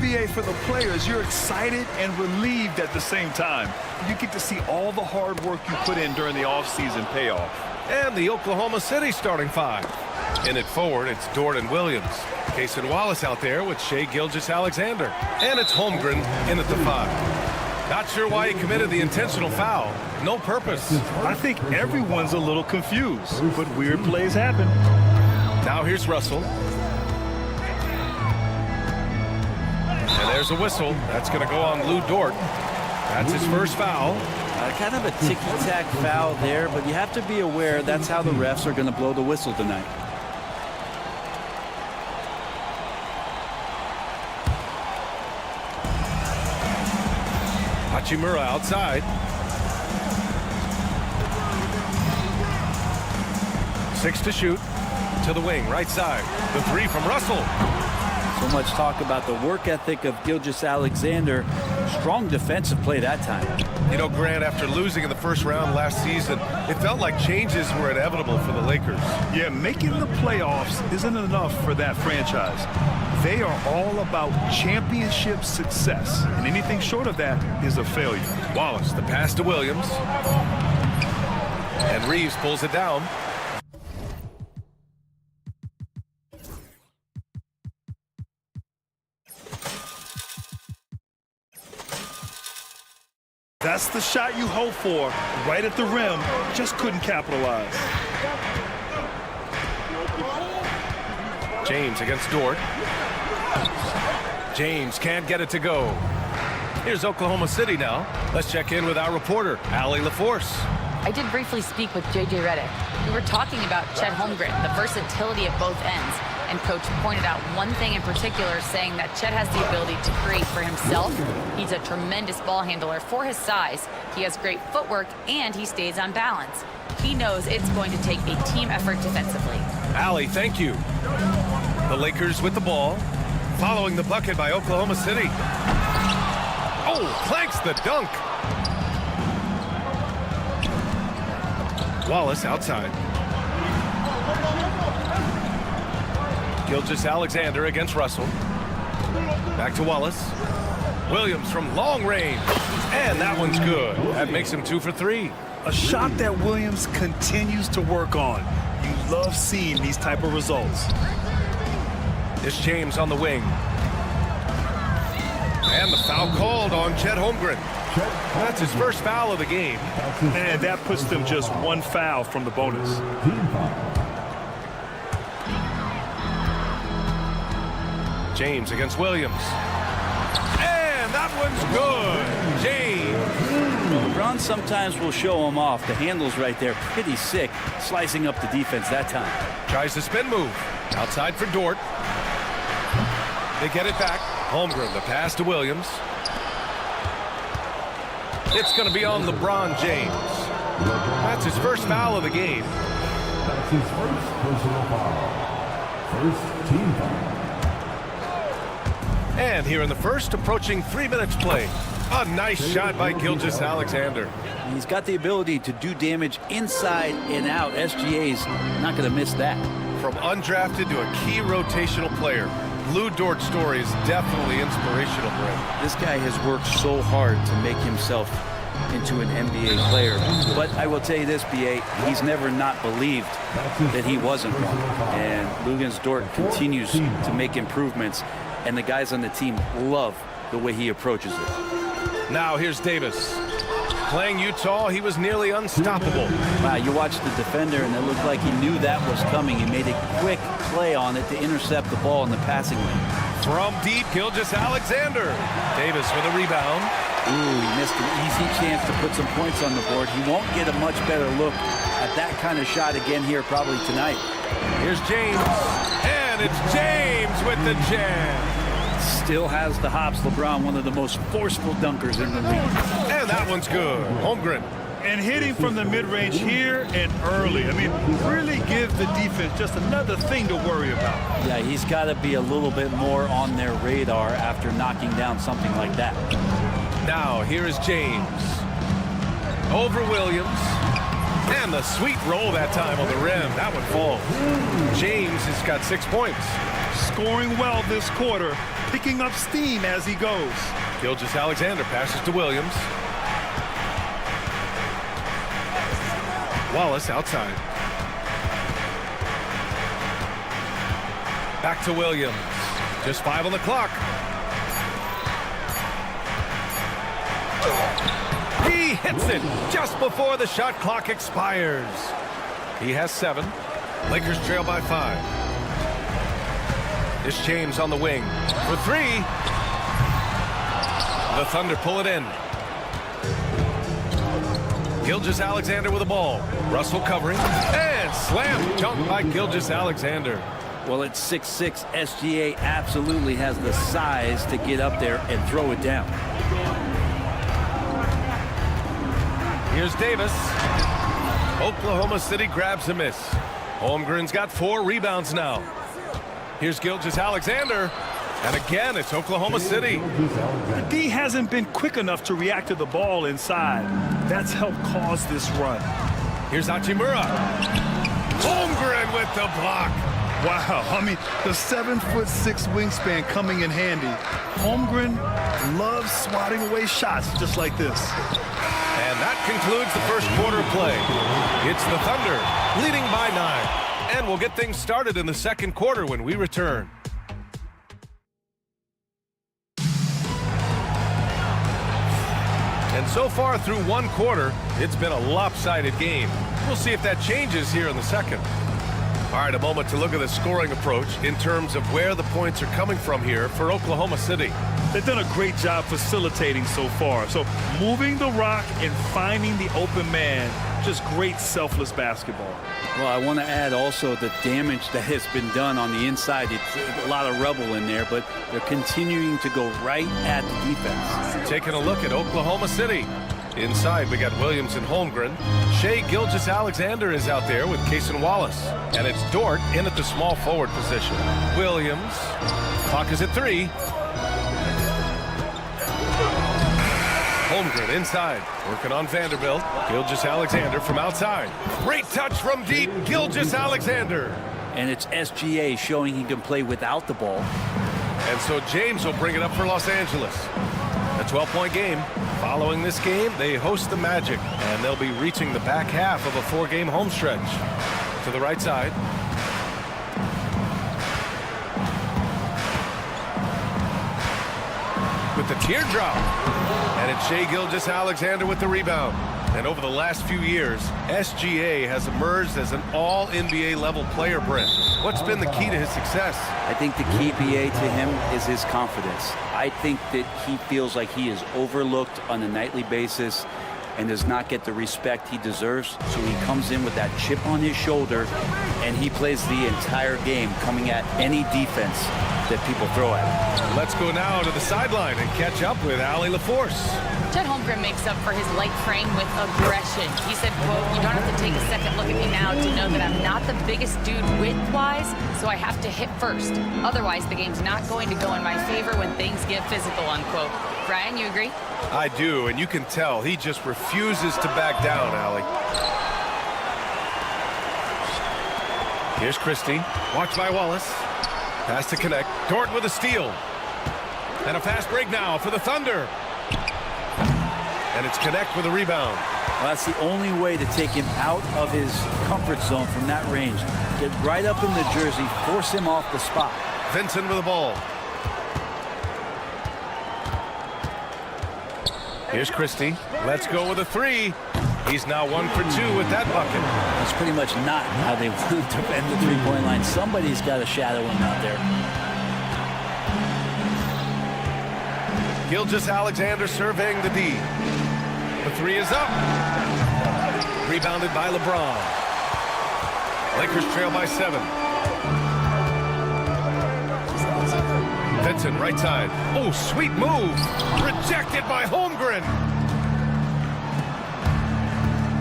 NBA, for the players, you're excited and relieved at the same time. You get to see all the hard work you put in during the offseason pay off. And the Oklahoma City starting five. In it forward, it's Dort and Williams. Cason Wallace out there with Shai Gilgeous-Alexander. And it's Holmgren in at the five. Not sure why he committed the intentional foul. No purpose. I think everyone's a little confused, but weird plays happen. Now here's Russell. And there's a whistle. That's going to go on Lou Dort. That's his first foul. Kind of a ticky-tack foul there, but you have to be aware that's how the refs are going to blow the whistle tonight. Hachimura outside. 6 to shoot. To the wing, right side. The three from Russell. So much talk about the work ethic of Gilgeous-Alexander. Strong defensive play that time. You know, Grant, after losing in the first round last season, it felt like changes were inevitable for the Lakers. Yeah, making the playoffs isn't enough for that franchise. They are all about championship success, and anything short of that is a failure. Wallace, the pass to Williams. And Reeves pulls it down. That's the shot you hope for, right at the rim, just couldn't capitalize. James against Dort. James can't get it to go. Here's Oklahoma City now. Let's check in with our reporter, Allie LaForce. I did briefly speak with J.J. Redick. We were talking about Chet Holmgren, the versatility of both ends. And Coach pointed out one thing in particular, saying that Chet has the ability to create for himself. He's a tremendous ball handler for his size. He has great footwork, and he stays on balance. He knows it's going to take a team effort defensively. Allie, thank you. The Lakers with the ball, following the bucket by Oklahoma City. Oh, clanks the dunk. Wallace outside. Gilgeous-Alexander against Russell. Back to Wallace. Williams from long range. And that one's good. That makes him 2 for 3. A shot that Williams continues to work on. You love seeing these type of results. It's James on the wing. And the foul called on Chet Holmgren. That's his first foul of the game. And that puts them just one foul from the bonus. James against Williams. And that one's good. James. LeBron sometimes will show him off. The handle's right there, pretty sick, slicing up the defense that time. Tries the spin move. Outside for Dort. They get it back. Holmgren, the pass to Williams. It's going to be on LeBron James. That's his first foul of the game. That's his first personal foul. First team foul. And here in the first, approaching 3 minutes play. A nice shot by Gilgeous-Alexander. He's got the ability to do damage inside and out. SGA's not going to miss that. From undrafted to a key rotational player, Lou Dort's story is definitely inspirational, Brent. This guy has worked so hard to make himself into an NBA player. But I will tell you this, B.A., he's never not believed that he wasn't one. And Luguentz Dort continues to make improvements, and the guys on the team love the way he approaches it. Now here's Davis. Playing Utah, he was nearly unstoppable. Wow, you watched the defender, and it looked like he knew that was coming. He made a quick play on it to intercept the ball in the passing lane. From deep, Gilgeous-Alexander. Davis with a rebound. Ooh, he missed an easy chance to put some points on the board. He won't get a much better look at that kind of shot again here probably tonight. Here's James. And it's James with the jam. Still has the hops. LeBron, one of the most forceful dunkers in the league. And that one's good. Holmgren. And hitting from the mid-range here and early. I mean, really give the defense just another thing to worry about. Yeah, he's got to be a little bit more on their radar after knocking down something like that. Now, here is James. Over Williams. And the a sweet roll that time on the rim. That one falls. James has got 6 points. Scoring well this quarter, picking up steam as he goes. Gilgeous-Alexander passes to Williams. Wallace outside. Back to Williams. Just 5 on the clock. He hits it just before the shot clock expires. He has 7. Lakers trail by 5. It's James on the wing for 3. The Thunder pull it in. Gilgeous-Alexander with the ball. Russell covering. And slam dunk by Gilgeous-Alexander. Well, at 6'6", SGA absolutely has the size to get up there and throw it down. Here's Davis. Oklahoma City grabs a miss. Holmgren's got 4 rebounds now. Here's Gilgeous-Alexander. And again, it's Oklahoma City. The D hasn't been quick enough to react to the ball inside. That's helped cause this run. Here's Hachimura. Holmgren with the block. Wow, I mean, the 7'6" wingspan coming in handy. Holmgren loves swatting away shots just like this. And that concludes the first quarter play. It's the Thunder leading by 9. And we'll get things started in the second quarter when we return. And so far through one quarter, it's been a lopsided game. We'll see if that changes here in the second. All right, a moment to look at the scoring approach in terms of where the points are coming from here for Oklahoma City. They've done a great job facilitating so far. So moving the rock and finding the open man, just great selfless basketball. Well, I want to add also the damage that has been done on the inside. It's a lot of rubble in there, but they're continuing to go right at the defense. Taking a look at Oklahoma City. Inside, we got Williams and Holmgren. Shai Gilgeous-Alexander is out there with Cason Wallace. And it's Dort in at the small forward position. Williams. Clock is at 3. Holmgren inside, working on Vanderbilt. Gilgeous-Alexander from outside. Great touch from deep, Gilgeous-Alexander. And it's SGA showing he can play without the ball. And so James will bring it up for Los Angeles. A 12-point game. Following this game, they host the Magic, and they'll be reaching the back half of a 4-game home stretch. To the right side. With the teardrop. And it's Shai Gilgeous-Alexander with the rebound. And over the last few years, SGA has emerged as an all-NBA level player, Brent. What's been the key to his success? I think the key, BA, to him is his confidence. I think that he feels like he is overlooked on a nightly basis and does not get the respect he deserves. So he comes in with that chip on his shoulder, and he plays the entire game coming at any defense that people throw at him. Let's go now to the sideline and catch up with Allie LaForce. Chet Holmgren makes up for his light frame with aggression. He said, quote, "You don't have to take a second look at me now to know that I'm not the biggest dude width-wise, so I have to hit first. Otherwise, the game's not going to go in my favor when things get physical," unquote. Brian, you agree? I do, and you can tell he just refuses to back down, Allie. Here's Christie, watched by Wallace. Pass to connect. Dort with a steal. And a fast break now for the Thunder. And it's Connect with a rebound. Well, that's the only way to take him out of his comfort zone from that range. Get right up in the jersey, force him off the spot. Vincent with the ball. Here's Christie. Let's go with a 3. He's now 1 for 2 with that bucket. That's pretty much not how they want to end the three-point line. Somebody's got to shadow him out there. Gilgeous-Alexander surveying the D. The 3 is up. Rebounded by LeBron. Lakers trail by 7. Vincent, right side. Oh, sweet move. Rejected by Holmgren.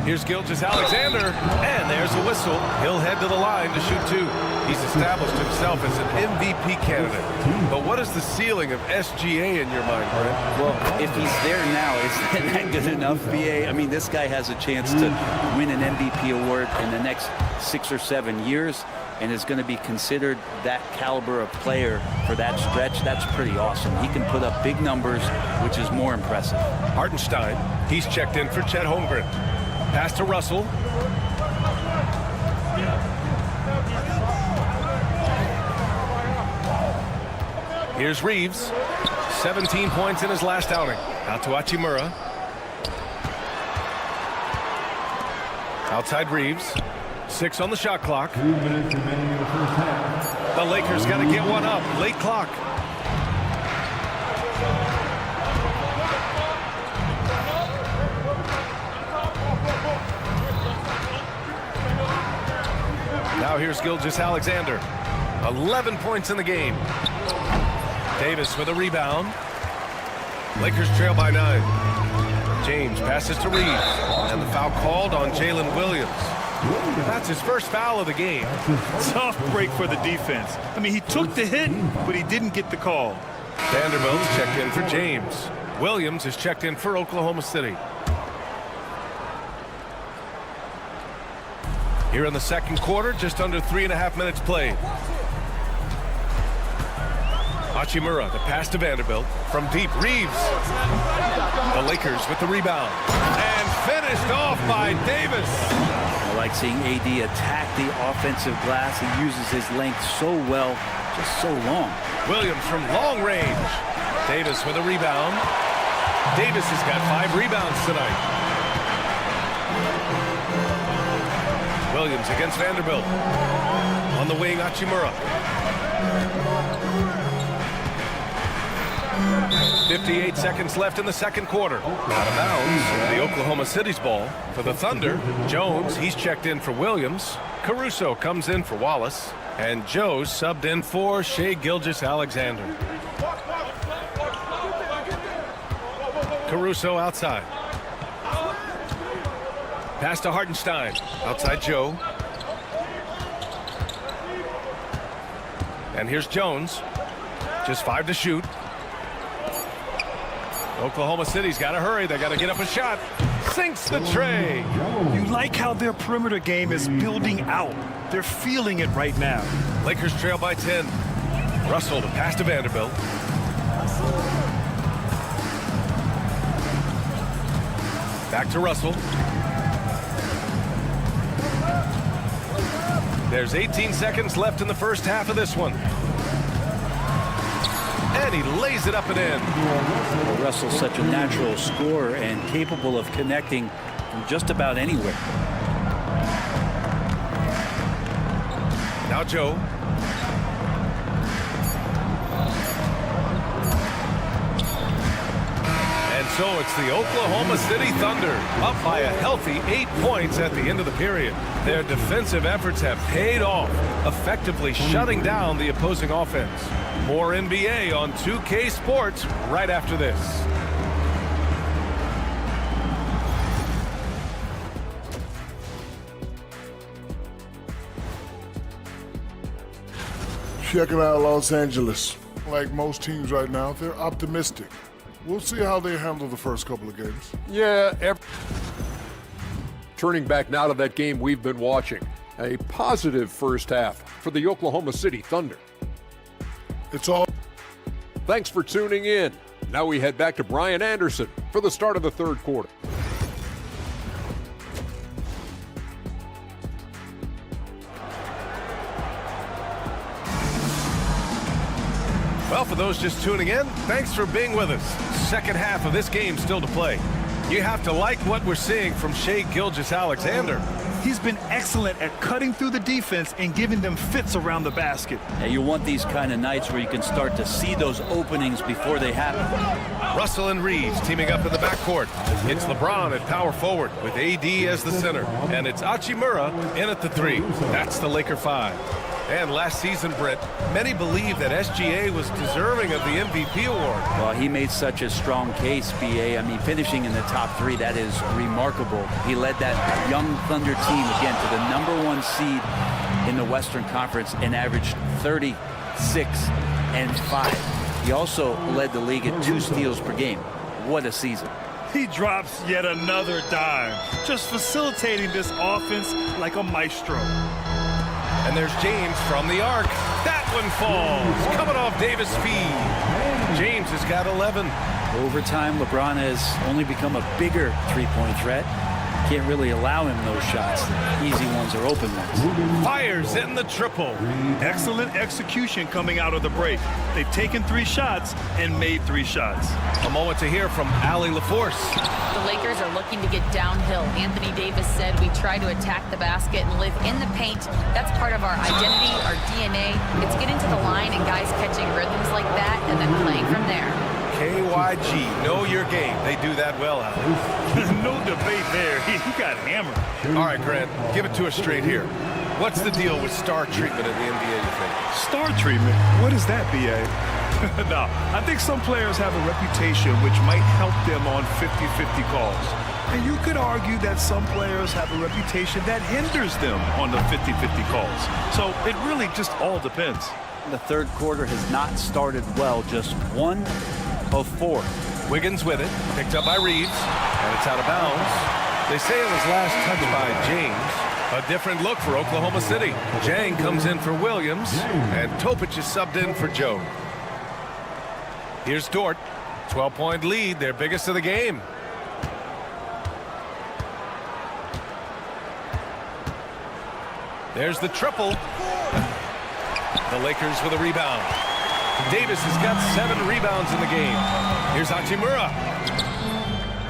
Here's Gilgeous-Alexander, and there's a whistle. He'll head to the line to shoot 2. He's established himself as an MVP candidate. But what is the ceiling of SGA in your mind, Brent? Well, if he's there now, is that good enough, BA? I mean, this guy has a chance to win an MVP award in the next 6 or 7 years, and is going to be considered that caliber of player for that stretch. That's pretty awesome. He can put up big numbers, which is more impressive. Hartenstein, he's checked in for Chet Holmgren. Pass to Russell. Here's Reeves. 17 points in his last outing. Out to Hachimura. Outside Reeves. 6 on the shot clock. 2 minutes remaining in the first half. The Lakers got to get one up. Late clock. Now here's Gilgeous-Alexander. 11 points in the game. Davis with a rebound. Lakers trail by 9. James passes to Reeves. And the foul called on Jalen Williams. That's his first foul of the game. Tough break for the defense. I mean, he took the hit, but he didn't get the call. Vanderbilt's checked in for James. Williams is checked in for Oklahoma City. Here in the second quarter, just under 3.5 minutes played. Hachimura, the pass to Vanderbilt. From deep, Reeves. The Lakers with the rebound. And finished off by Davis. I like seeing AD attack the offensive glass. He uses his length so well, just so long. Williams from long range. Davis with a rebound. Davis has got 5 rebounds tonight. Williams against Vanderbilt. On the wing, Hachimura. 58 seconds left in the second quarter. Out of bounds. The Oklahoma City's ball. For the Thunder, Jones, he's checked in for Williams. Caruso comes in for Wallace. And Joe subbed in for Shai Gilgeous-Alexander. Caruso outside. Pass to Hartenstein. Outside Joe. And here's Jones. Just 5 to shoot. Oklahoma City's got to hurry. They got to get up a shot. Sinks the tray. You like how their perimeter game is building out. They're feeling it right now. Lakers trail by 10. Russell to pass to Vanderbilt. Back to Russell. There's 18 seconds left in the first half of this one. And he lays it up and in. Russell's such a natural scorer and capable of connecting from just about anywhere. Now Joe. And so it's the Oklahoma City Thunder up by a healthy 8 points at the end of the period. Their defensive efforts have paid off, effectively shutting down the opposing offense. More NBA on 2K Sports right after this. Checking out Los Angeles. Like most teams right now, they're optimistic. We'll see how they handle the first couple of games. Yeah, turning back now to that game we've been watching. A positive first half for the Oklahoma City Thunder. It's all. Thanks for tuning in. Now we head back to Brian Anderson for the start of the third quarter. Well, for those just tuning in, thanks for being with us. Second half of this game still to play. You have to like what we're seeing from Shai Gilgeous-Alexander. He's been excellent at cutting through the defense and giving them fits around the basket. And you want these kind of nights where you can start to see those openings before they happen. Russell and Reeves teaming up in the backcourt. It's LeBron at power forward with AD as the center. And it's Hachimura in at the 3. That's the Laker 5. And last season, Brent, many believe that SGA was deserving of the MVP award. Well, he made such a strong case, BA. I mean, finishing in the top 3, that is remarkable. He led that young Thunder team again to the #1 seed in the Western Conference and averaged 36 and 5. He also led the league at 2 steals per game. What a season. He drops yet another dime, just facilitating this offense like a maestro. And there's James from the arc. That one falls, coming off Davis' feed. James has got 11. Over time, LeBron has only become a bigger three-point threat. Can't really allow him those shots. Easy ones or open ones. Fires in the triple. Excellent execution coming out of the break. They've taken 3 shots and made 3 shots. A moment to hear from Allie LaForce. The Lakers are looking to get downhill. Anthony Davis said we try to attack the basket and live in the paint. That's part of our identity, our DNA. It's getting to the line and guys catching rhythms like that and then playing from there. KYG, know your game. They do that well, Allie. No debate there. He got hammered. All right, Grant, give it to us straight here. What's the deal with star treatment in the NBA, you think? Star treatment? What is that, BA? No, I think some players have a reputation which might help them on 50-50 calls. And you could argue that some players have a reputation that hinders them on the 50-50 calls. So it really just all depends. The third quarter has not started well, just 1 of 4. Wiggins with it, picked up by Reeves, and it's out of bounds. They say it was last touched by James. A different look for Oklahoma City. Jang comes in for Williams, and Topic is subbed in for Joe. Here's Dort, 12-point lead, their biggest of the game. There's the triple. The Lakers with a rebound. Davis has got 7 rebounds in the game. Here's Hachimura.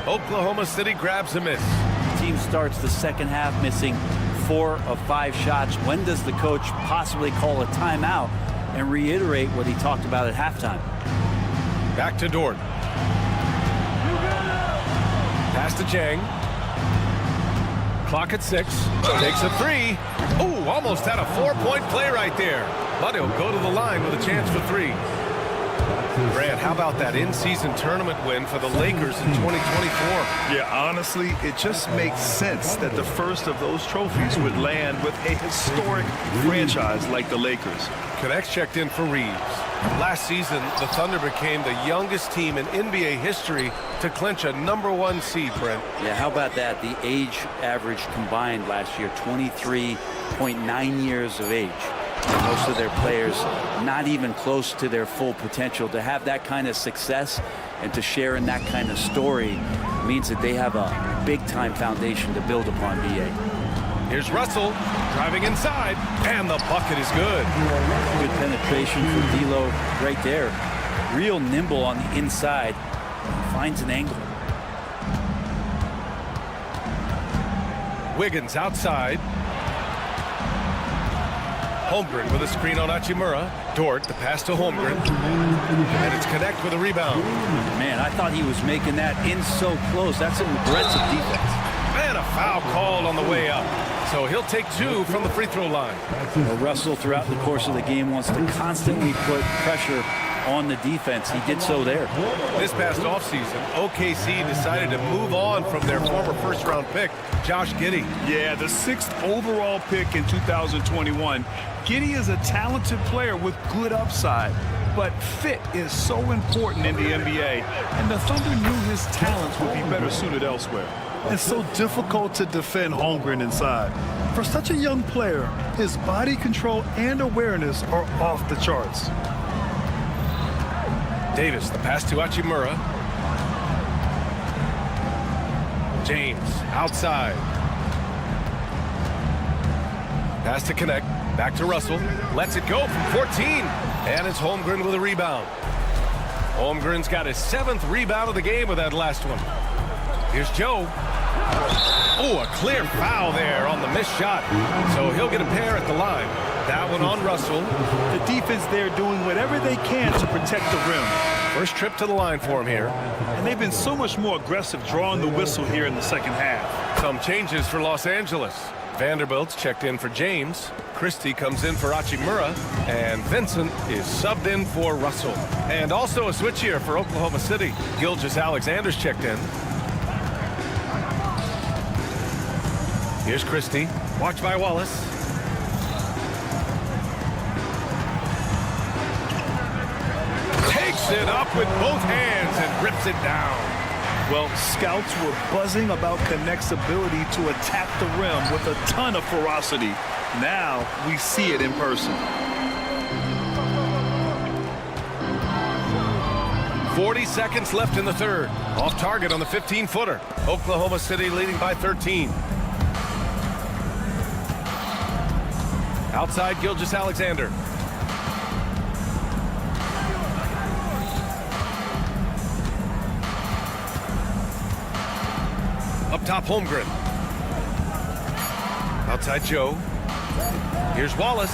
Oklahoma City grabs a miss. The team starts the second half missing 4 of 5 shots. When does the coach possibly call a timeout and reiterate what he talked about at halftime? Back to Dort. Pass to Jang. Clock at 6. Takes a 3. Ooh, almost had a 4-point play right there. But he'll go to the line with a chance for 3. Grant, how about that in-season tournament win for the Lakers in 2024? Yeah, honestly, it just makes sense that the first of those trophies would land with a historic franchise like the Lakers. Connects checked in for Reeves. Last season, the Thunder became the youngest team in NBA history to clinch a #1 seed, Brent. Yeah, how about that? The age average combined last year, 23.9 years of age. And most of their players not even close to their full potential. To have that kind of success and to share in that kind of story means that they have a big-time foundation to build upon, BA. Here's Russell driving inside, and the bucket is good. Good penetration for D'Lo right there. Real nimble on the inside. Finds an angle. Wiggins outside. Holmgren with a screen on Hachimura. Dort, the pass to Holmgren. And it's Connect with a rebound. Man, I thought he was making that in so close. That's an aggressive defense. And a foul called on the way up. So he'll take 2 from the free throw line. Well, Russell, throughout the course of the game, wants to constantly put pressure on the defense. He did so there. This past offseason, OKC decided to move on from their former first-round pick, Josh Giddey. Yeah, the 6th overall pick in 2021. Giddey is a talented player with good upside, but fit is so important in the NBA, and the Thunder knew his talents would be better suited elsewhere. It's so difficult to defend Holmgren inside. For such a young player, his body control and awareness are off the charts. Davis, the pass to Hachimura. James, outside. Pass to Connect. Back to Russell. Lets it go from 14. And it's Holmgren with a rebound. Holmgren's got his 7th rebound of the game with that last one. Here's Joe. Oh, a clear foul there on the missed shot. So he'll get a pair at the line. That one on Russell. The defense there doing whatever they can to protect the rim. First trip to the line for him here. And they've been so much more aggressive drawing the whistle here in the second half. Some changes for Los Angeles. Vanderbilt's checked in for James. Christie comes in for Achimura. And Vincent is subbed in for Russell. And also a switch here for Oklahoma City. Gilgeous-Alexander's checked in. Here's Christie. Watched by Wallace. Takes it up with both hands and rips it down. Well, scouts were buzzing about Connect's ability to attack the rim with a ton of ferocity. Now we see it in person. 40 seconds left in the third. Off target on the 15-footer. Oklahoma City leading by 13. Outside Gilgeous-Alexander. Up top, Holmgren. Outside Joe. Here's Wallace.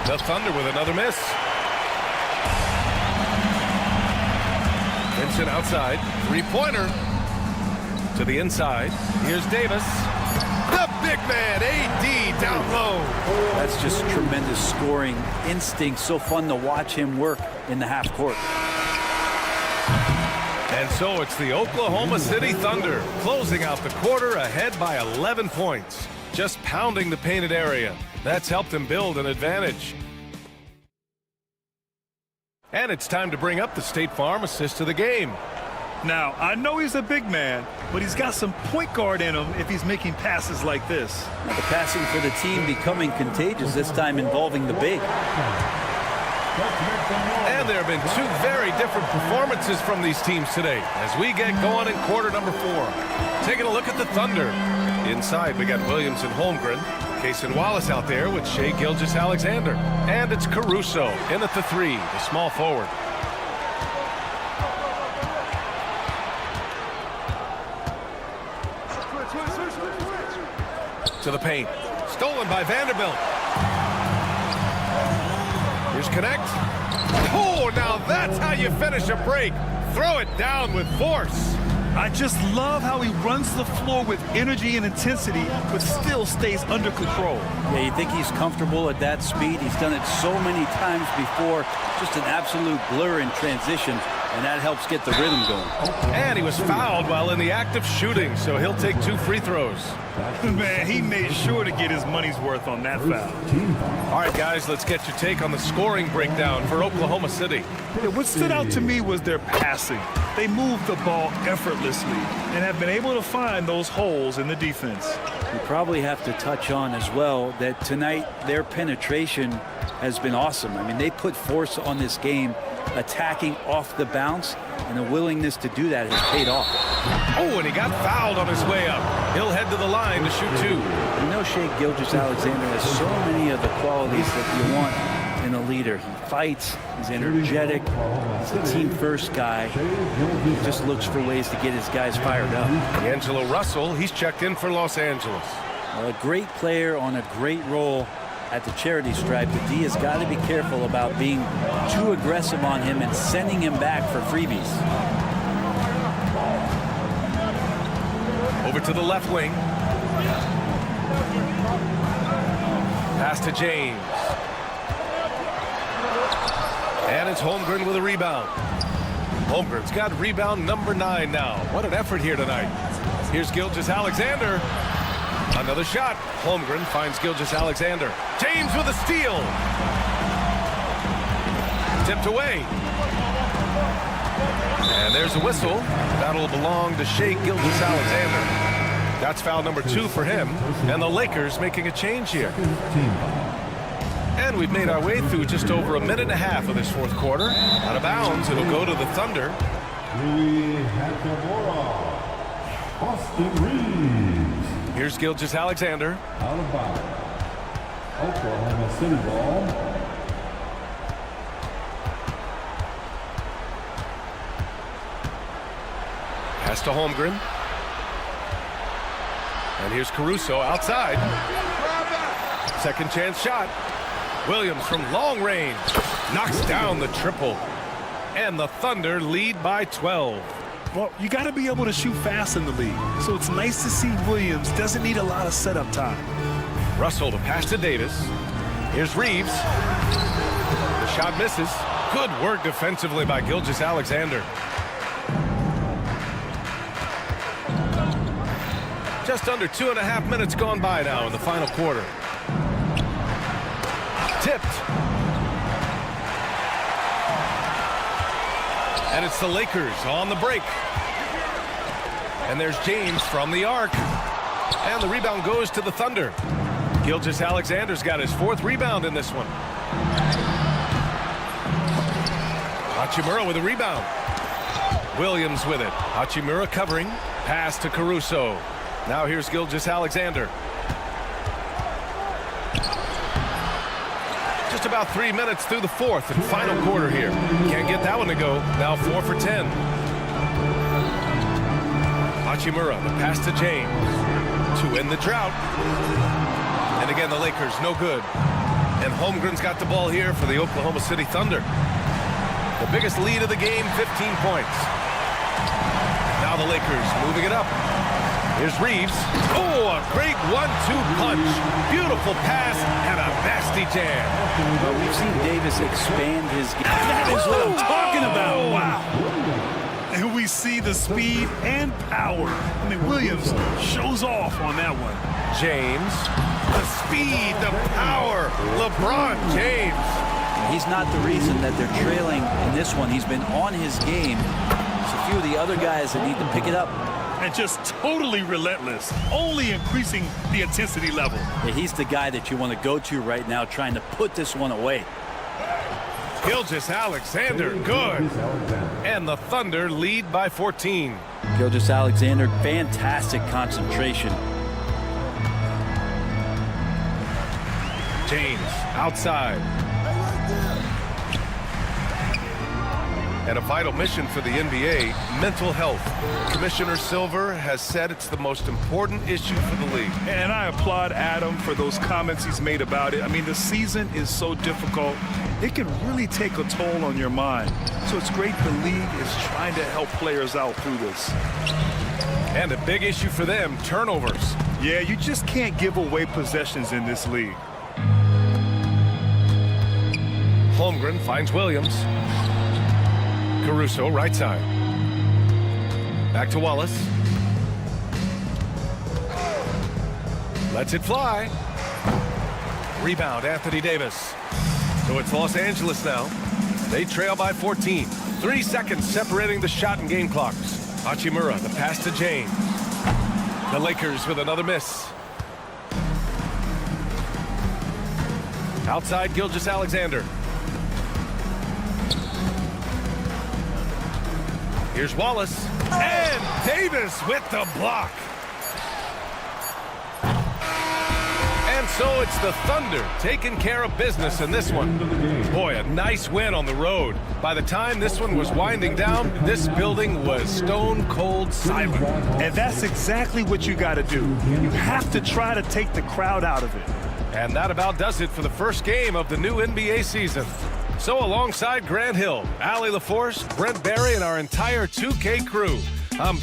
The Thunder with another miss. Vincent outside. Three-pointer. To the inside. Here's Davis. The big man, AD, down low. That's just tremendous scoring instinct. So fun to watch him work in the half court. And so it's the Oklahoma City Thunder closing out the quarter ahead by 11 points. Just pounding the painted area. That's helped them build an advantage. And it's time to bring up the State Farm assist of the game. Now, I know he's a big man, but he's got some point guard in him if he's making passes like this. Now, the passing for the team becoming contagious, this time involving the big. And there have been two very different performances from these teams today as we get going in quarter number 4. Taking a look at the Thunder. Inside, we got Williams and Holmgren. Case and Wallace out there with Shai Gilgeous-Alexander. And it's Caruso in at the 3, the small forward. To the paint. Stolen by Vanderbilt. Here's Connect. Oh, now that's how you finish a break. Throw it down with force. I just love how he runs the floor with energy and intensity, but still stays under control. Yeah, you think he's comfortable at that speed. He's done it so many times before. Just an absolute blur in transition, and that helps get the rhythm going. And he was fouled while in the act of shooting, so he'll take 2 free throws. Man, he made sure to get his money's worth on that foul. All right, guys, let's get your take on the scoring breakdown for Oklahoma City. Yeah, what stood out to me was their passing. They moved the ball effortlessly and have been able to find those holes in the defense. We probably have to touch on as well that tonight their penetration has been awesome. I mean, they put force on this game, attacking off the bounce, and the willingness to do that has paid off. Oh, and he got fouled on his way up. He'll head to the line to shoot 2. You know, Shai Gilgeous-Alexander has so many of the qualities that you want in a leader. He fights, he's energetic, he's a team-first guy. He just looks for ways to get his guys fired up. D'Angelo Russell, he's checked in for Los Angeles. Well, a great player on a great role at the charity stripe. The D has got to be careful about being too aggressive on him and sending him back for freebies. Over to the left wing. Pass to James. And it's Holmgren with a rebound. Holmgren's got rebound number 9 now. What an effort here tonight. Here's Gilgeous-Alexander. Another shot. Holmgren finds Gilgeous-Alexander. James with a steal. Tipped away. And there's a whistle. That'll belong to Shai Gilgeous-Alexander. That's foul number 2 for him. And the Lakers making a change here. And we've made our way through just over a minute and a half of this fourth quarter. Out of bounds, it'll go to the Thunder. Austin Reeves. Here's Gilgeous-Alexander. Out of bounds. Oklahoma City ball. Pass to Holmgren. And here's Caruso outside. Second chance shot. Williams from long range knocks down the triple. And the Thunder lead by 12. Well, you got to be able to shoot fast in the league. So it's nice to see Williams doesn't need a lot of setup time. Russell to pass to Davis. Here's Reeves. The shot misses. Good work defensively by Gilgeous-Alexander. Just under 2.5 minutes gone by now in the final quarter. Tipped. And it's the Lakers on the break. And there's James from the arc. And the rebound goes to the Thunder. Gilgeous-Alexander's got his 4th rebound in this one. Hachimura with a rebound. Williams with it. Hachimura covering. Pass to Caruso. Now here's Gilgeous-Alexander. Just about 3 minutes through the 4th and final quarter here. Can't get that one to go. Now 4 for 10. Hachimura, the pass to James to end the drought. And again, the Lakers, no good. And Holmgren's got the ball here for the Oklahoma City Thunder. The biggest lead of the game, 15 points. Now the Lakers moving it up. Here's Reeves. Oh, a great 1-2 punch. Beautiful pass and a nasty jam. Well, we've seen Davis expand his game. That is what I'm talking about. Wow. And we see the speed and power. I mean, Williams shows off on that one. James. The speed, the power. LeBron James. He's not the reason that they're trailing in this one. He's been on his game. There's a few of the other guys that need to pick it up. And just totally relentless, only increasing the intensity level. Yeah, he's the guy that you want to go to right now, trying to put this one away. Gilgeous-Alexander, good. And the Thunder lead by 14. Gilgeous-Alexander, fantastic concentration. James outside. And a vital mission for the NBA, mental health. Commissioner Silver has said it's the most important issue for the league. And I applaud Adam for those comments he's made about it. I mean, the season is so difficult. It can really take a toll on your mind. So it's great the league is trying to help players out through this. And a big issue for them, turnovers. Yeah, you just can't give away possessions in this league. Holmgren finds Williams. Caruso, right side. Back to Wallace. Lets it fly. Rebound, Anthony Davis. So it's Los Angeles now. They trail by 14. 3 seconds separating the shot and game clocks. Hachimura, the pass to James. The Lakers with another miss. Outside, Gilgeous-Alexander. Here's Wallace. And Davis with the block. And so it's the Thunder taking care of business in this one. Boy, a nice win on the road. By the time this one was winding down, this building was stone cold silent. And that's exactly what you got to do. You have to try to take the crowd out of it. And that about does it for the first game of the new NBA season. So alongside Grant Hill, Allie LaForce, Brent Barry, and our entire 2K crew, I'm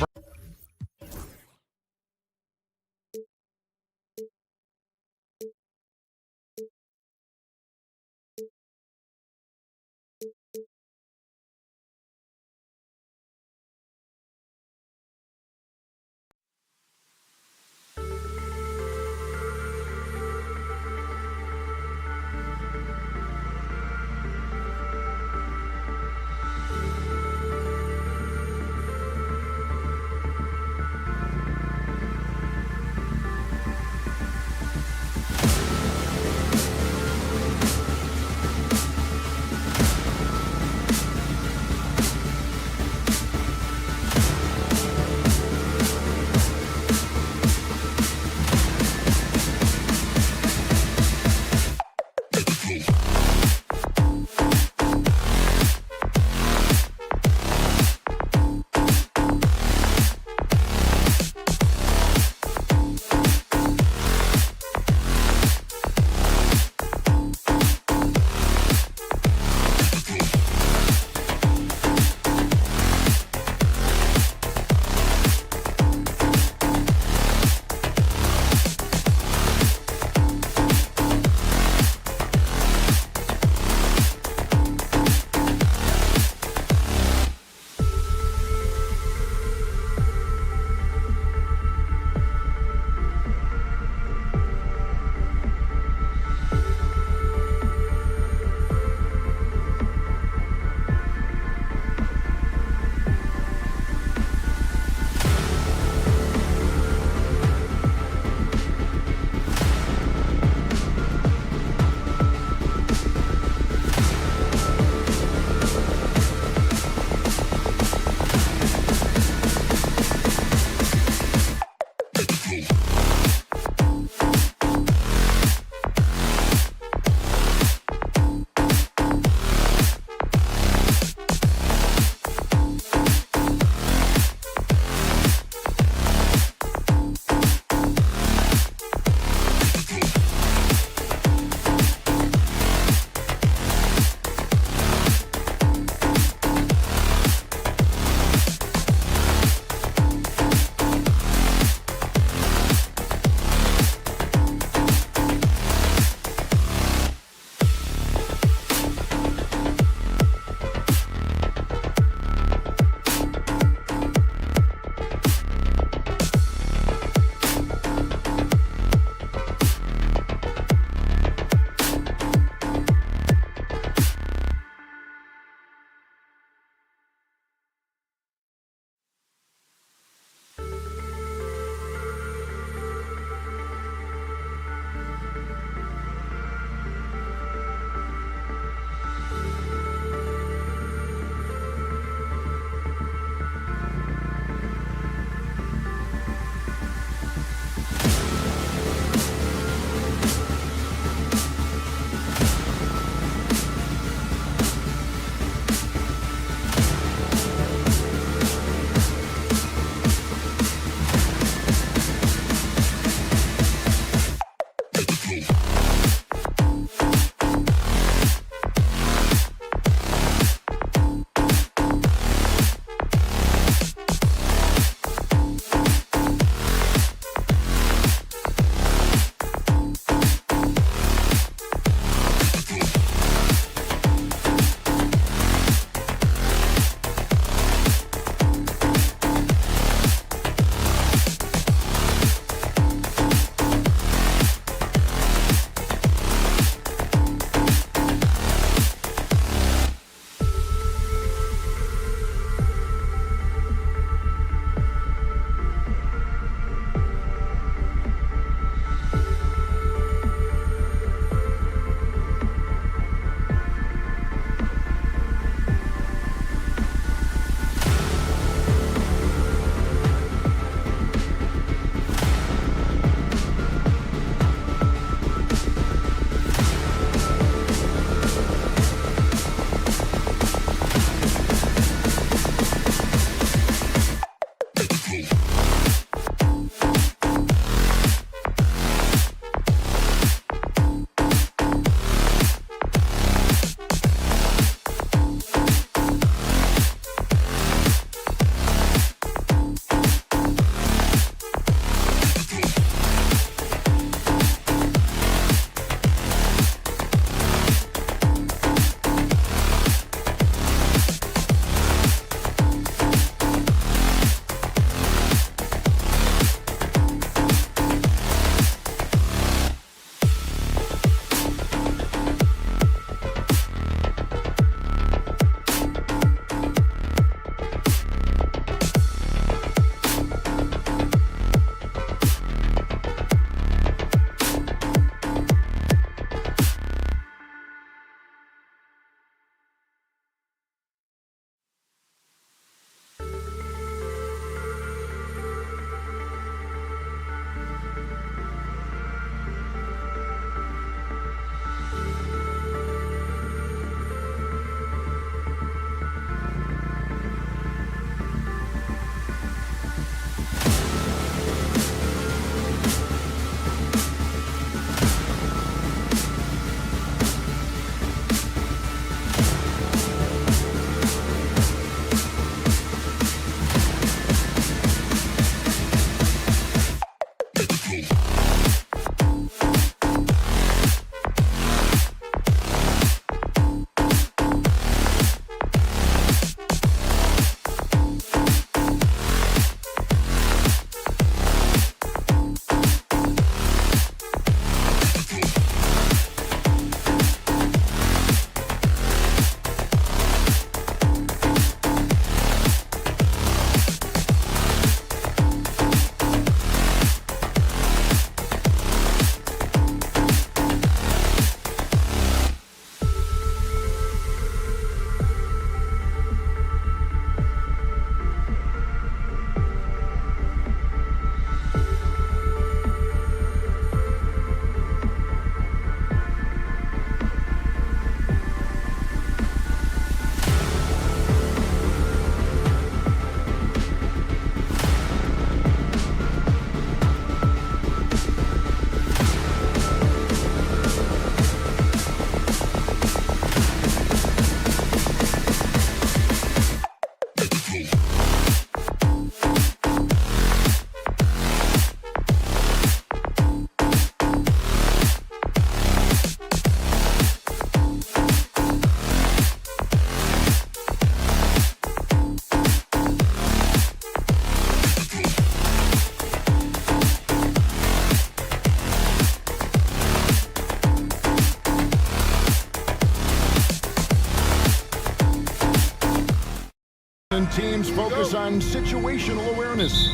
and teams focus on situational awareness.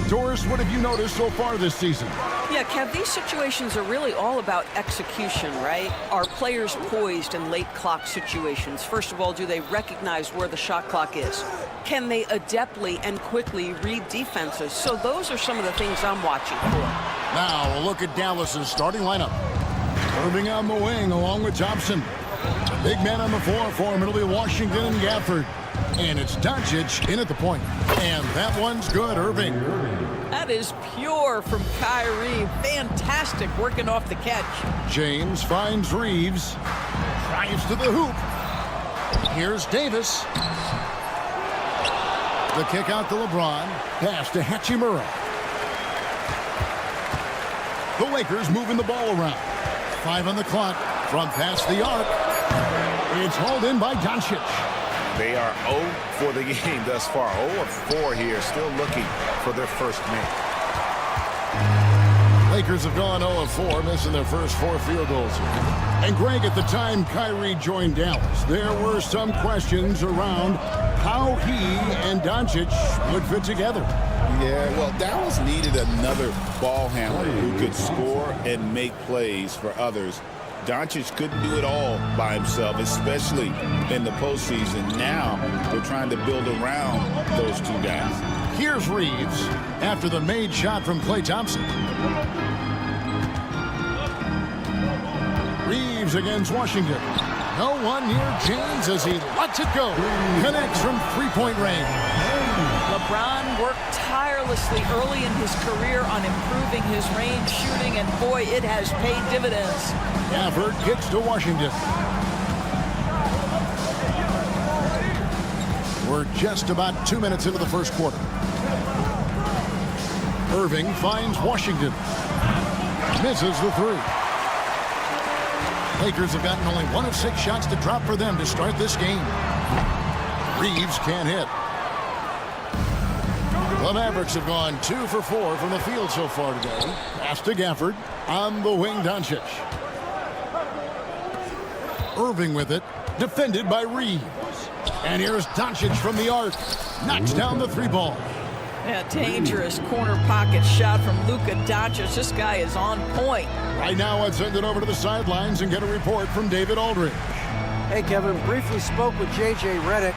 Doris, what have you noticed so far this season? Yeah, Kev, these situations are really all about execution, right? Are players poised in late clock situations? First of all, do they recognize where the shot clock is? Can they adeptly and quickly read defenses? So those are some of the things I'm watching for. Now, a look at Dallas's starting lineup. Irving on the wing along with Thompson. Big man on the floor for him. It'll be Washington and Gafford. And it's Doncic in at the point. And that one's good, Irving. That is pure from Kyrie. Fantastic working off the catch. James finds Reeves. Drives to the hoop. Here's Davis. The kick out to LeBron. Pass to Hachimura. The Lakers moving the ball around. 5 on the clock. From past the arc. It's hauled in by Doncic. They are 0 for the game thus far. 0 of 4 here, still looking for their first make. Lakers have gone 0 of 4, missing their first 4 field goals here. And Greg, at the time Kyrie joined Dallas, there were some questions around how he and Doncic would fit together. Yeah, well, Dallas needed another ball handler who could score and make plays for others. Doncic couldn't do it all by himself, especially in the postseason. Now they're trying to build around those two guys. Here's Reeves after the made shot from Klay Thompson. Reeves against Washington. No one near James as he lets it go. Connects from three-point range. LeBron worked tirelessly early in his career on improving his range shooting, and boy, it has paid dividends. Gafford kicks to Washington. We're just about 2 minutes into the first quarter. Irving finds Washington. Misses the three. Lakers have gotten only 1 of 6 shots to drop for them to start this game. Reeves can't hit. The Mavericks have gone 2 for 4 from the field so far today. Pass to Gafford. On the wing, Doncic. Irving with it. Defended by Reeves. And here's Doncic from the arc. Knocks down the 3-ball. Yeah, dangerous corner pocket shot from Luka Doncic. This guy is on point. Right now, let's send it over to the sidelines and get a report from David Aldridge. Hey, Kevin, briefly spoke with J.J. Redick.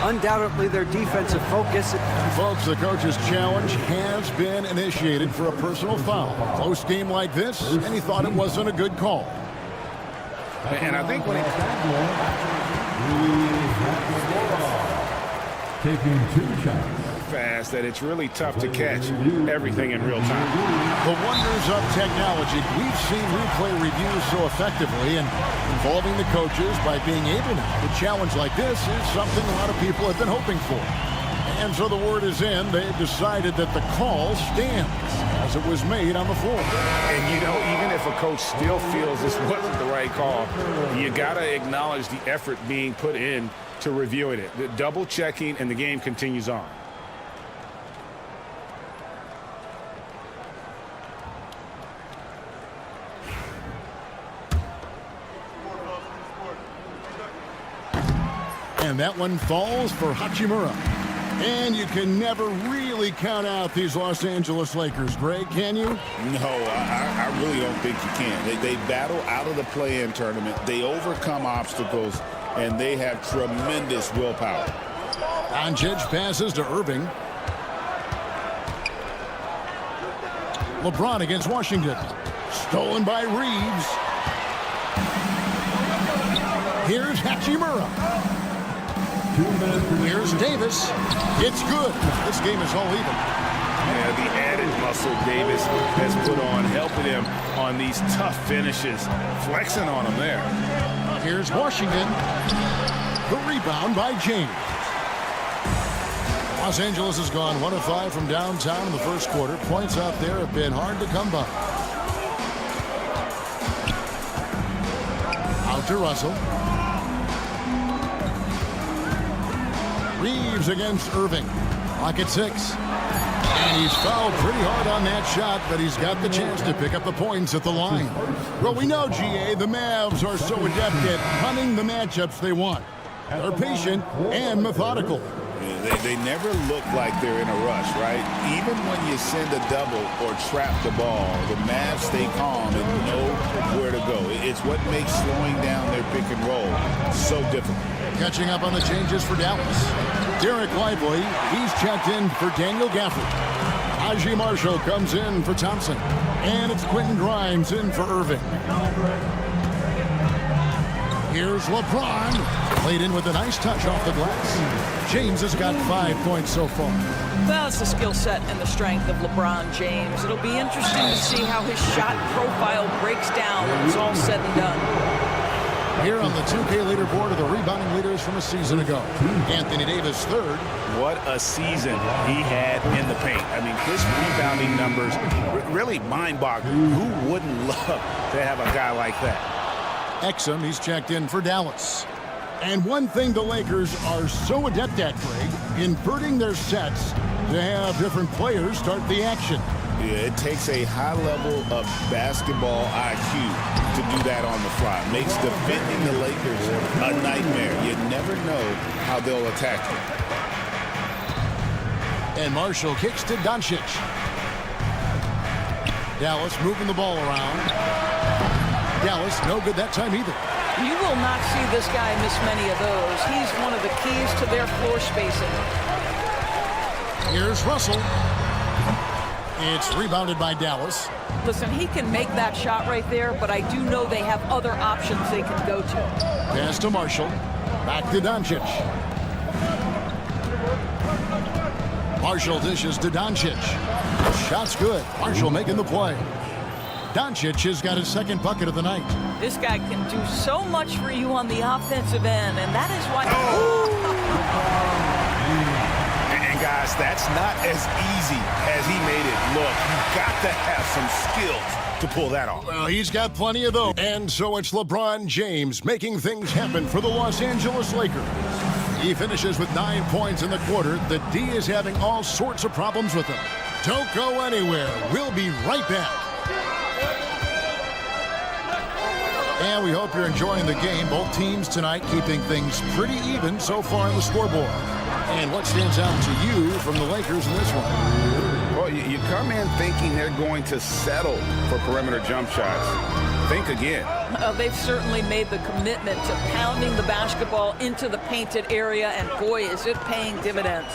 Undoubtedly their defensive focus. Folks, the coach's challenge has been initiated for a personal foul. Close game like this, and he thought it wasn't a good call. And I think when he... Taking 2 shots. fast that it's really tough to catch everything in real time. The wonders of technology. We've seen replay reviews so effectively, and involving the coaches by being able to challenge like this is something a lot of people have been hoping for. And so the word is in. They've decided that the call stands as it was made on the floor. And, you know, even if a coach still feels this wasn't the right call, you got to acknowledge the effort being put in to reviewing it. The double checking, and the game continues on. And that one falls for Hachimura. And you can never really count out these Los Angeles Lakers, Greg, can you? No, I really don't think you can. They battle out of the play-in tournament. They overcome obstacles, and they have tremendous willpower. Doncic passes to Irving. LeBron against Washington. Stolen by Reeves. Here's Hachimura. Here's Davis. It's good. This game is all even. Yeah, the added muscle Davis has put on, helping him on these tough finishes, flexing on him there. Here's Washington. The rebound by James. Los Angeles has gone 1 of 5 from downtown in the first quarter. Points out there have been hard to come by. Out to Russell. Reeves against Irving. Clock at 6. And he's fouled pretty hard on that shot, but he's got the chance to pick up the points at the line. Well, we know, GA, the Mavs are so adept at hunting the matchups they want. They're patient and methodical. They never look like they're in a rush, right? Even when you send a double or trap the ball, the Mavs stay calm and know where to go. It's what makes slowing down their pick and roll so difficult. Catching up on the changes for Dallas. Derek Lively, he's checked in for Daniel Gafford. Najee Marshall comes in for Thompson. And it's Quentin Grimes in for Irving. Here's LeBron. Played in with a nice touch off the glass. James has got 5 points so far. Well, it's the skill set and the strength of LeBron James. It'll be interesting to see how his shot profile breaks down when it's all said and done. Here on the 2K leaderboard are the rebounding leaders from a season ago. Anthony Davis third. What a season he had in the paint. I mean, his rebounding numbers really mind-boggling. Who wouldn't love to have a guy like that? Exum, he's checked in for Dallas. And one thing the Lakers are so adept at, Greg, inverting their sets to have different players start the action. Yeah, it takes a high level of basketball IQ to do that on the fly. Makes defending the Lakers a nightmare. You never know how they'll attack you. And Marshall kicks to Doncic. Dallas moving the ball around. Dallas no good that time either. You will not see this guy miss many of those. He's one of the keys to their floor spacing. Here's Russell. It's rebounded by Dallas. Listen, he can make that shot right there, but I do know they have other options they can go to. Pass to Marshall. Back to Doncic. Marshall dishes to Doncic. Shot's good. Marshall making the play. Doncic has got his second bucket of the night. This guy can do so much for you on the offensive end, and that is why... And guys, that's not as easy as he made it look. You've got to have some skills to pull that off. Well, he's got plenty of those. And so it's LeBron James making things happen for the Los Angeles Lakers. He finishes with 9 points in the quarter. The D is having all sorts of problems with him. Don't go anywhere. We'll be right back. And we hope you're enjoying the game. Both teams tonight keeping things pretty even so far on the scoreboard. And what stands out to you from the Lakers in this one? Well, you come in thinking they're going to settle for perimeter jump shots. Think again. They've certainly made the commitment to pounding the basketball into the painted area, and boy, is it paying dividends.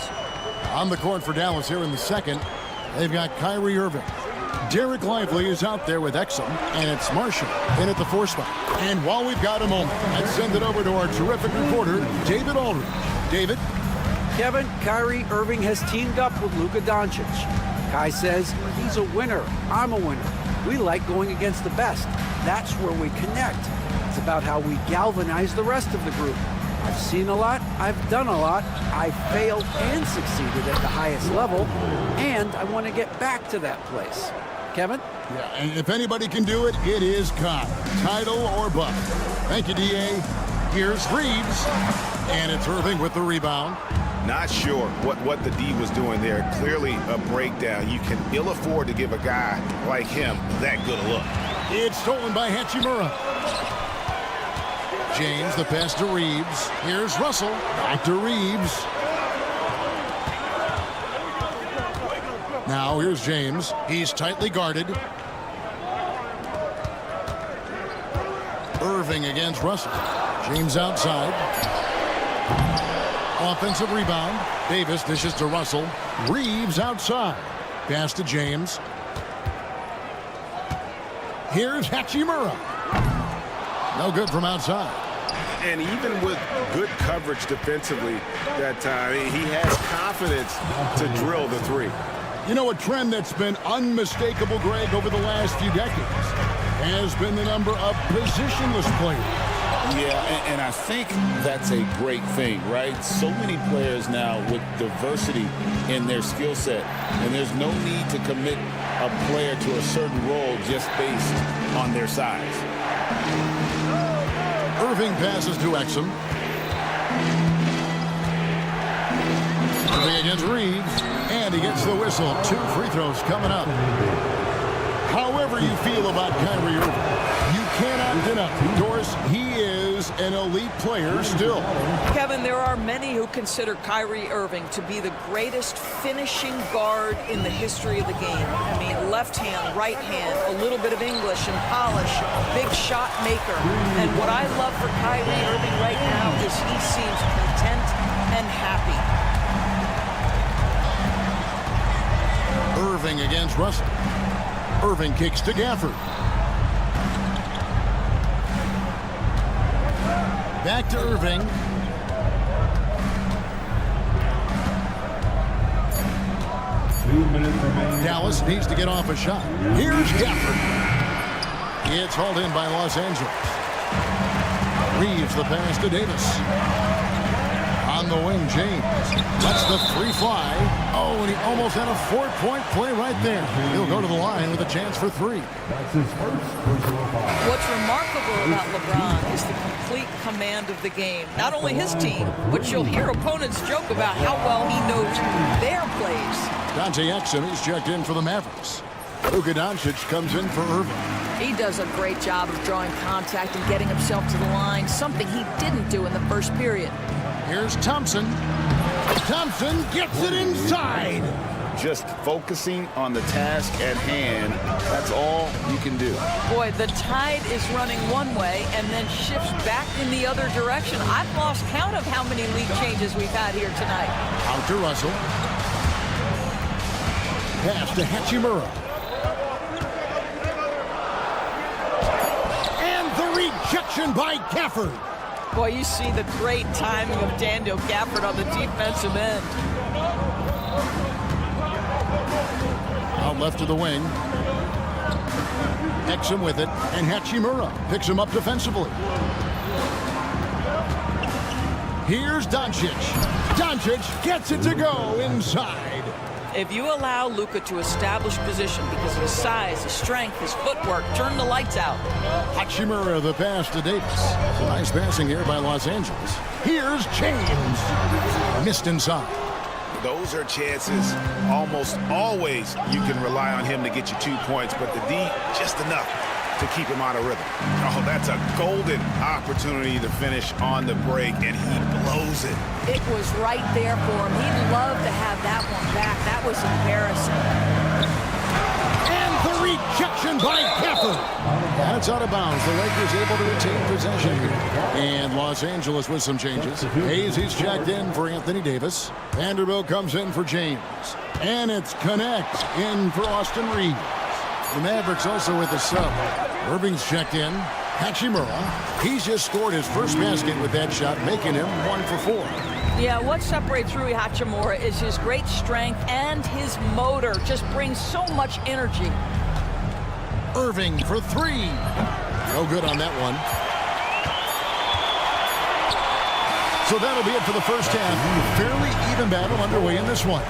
On the court for Dallas here in the second, they've got Kyrie Irving. Derek Lively is out there with Exum, and it's Marshall in at the 4 spot. And while we've got a moment, let's send it over to our terrific reporter, David Aldridge. David? Kevin, Kyrie Irving has teamed up with Luka Doncic. Kai says he's a winner. I'm a winner. We like going against the best. That's where we connect. It's about how we galvanize the rest of the group. I've seen a lot. I've done a lot. I failed and succeeded at the highest level, and I want to get back to that place. Kevin? Yeah, and if anybody can do it, it is Kai. Title or bust. Thank you, D.A. Here's Freez, and it's Irving with the rebound. Not sure what the D was doing there. Clearly a breakdown. You can ill afford to give a guy like him that good a look. It's stolen by Hachimura. James, the pass to Reeves. Here's Russell. Back to Reeves. Now here's James. He's tightly guarded. Irving against Russell. James outside. Offensive rebound. Davis dishes to Russell. Reeves outside. Pass to James. Here's Hachimura. No good from outside. And even with good coverage defensively that time, he has confidence to drill the three. You know, a trend that's been unmistakable, Greg, over the last few decades has been the number of positionless players. Yeah, and I think that's a great thing, right? So many players now with diversity in their skill set, and there's no need to commit a player to a certain role just based on their size. Irving passes to Exum. Irving against Reeves, and he gets the whistle. 2 free throws coming up. However you feel about Kyrie Irving, you cannot deny, Doris, he is an elite player still. Kevin, there are many who consider Kyrie Irving to be the greatest finishing guard in the history of the game. I mean, left hand, right hand, a little bit of English and polish, big shot maker. And what I love for Kyrie Irving right now is he seems content and happy. Irving against Russell. Irving kicks to Gafford. Back to Irving. Dallas needs to get off a shot. Here's Gafford. It's hauled in by Los Angeles. Reeves the pass to Davis. On the wing, James lets the three fly. Oh, and he almost had a 4-point play right there. He'll go to the line with a chance for three. That's his first personal foul. What's remarkable about LeBron is the complete command of the game. Not only his team, but you'll hear opponents joke about how well he knows their plays. Dante Exum, he's checked in for the Mavericks. Luka Doncic comes in for Irving. He does a great job of drawing contact and getting himself to the line, something he didn't do in the first period. Here's Thompson. Thompson gets it inside. Just focusing on the task at hand, that's all you can do. Boy, the tide is running one way and then shifts back in the other direction. I've lost count of how many lead changes we've had here tonight. Out to Russell. Pass to Hachimura. And the rejection by Gafford. Boy, you see the great timing of Daniel Gafford on the defensive end. Out left to the wing. Exum with it, and Hachimura picks him up defensively. Here's Doncic. Doncic gets it to go inside. If you allow Luka to establish position because of his size, his strength, his footwork, turn the lights out. Hachimura the pass to Davis. Nice passing here by Los Angeles. Here's James. Missed inside. Those are chances almost always you can rely on him to get you 2 points, but the D, just enough to keep him out of rhythm. Oh, that's a golden opportunity to finish on the break, and he blows it. It was right there for him. He'd love to have that one back. That was embarrassing. And the rejection by Gafford. That's out of bounds. The Lakers able to retain possession here. And Los Angeles with some changes. Hayes, he's checked in for Anthony Davis. Vanderbilt comes in for James. And it's Connect in for Austin Reeves. The Mavericks also with a sub. Irving's checked in. Hachimura, he's just scored his first basket with that shot, making him 1 for 4. Yeah, what separates Rui Hachimura is his great strength and his motor. Just brings so much energy. Irving for three. No good on that one. So that'll be it for the first half. Fairly even battle underway in this one.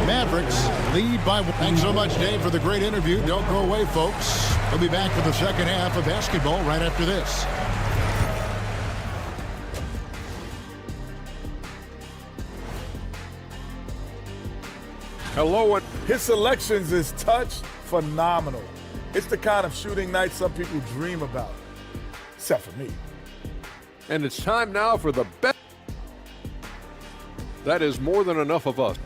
Mavericks lead by one. Thanks so much, Dave, for the great interview. Don't go away, folks. We'll be back for the second half of basketball right after this. Hello, and his selections is touch phenomenal. It's the kind of shooting night some people dream about, except for me. And it's time now for the best. That is more than enough of us.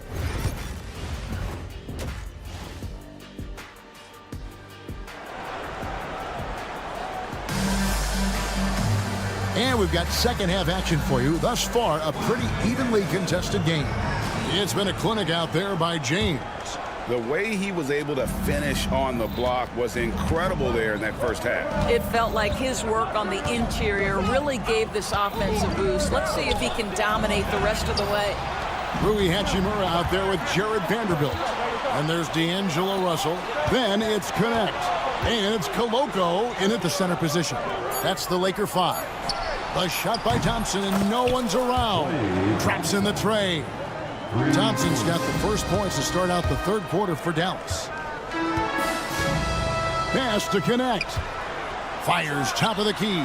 And we've got second half action for you. Thus far, a pretty evenly contested game. It's been a clinic out there by James. The way he was able to finish on the block was incredible there in that first half. It felt like his work on the interior really gave this offense a boost. Let's see if he can dominate the rest of the way. Rui Hachimura out there with Jared Vanderbilt. And there's D'Angelo Russell. Then it's Connect. And it's Koloko in at the center position. That's the Laker 5. A shot by Thompson, and no one's around. Traps in the tray. Thompson's got the first points to start out the third quarter for Dallas. Pass to Connect. Fires top of the key.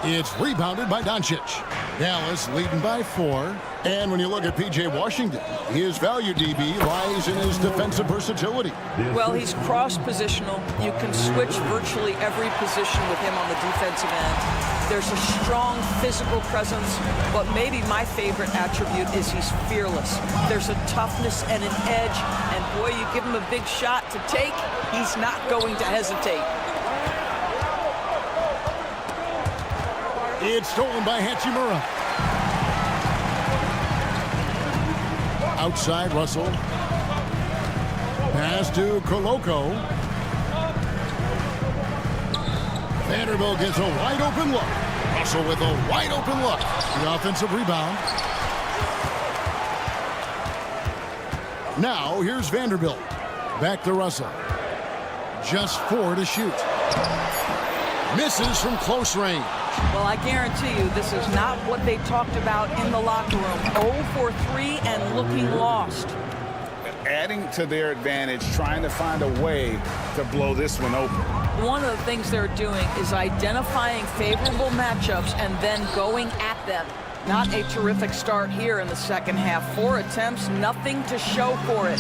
It's rebounded by Doncic. Dallas leading by 4. And when you look at P.J. Washington, his value DB lies in his defensive versatility. Well, he's cross-positional. You can switch virtually every position with him on the defensive end. There's a strong physical presence, but maybe my favorite attribute is he's fearless. There's a toughness and an edge, and boy, you give him a big shot to take, he's not going to hesitate. It's stolen by Hachimura. Outside, Russell. Pass to Koloko. Vanderbilt gets a wide open look. Russell with a wide open look. The offensive rebound. Now here's Vanderbilt. Back to Russell. Just 4 to shoot. Misses from close range. Well, I guarantee you this is not what they talked about in the locker room. 0 for 3 and looking lost. Adding to their advantage, trying to find a way to blow this one open. One of the things they're doing is identifying favorable matchups and then going at them. Not a terrific start here in the second half. 4 attempts, nothing to show for it.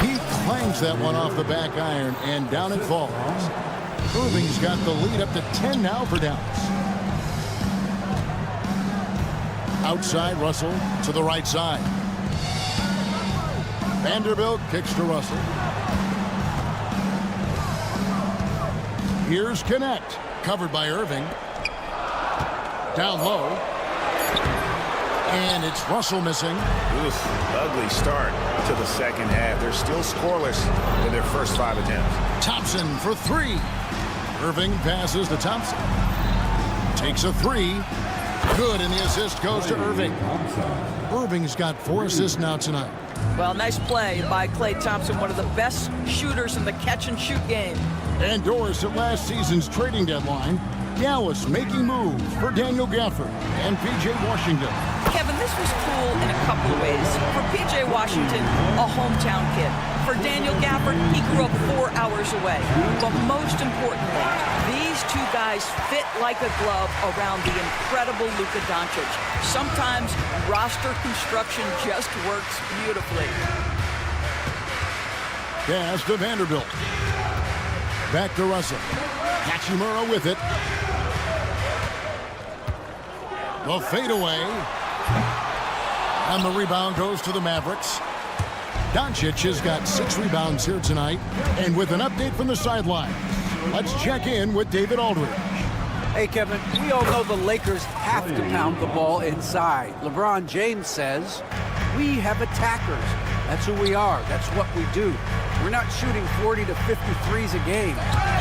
He clangs that one off the back iron, and down it falls. Irving's got the lead up to 10 now for Dallas. Outside, Russell to the right side. Vanderbilt kicks to Russell. Here's Connect, covered by Irving. Down low. And it's Russell missing. Oof, ugly start to the second half. They're still scoreless in their first 5 attempts. Thompson for 3. Irving passes to Thompson. Takes a 3. Good, and the assist goes to Irving. Irving's got 4 assists now tonight. Well, nice play by Klay Thompson, one of the best shooters in the catch-and-shoot game. Endorsed at last season's trading deadline, Dallas making moves for Daniel Gafford and P.J. Washington. Kevin, this was cool in a couple of ways. For P.J. Washington, a hometown kid. For Daniel Gafford, he grew up 4 hours away. But most importantly, these two guys fit like a glove around the incredible Luka Doncic. Sometimes roster construction just works beautifully. Pass to Vanderbilt. Back to Russell. Hachimura with it. The fadeaway. And the rebound goes to the Mavericks. Doncic has got 6 rebounds here tonight. And with an update from the sideline, let's check in with David Aldridge. Hey, Kevin, we all know the Lakers have to pound the ball inside. LeBron James says, we have attackers. That's who we are. That's what we do. We're not shooting 40 to 53s a game.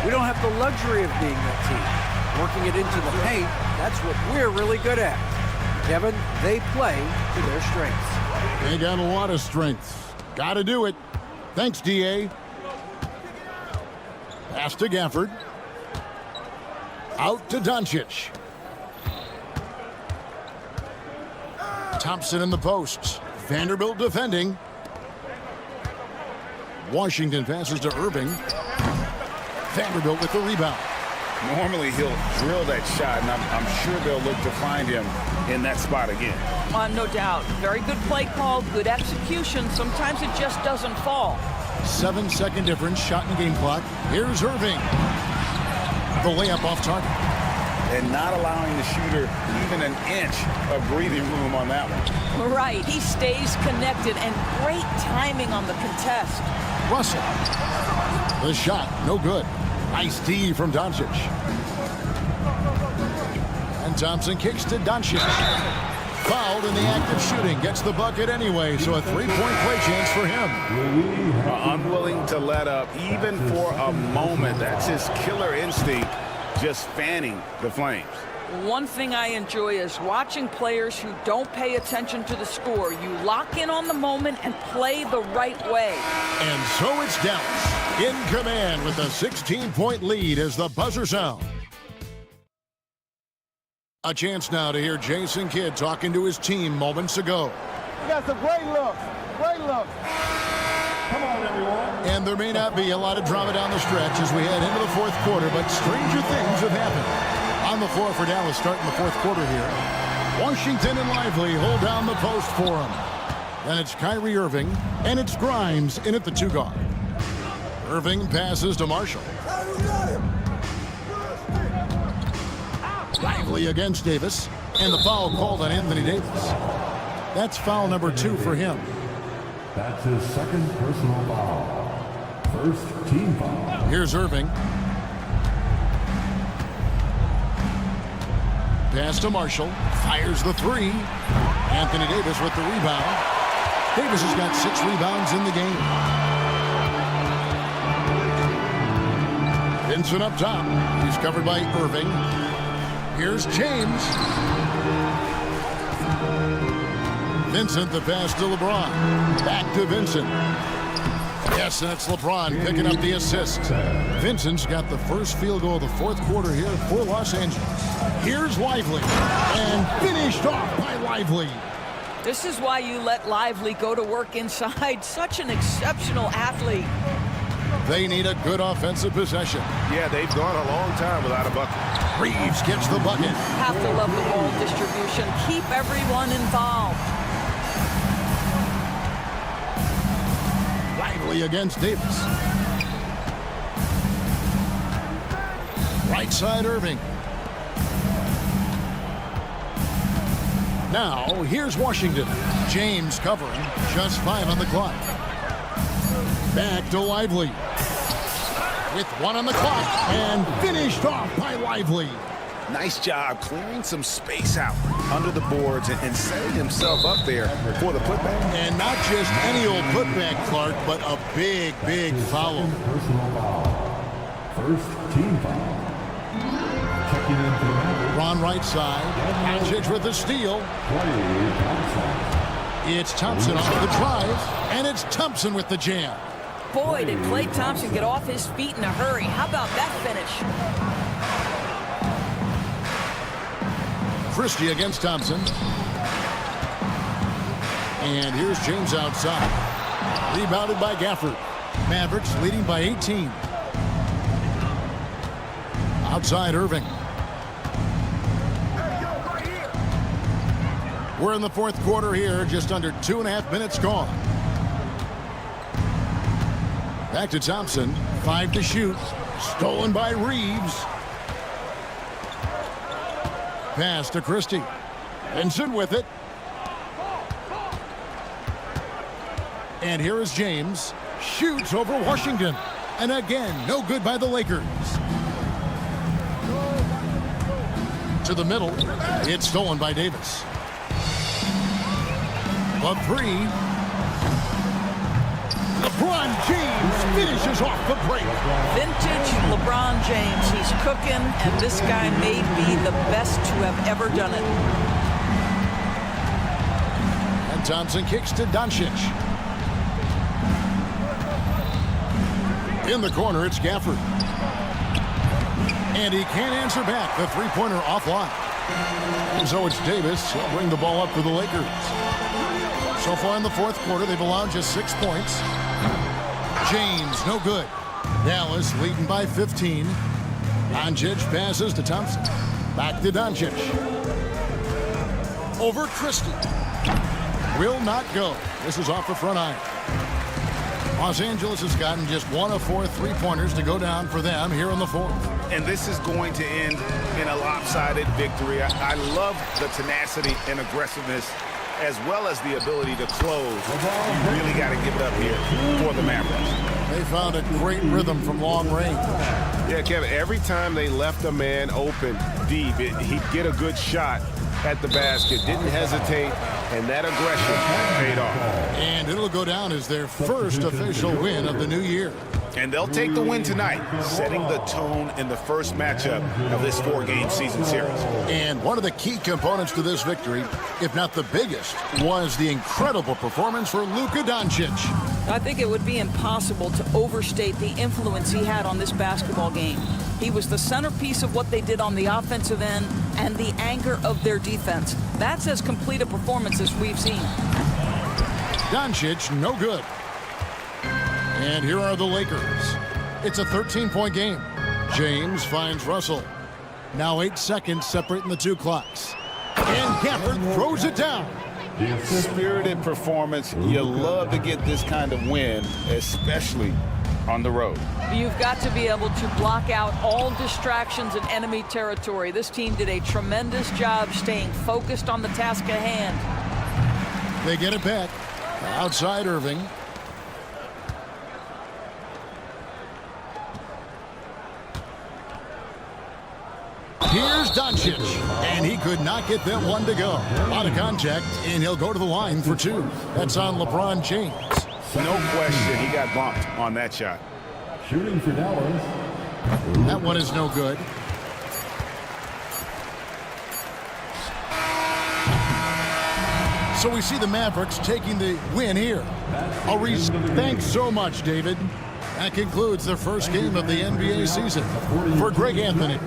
We don't have the luxury of being that team. Working it into the paint, that's what we're really good at. Kevin, they play to their strengths. They got a lot of strengths. Got to do it. Thanks, D.A. Pass to Gafford. Out to Doncic. Thompson in the post. Vanderbilt defending. Washington passes to Irving. Vanderbilt with the rebound. Normally he'll drill that shot, and I'm sure they'll look to find him in that spot again. No doubt. Very good play call, good execution. Sometimes it just doesn't fall. 7-second difference, shot in game clock. Here's Irving. The layup off target. And not allowing the shooter even an inch of breathing room on that one. Right, he stays connected, and great timing on the contest. Russell. The shot, no good. Nice D from Doncic. And Thompson kicks to Doncic. Fouled in the act of shooting. Gets the bucket anyway, so a 3-point play chance for him. Unwilling to let up, even for a moment. That's his killer instinct, just fanning the flames. One thing I enjoy is watching players who don't pay attention to the score. You lock in on the moment and play the right way. And so it's Dallas in command with a 16-point lead as the buzzer sounds. A chance now to hear Jason Kidd talking to his team moments ago. We got some great looks. Great looks. Come on, everyone. And there may not be a lot of drama down the stretch as we head into the fourth quarter, but stranger things have happened. On the floor for Dallas starting the fourth quarter here. Washington and Lively hold down the post for him. Then it's Kyrie Irving, and it's Grimes in at the 2 guard. Irving passes to Marshall. Lively against Davis, and the foul called on Anthony Davis. That's foul number 2 for him. That's his second personal foul. First team foul. Here's Irving. Pass to Marshall. Fires the 3. Anthony Davis with the rebound. Davis has got 6 rebounds in the game. Vincent up top. He's covered by Irving. Here's James. Vincent, the pass to LeBron. Back to Vincent. Yes, and it's LeBron picking up the assist. Vincent's got the first field goal of the fourth quarter here for Los Angeles. Here's Lively. And finished off by Lively. This is why you let Lively go to work inside. Such an exceptional athlete. They need a good offensive possession. Yeah, they've gone a long time without a bucket. Reeves gets the bucket. Have to love the ball distribution. Keep everyone involved. Lively against Davis. Right side Irving. Now, here's Washington. James covering. Just 5 on the clock. Back to Lively. With 1 on the clock. And finished off by Lively. Nice job clearing some space out under the boards and setting himself up there for the putback. And not just any old putback, Clark, but a big, big foul. Personal foul. First team foul. Checking in for the Mavericks. Ron right side. Doncic with the steal. It's Thompson off the drive. And it's Thompson with the jam. Boy, did Klay Thompson get off his feet in a hurry. How about that finish? Christie against Thompson. And here's James outside. Rebounded by Gafford. Mavericks leading by 18. Outside Irving. We're in the fourth quarter here. Just under 2.5 minutes gone. Back to Thompson. 5 to shoot. Stolen by Reeves. Pass to Christie. Vincent with it. And here is James. Shoots over Washington. And again, no good by the Lakers. To the middle. It's stolen by Davis. The 3. LeBron James finishes off the break. Vintage LeBron James. He's cooking, and this guy may be the best to have ever done it. And Thompson kicks to Doncic. In the corner, it's Gafford. And he can't answer back. The three-pointer offline. And so it's Davis. He'll bring the ball up for the Lakers. So far in the fourth quarter, they've allowed just 6 points. James, no good. Dallas leading by 15. Doncic passes to Thompson. Back to Doncic. Over Christie. Will not go. This is off the front iron. Los Angeles has gotten just 1 of 4 three-pointers to go down for them here in the fourth. And this is going to end in a lopsided victory. I love the tenacity and aggressiveness as well as the ability to close. You really got to give it up here for the Mavericks. They found a great rhythm from long range. Yeah, Kevin, every time they left a man open deep, he'd get a good shot at the basket. Didn't hesitate, and that aggression paid off. And it'll go down as their first official win of the new year. And they'll take the win tonight, setting the tone in the first matchup of this 4-game season series. And one of the key components to this victory, if not the biggest, was the incredible performance for Luka Doncic. I think it would be impossible to overstate the influence he had on this basketball game. He was the centerpiece of what they did on the offensive end and the anchor of their defense. That's as complete a performance as we've seen. Doncic, no good. And here are the Lakers. It's a 13-point game. James finds Russell. Now 8 seconds separating the two clocks. And Gafford throws it down. Spirited performance. You love to get this kind of win, especially on the road. You've got to be able to block out all distractions in enemy territory. This team did a tremendous job staying focused on the task at hand. They get it back. Outside Irving. Here's Doncic, and he could not get that one to go. Out of contact, and he'll go to the line for 2. That's on LeBron James. No question, he got bumped on that shot. Shooting for Dallas. That one is no good. So we see the Mavericks taking the win here. Thanks so much, David. That concludes the first game of the NBA season. For Greg Anthony.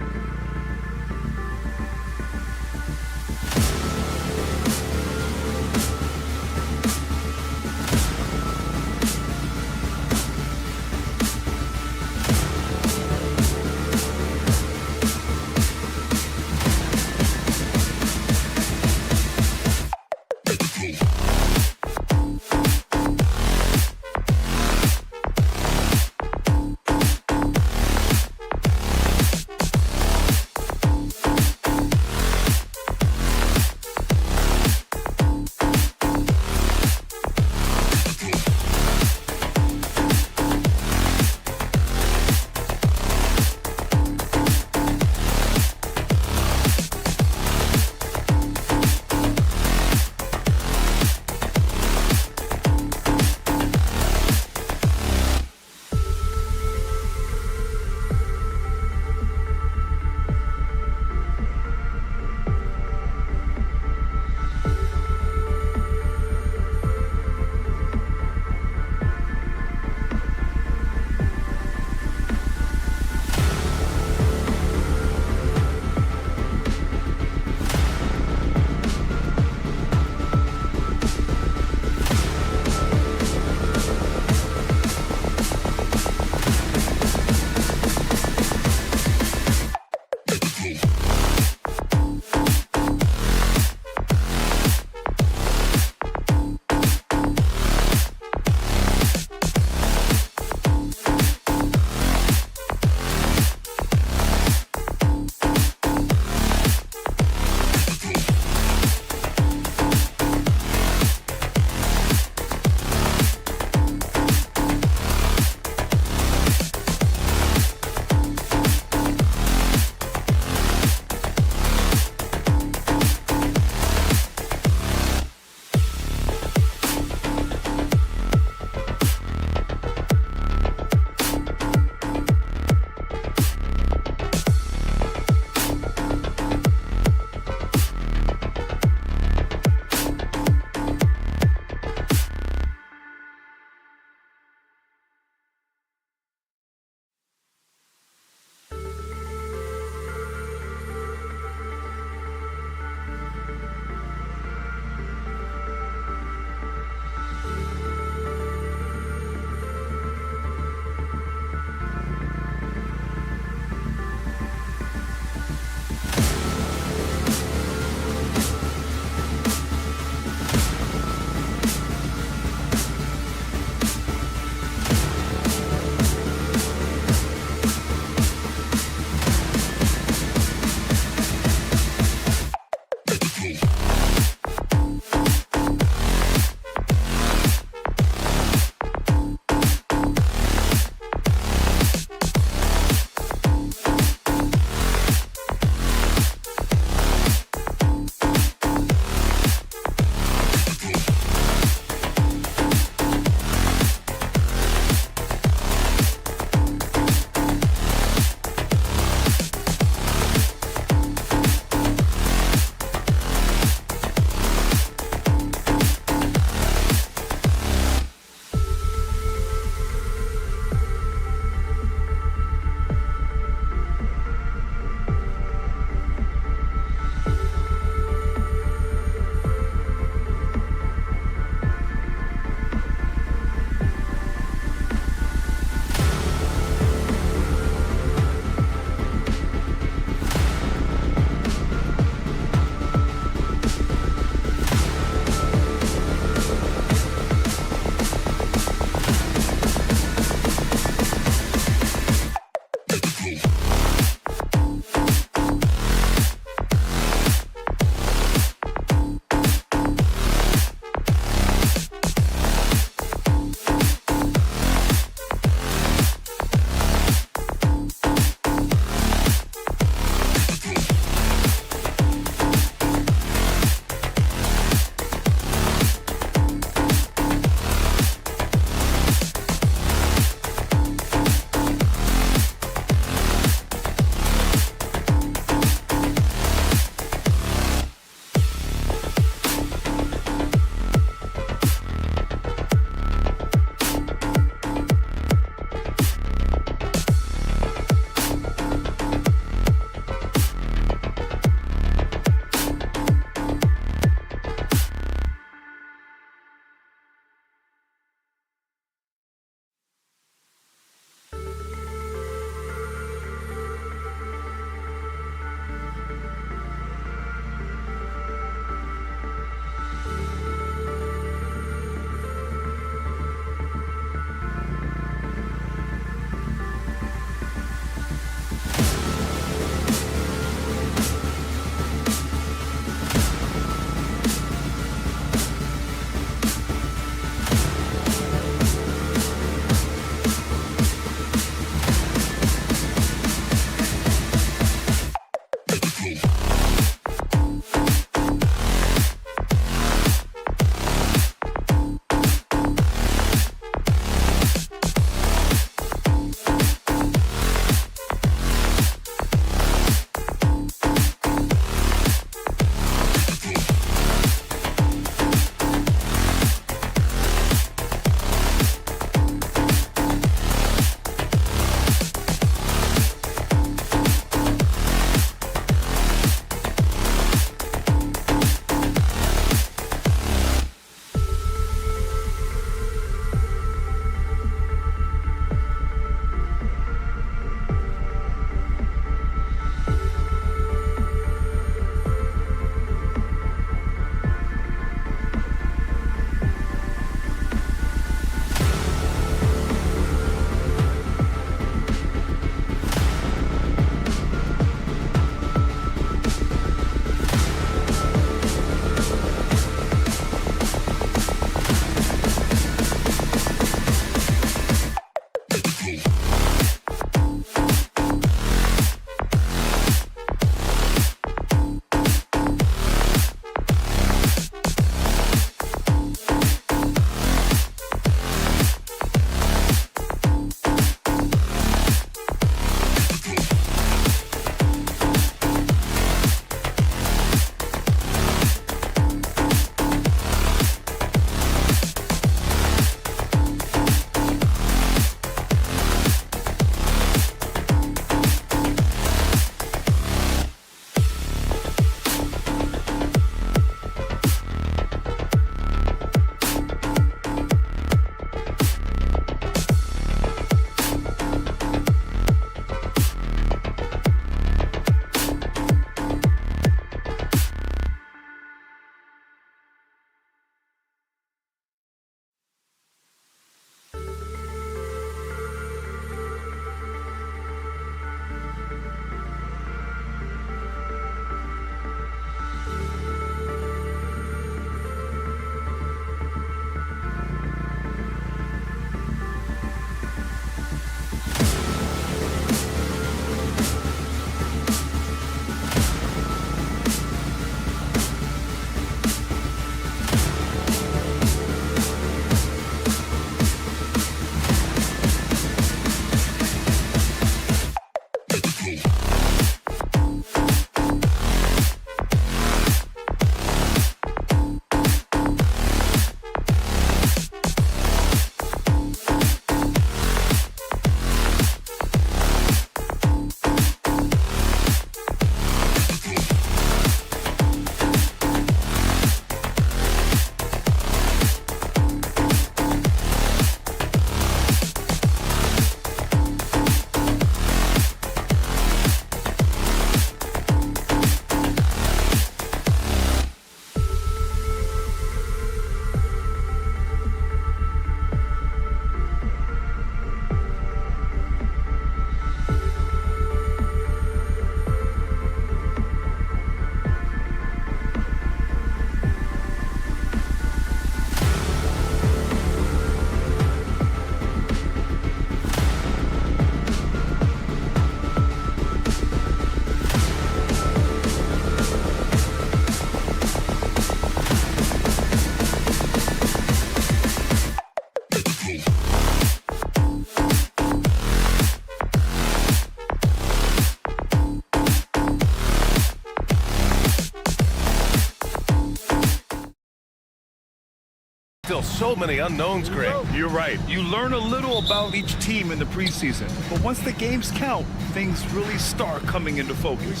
Still so many unknowns, Greg. You're right. You learn a little about each team in the preseason. But once the games count, things really start coming into focus.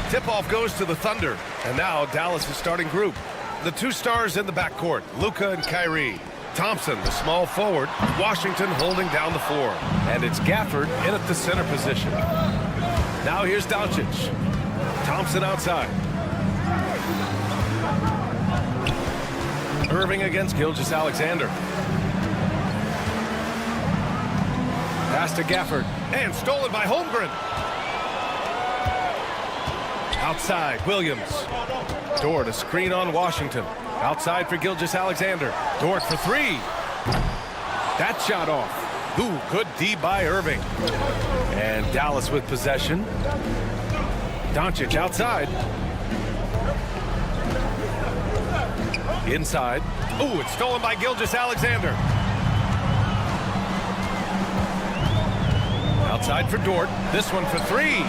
Tip-off goes to the Thunder. And now Dallas' starting group. The two stars in the backcourt, Luka and Kyrie. Thompson, the small forward. Washington holding down the floor. And it's Gafford in at the center position. Now here's Doncic. Thompson outside. Irving against Gilgeous-Alexander. Pass to Gafford. And stolen by Holmgren. Outside, Williams. Dort, a screen on Washington. Outside for Gilgeous-Alexander. Dort for three. That shot off. Ooh, good D by Irving. And Dallas with possession. Doncic outside. Inside. Ooh, it's stolen by Gilgeous-Alexander. Outside for Dort. This one for three.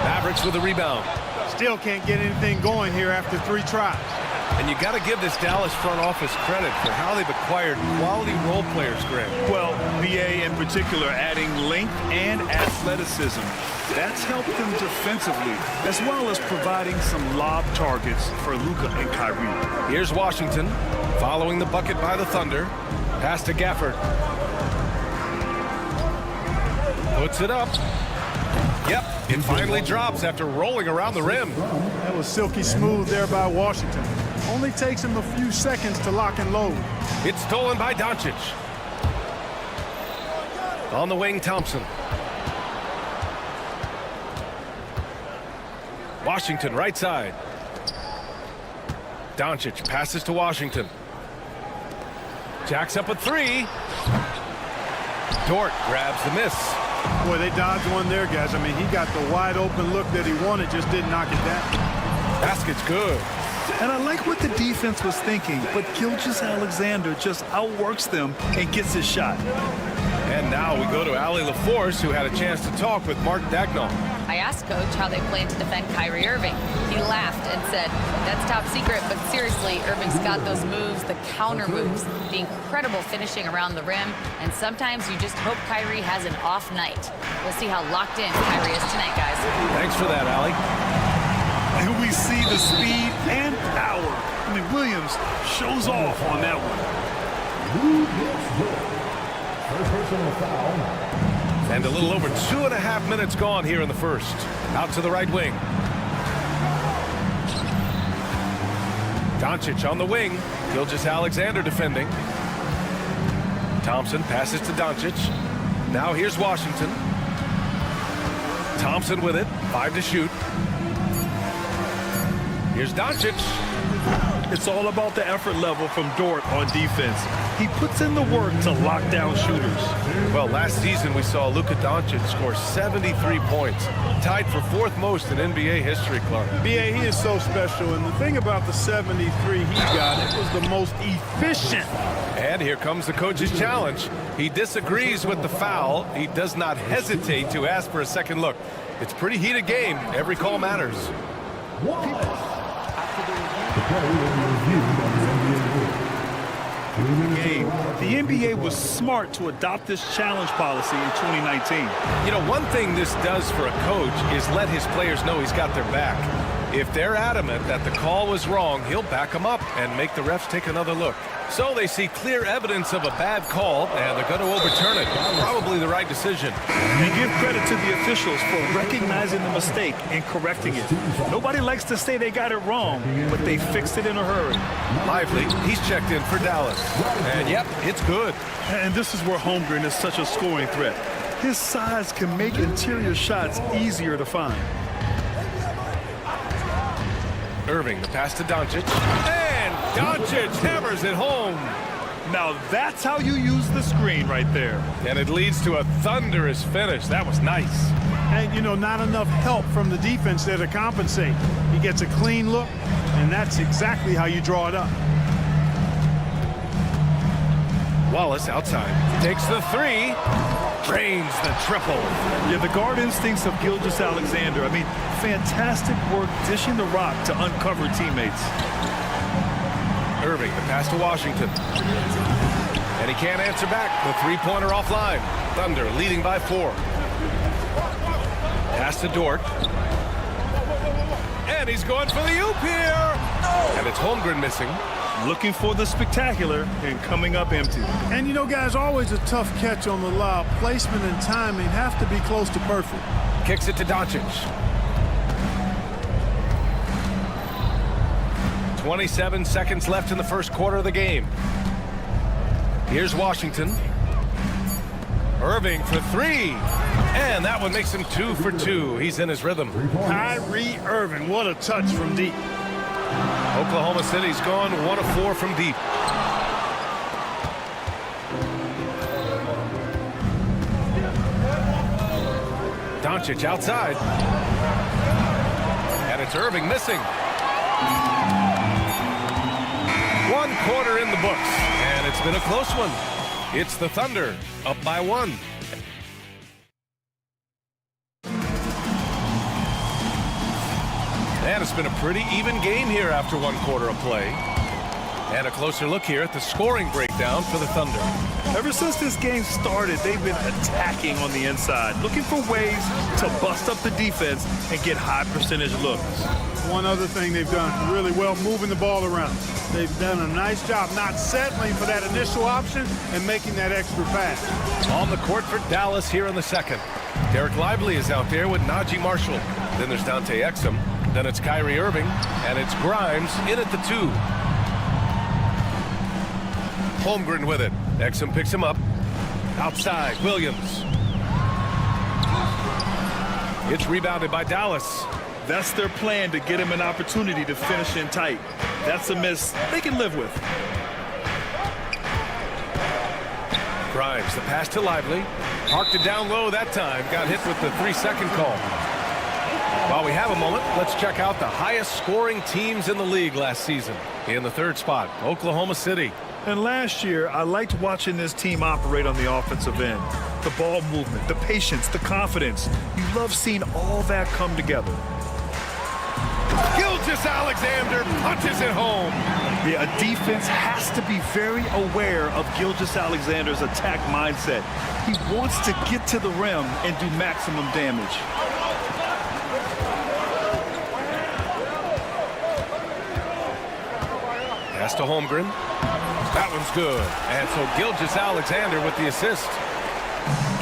Mavericks with a rebound. Still can't get anything going here after 3 tries. And you got to give this Dallas front office credit for how they've acquired quality role players, Greg. Well, BA in particular adding length and athleticism. That's helped them defensively, as well as providing some lob targets for Luka and Kyrie. Here's Washington, following the bucket by the Thunder. Pass to Gafford. Puts it up. Yep, it finally drops after rolling around the rim. That was silky smooth there by Washington. Only takes him a few seconds to lock and load. It's stolen by Doncic. On the wing, Thompson. Washington right side. Doncic passes to Washington. Jacks up a three. Dort grabs the miss. Boy, they dodged one there, guys. I mean, he got the wide open look that he wanted, just didn't knock it down. Basket's good. And I like what the defense was thinking, but Gilgeous-Alexander just outworks them and gets his shot. And now we go to Allie LaForce, who had a chance to talk with Mark Dagnall. I asked Coach how they plan to defend Kyrie Irving. He laughed and said, that's top secret, but seriously, Irving's got those moves, the counter moves, the incredible finishing around the rim, and sometimes you just hope Kyrie has an off night. We'll see how locked in Kyrie is tonight, guys. Thanks for that, Allie. And we see the speed and power. I mean, Williams shows off on that one. And a little over 2.5 minutes gone here in the first. Out to the right wing. Doncic on the wing. Gilgeous-Alexander defending. Thompson passes to Doncic. Now here's Washington. Thompson with it. 5 to shoot. Here's Doncic. It's all about the effort level from Dort on defense. He puts in the work to lock down shooters. Well, last season we saw Luka Doncic score 73 points, tied for 4th most in NBA history, Clark. BA, he is so special, and the thing about the 73 he got, it was the most efficient. And here comes the coach's challenge. He disagrees with the foul. He does not hesitate to ask for a second look. It's a pretty heated game. Every call matters. The NBA was smart to adopt this challenge policy in 2019. You know, one thing this does for a coach is let his players know he's got their back. If they're adamant that the call was wrong, he'll back them up and make the refs take another look. So they see clear evidence of a bad call, and they're going to overturn it. Probably the right decision. And give credit to the officials for recognizing the mistake and correcting it. Nobody likes to say they got it wrong, but they fixed it in a hurry. Lively, he's checked in for Dallas. And yep, it's good. And this is where Holmgren is such a scoring threat. His size can make interior shots easier to find. Irving, the pass to Doncic. And Doncic hammers it home. Now that's how you use the screen right there. And it leads to a thunderous finish. That was nice. And, you know, not enough help from the defense there to compensate. He gets a clean look, and that's exactly how you draw it up. Wallace outside. Takes the three. Drains the triple. Yeah, the guard instincts of Gilgeous-Alexander. I mean, fantastic work dishing the rock to uncover teammates. Irving, the pass to Washington. And he can't answer back. The three-pointer offline. Thunder leading by 4. Pass to Dort. And he's going for the oop here. And it's Holmgren missing. Looking for the spectacular and coming up empty. And you know, guys, always a tough catch on the lob. Placement and timing have to be close to perfect. Kicks it to Doncic. 27 seconds left in the first quarter of the game. Here's Washington. Irving for 3. And that one makes him 2 for 2. He's in his rhythm. Kyrie Irving, what a touch from deep. Oklahoma City's gone 1 of 4 from deep. Doncic outside. And it's Irving missing. 1 quarter in the books. And it's been a close one. It's the Thunder up by 1. And it's been a pretty even game here after 1 quarter of play. And a closer look here at the scoring breakdown for the Thunder. Ever since this game started, they've been attacking on the inside, looking for ways to bust up the defense and get high percentage looks. One other thing they've done really well, moving the ball around. They've done a nice job not settling for that initial option and making that extra pass. On the court for Dallas here in the second. Derek Lively is out there with Najee Marshall. Then there's Dante Exum. Then it's Kyrie Irving, and it's Grimes in at the 2. Holmgren with it. Exum picks him up. Outside, Williams. It's rebounded by Dallas. That's their plan, to get him an opportunity to finish in tight. That's a miss they can live with. Grimes, the pass to Lively. Parked it down low that time. Got hit with the 3-second call. While we have a moment, let's check out the highest scoring teams in the league last season. In the 3rd spot, Oklahoma City. And last year, I liked watching this team operate on the offensive end. The ball movement, the patience, the confidence. You love seeing all that come together. Gilgeous-Alexander punches it home. Yeah, a defense has to be very aware of Gilgeous-Alexander's attack mindset. He wants to get to the rim and do maximum damage. Pass to Holmgren. That one's good. And so Gilgeous-Alexander with the assist.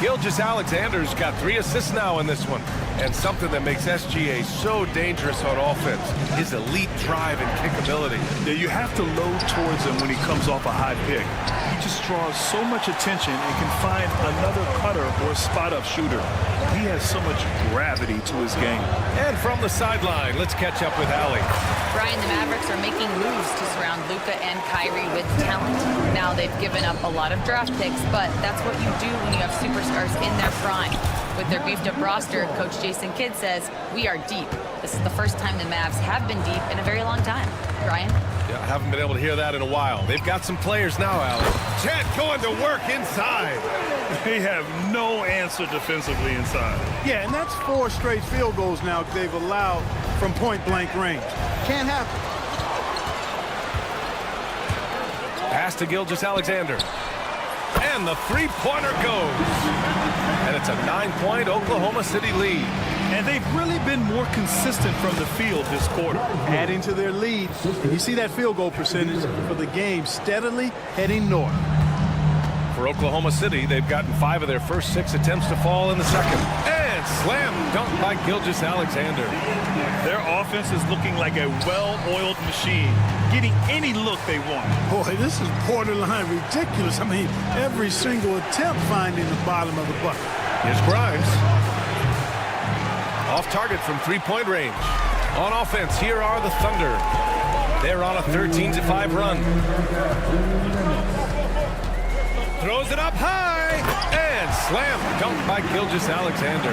Gilgeous-Alexander's got 3 assists now in this one. And something that makes SGA so dangerous on offense is elite drive and kick ability. Yeah, you have to load towards him when he comes off a high pick. He just draws so much attention and can find another cutter or spot-up shooter. He has so much gravity to his game. And from the sideline, let's catch up with Allie. Brian, the Mavericks are making moves to surround Luka and Kyrie with talent. Now they've given up a lot of draft picks, but that's what you do when you have superstars in their prime. With their beefed-up roster, Coach Jason Kidd says, we are deep. This is the first time the Mavs have been deep in a very long time. Brian? Yeah, I haven't been able to hear that in a while. They've got some players now, Allie. Chet going to work inside. They have no answer defensively inside. Yeah, and that's 4 straight field goals now they've allowed from point-blank range. Can't happen. Pass to Gilgeous-Alexander. And the three-pointer goes. And it's a 9-point Oklahoma City lead. And they've really been more consistent from the field this quarter. Adding to their lead. And you see that field goal percentage for the game steadily heading north. For Oklahoma City, they've gotten 5 of their first 6 attempts to fall in the second. And slam dunk by Gilgeous-Alexander. Their offense is looking like a well-oiled machine, getting any look they want. Boy, this is borderline ridiculous. I mean, every single attempt finding the bottom of the bucket. Here's Grimes. Off target from 3-point range. On offense, here are the Thunder. They're on a 13-5 run. Throws it up high, and slam dunk by Gilgeous-Alexander.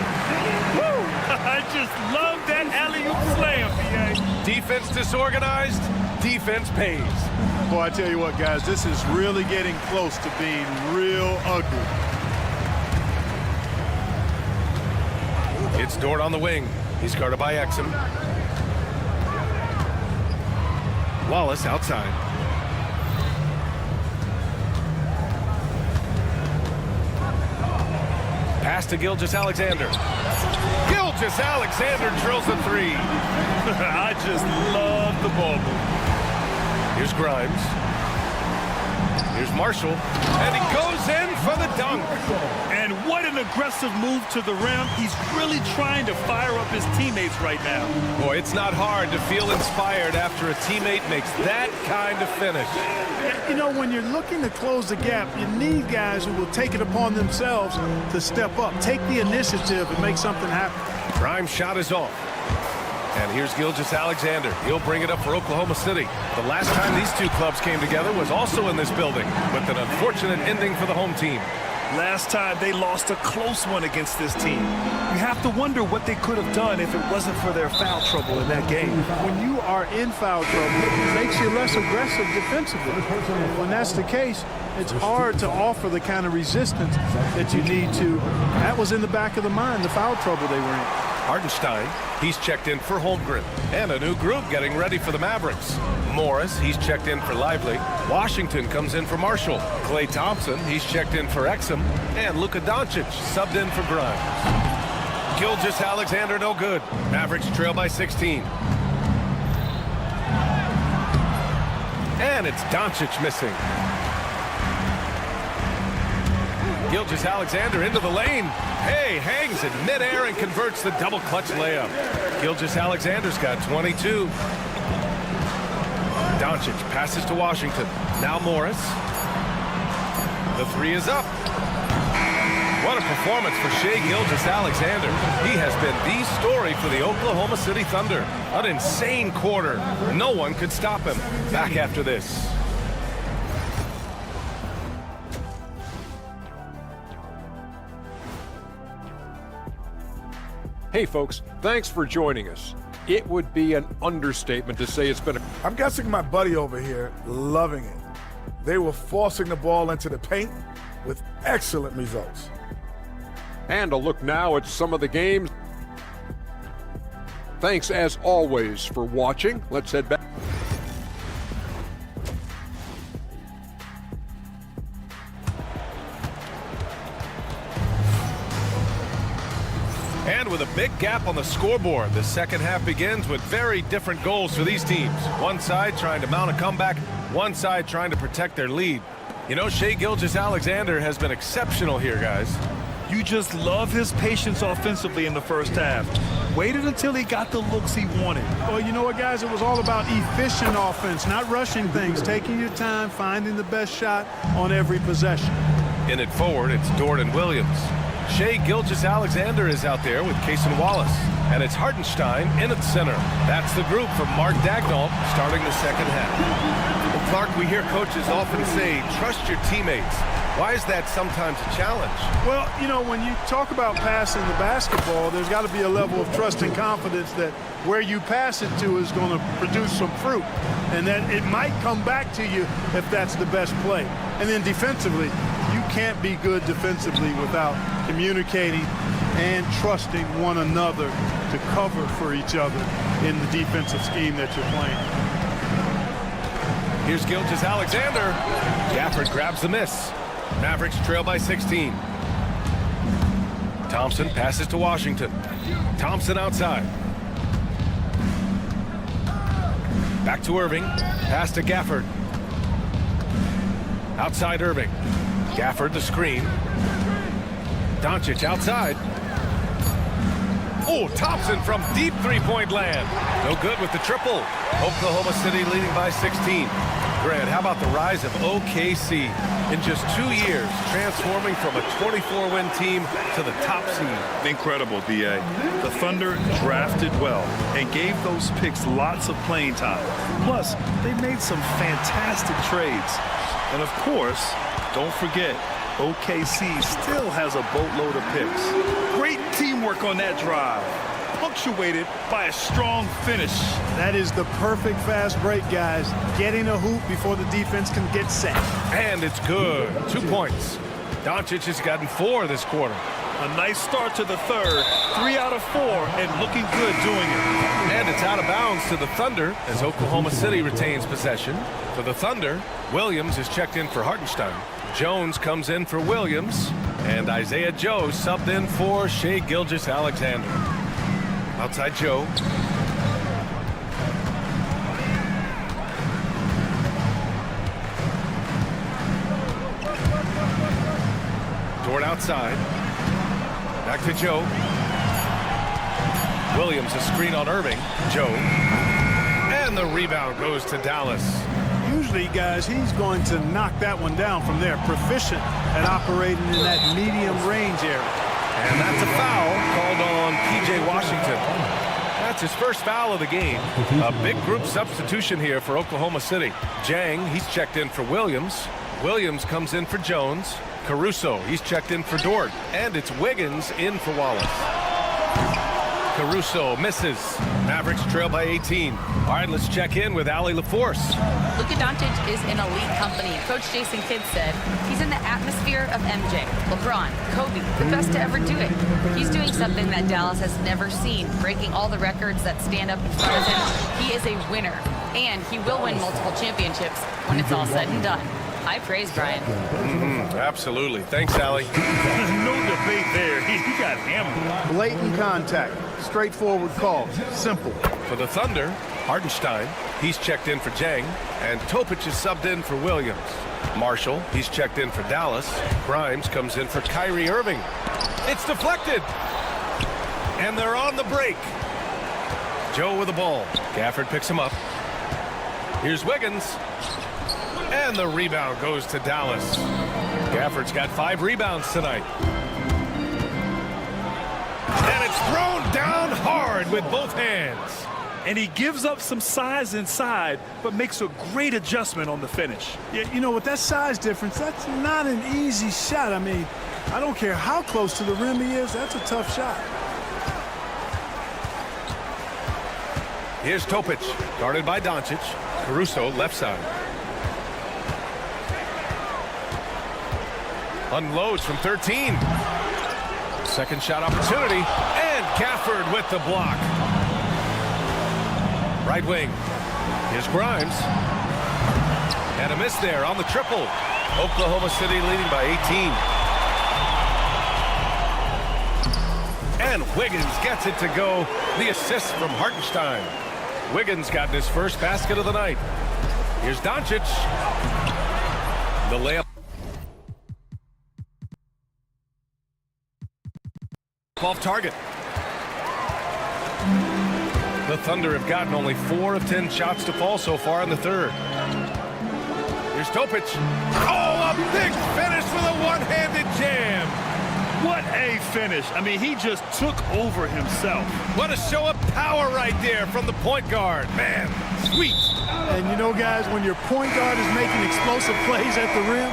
Woo! I just love that alley-oop slam, B.A. Defense disorganized, defense pays. Boy, I tell you what, guys, this is really getting close to being real ugly. It's Dort on the wing. He's guarded by Exum. Wallace outside. Pass to Gilgeous-Alexander. Gilgeous-Alexander drills a three. I just love the ball move. Here's Grimes. Here's Marshall. And he goes in for the dunk. And what an aggressive move to the rim. He's really trying to fire up his teammates right now. Boy, it's not hard to feel inspired after a teammate makes that kind of finish. You know, when you're looking to close the gap, you need guys who will take it upon themselves to step up, take the initiative, and make something happen. Grimes' shot is off. And here's Gilgeous-Alexander. He'll bring it up for Oklahoma City. The last time these two clubs came together was also in this building, with an unfortunate ending for the home team. Last time they lost a close one against this team. You have to wonder what they could have done if it wasn't for their foul trouble in that game. When you are in foul trouble, it makes you less aggressive defensively. When that's the case, it's hard to offer the kind of resistance that you need to. That was in the back of the mind, the foul trouble they were in. Hartenstein, he's checked in for Holmgren. And a new group getting ready for the Mavericks. Morris, he's checked in for Lively. Washington comes in for Marshall. Klay Thompson, he's checked in for Exum. And Luka Doncic subbed in for Grimes. Gilgeous-Alexander no good. Mavericks trail by 16. And it's Doncic missing. Gilgeous-Alexander into the lane. Hey, hangs in midair and converts the double clutch layup. Gilgeous-Alexander's got 22. Doncic passes to Washington. Now Morris. The three is up. What a performance for Shai Gilgeous-Alexander. He has been the story for the Oklahoma City Thunder. An insane quarter. No one could stop him. Back after this. Hey folks, thanks for joining us. It would be an understatement to say it's been a... I'm guessing my buddy over here loving it. They were forcing the ball into the paint with excellent results. And a look now at some of the games. Thanks as always for watching. Let's head back. And with a big gap on the scoreboard, the second half begins with very different goals for these teams. One side trying to mount a comeback, one side trying to protect their lead. You know, Shai Gilgeous-Alexander has been exceptional here, guys. You just love his patience offensively in the first half. Waited until he got the looks he wanted. Well, you know what, guys? It was all about efficient offense, not rushing things, taking your time, finding the best shot on every possession. In it forward, it's Dort and Williams. Shai Gilgeous-Alexander is out there with Cason Wallace. And it's Hartenstein in at center. That's the group from Mark Daigneault starting the second half. Well, Clark, we hear coaches often say, trust your teammates. Why is that sometimes a challenge? Well, you know, when you talk about passing the basketball, there's got to be a level of trust and confidence that where you pass it to is going to produce some fruit. And that it might come back to you if that's the best play. And then defensively, you can't be good defensively without communicating and trusting one another to cover for each other in the defensive scheme that you're playing. Here's Gilgeous-Alexander. Gafford grabs the miss. Mavericks trail by 16. Thompson passes to Washington. Thompson outside. Back to Irving. Pass to Gafford. Outside Irving. Gafford the screen. Doncic outside. Oh, Thompson from deep three-point land. No good with the triple. Oklahoma City leading by 16. Grant, how about the rise of OKC? In just 2 years, transforming from a 24-win team to the top seed. Incredible, B.A. The Thunder drafted well and gave those picks lots of playing time. Plus, they made some fantastic trades. And of course, don't forget, OKC still has a boatload of picks. Great teamwork on that drive. punctuated by a strong finish. That is the perfect fast break, guys. Getting a hoop before the defense can get set. And it's good. 2 points. Doncic has gotten 4 this quarter. A nice start to the third. 3 out of 4, and looking good doing it. And it's out of bounds to the Thunder as Oklahoma City retains possession. For the Thunder, Williams is checked in for Hartenstein. Jones comes in for Williams. And Isaiah Joe subbed in for Shai Gilgeous-Alexander. Outside Joe. Dort outside. Back to Joe. Williams, a screen on Irving. Joe. And the rebound goes to Dallas. Usually, guys, he's going to knock that one down from there. Proficient at operating in that medium range area. And that's a foul called on P.J. Washington. That's his first foul of the game. A big group substitution here for Oklahoma City. Jang, he's checked in for Williams. Williams comes in for Jones. Caruso, he's checked in for Dort. And it's Wiggins in for Wallace. Caruso misses. Mavericks trail by 18. All right, let's check in with Allie LaForce. Luka Doncic is in elite company. Coach Jason Kidd said he's in the atmosphere of MJ, LeBron, Kobe, the best to ever do it. He's doing something that Dallas has never seen, breaking all the records that stand up in front of him. He is a winner, and he will win multiple championships when it's all said and done. High praise, Brian. Absolutely. Thanks, Allie. No debate there. He got hammered. Blatant contact. Straightforward call. Simple. For the Thunder, Hartenstein, he's checked in for Jang. And Topic is subbed in for Williams. Marshall, he's checked in for Dallas. Grimes comes in for Kyrie Irving. It's deflected. And they're on the break. Joe with the ball. Gafford picks him up. Here's Wiggins. And the rebound goes to Dallas. Gafford's got 5 rebounds tonight. And it's thrown down hard with both hands. And he gives up some size inside, but makes a great adjustment on the finish. Yeah, you know, with that size difference, that's not an easy shot. I mean, I don't care how close to the rim he is, that's a tough shot. Here's Topic, guarded by Doncic. Caruso, left side. Unloads from 13. Second shot opportunity. And Gafford with the block. Right wing. Here's Grimes. And a miss there on the triple. Oklahoma City leading by 18. And Wiggins gets it to go. The assist from Hartenstein. Wiggins got his first basket of the night. Here's Doncic. The layup. Off target. The Thunder have gotten only 4 of 10 shots to fall so far in the third. Here's Topic. Oh, a big finish with a one-handed jam. What a finish. I mean, he just took over himself. What a show of power right there from the point guard. Man, sweet. And you know, guys, when your point guard is making explosive plays at the rim,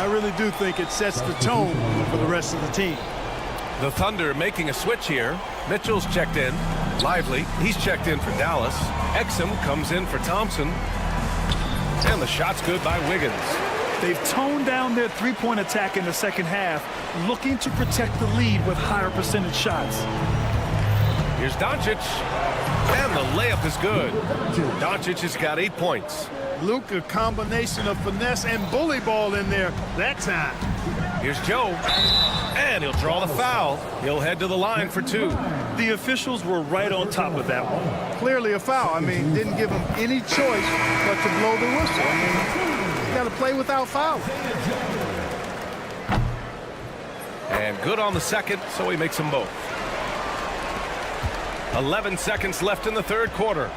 I really do think it sets the tone for the rest of the team. The Thunder making a switch here. Mitchell's checked in. Lively, he's checked in for Dallas. Exum comes in for Thompson. And the shot's good by Wiggins. They've toned down their three-point attack in the second half, looking to protect the lead with higher percentage shots. Here's Doncic. And the layup is good. Doncic has got 8 points. Luka, combination of finesse and bully ball in there that time. Here's Joe. And he'll draw the foul. He'll head to the line for 2. The officials were right on top of that one. Clearly a foul. I mean, didn't give him any choice but to blow the whistle. I mean, you got to play without foul. And good on the second, so he makes them both. 11 seconds left in the third quarter.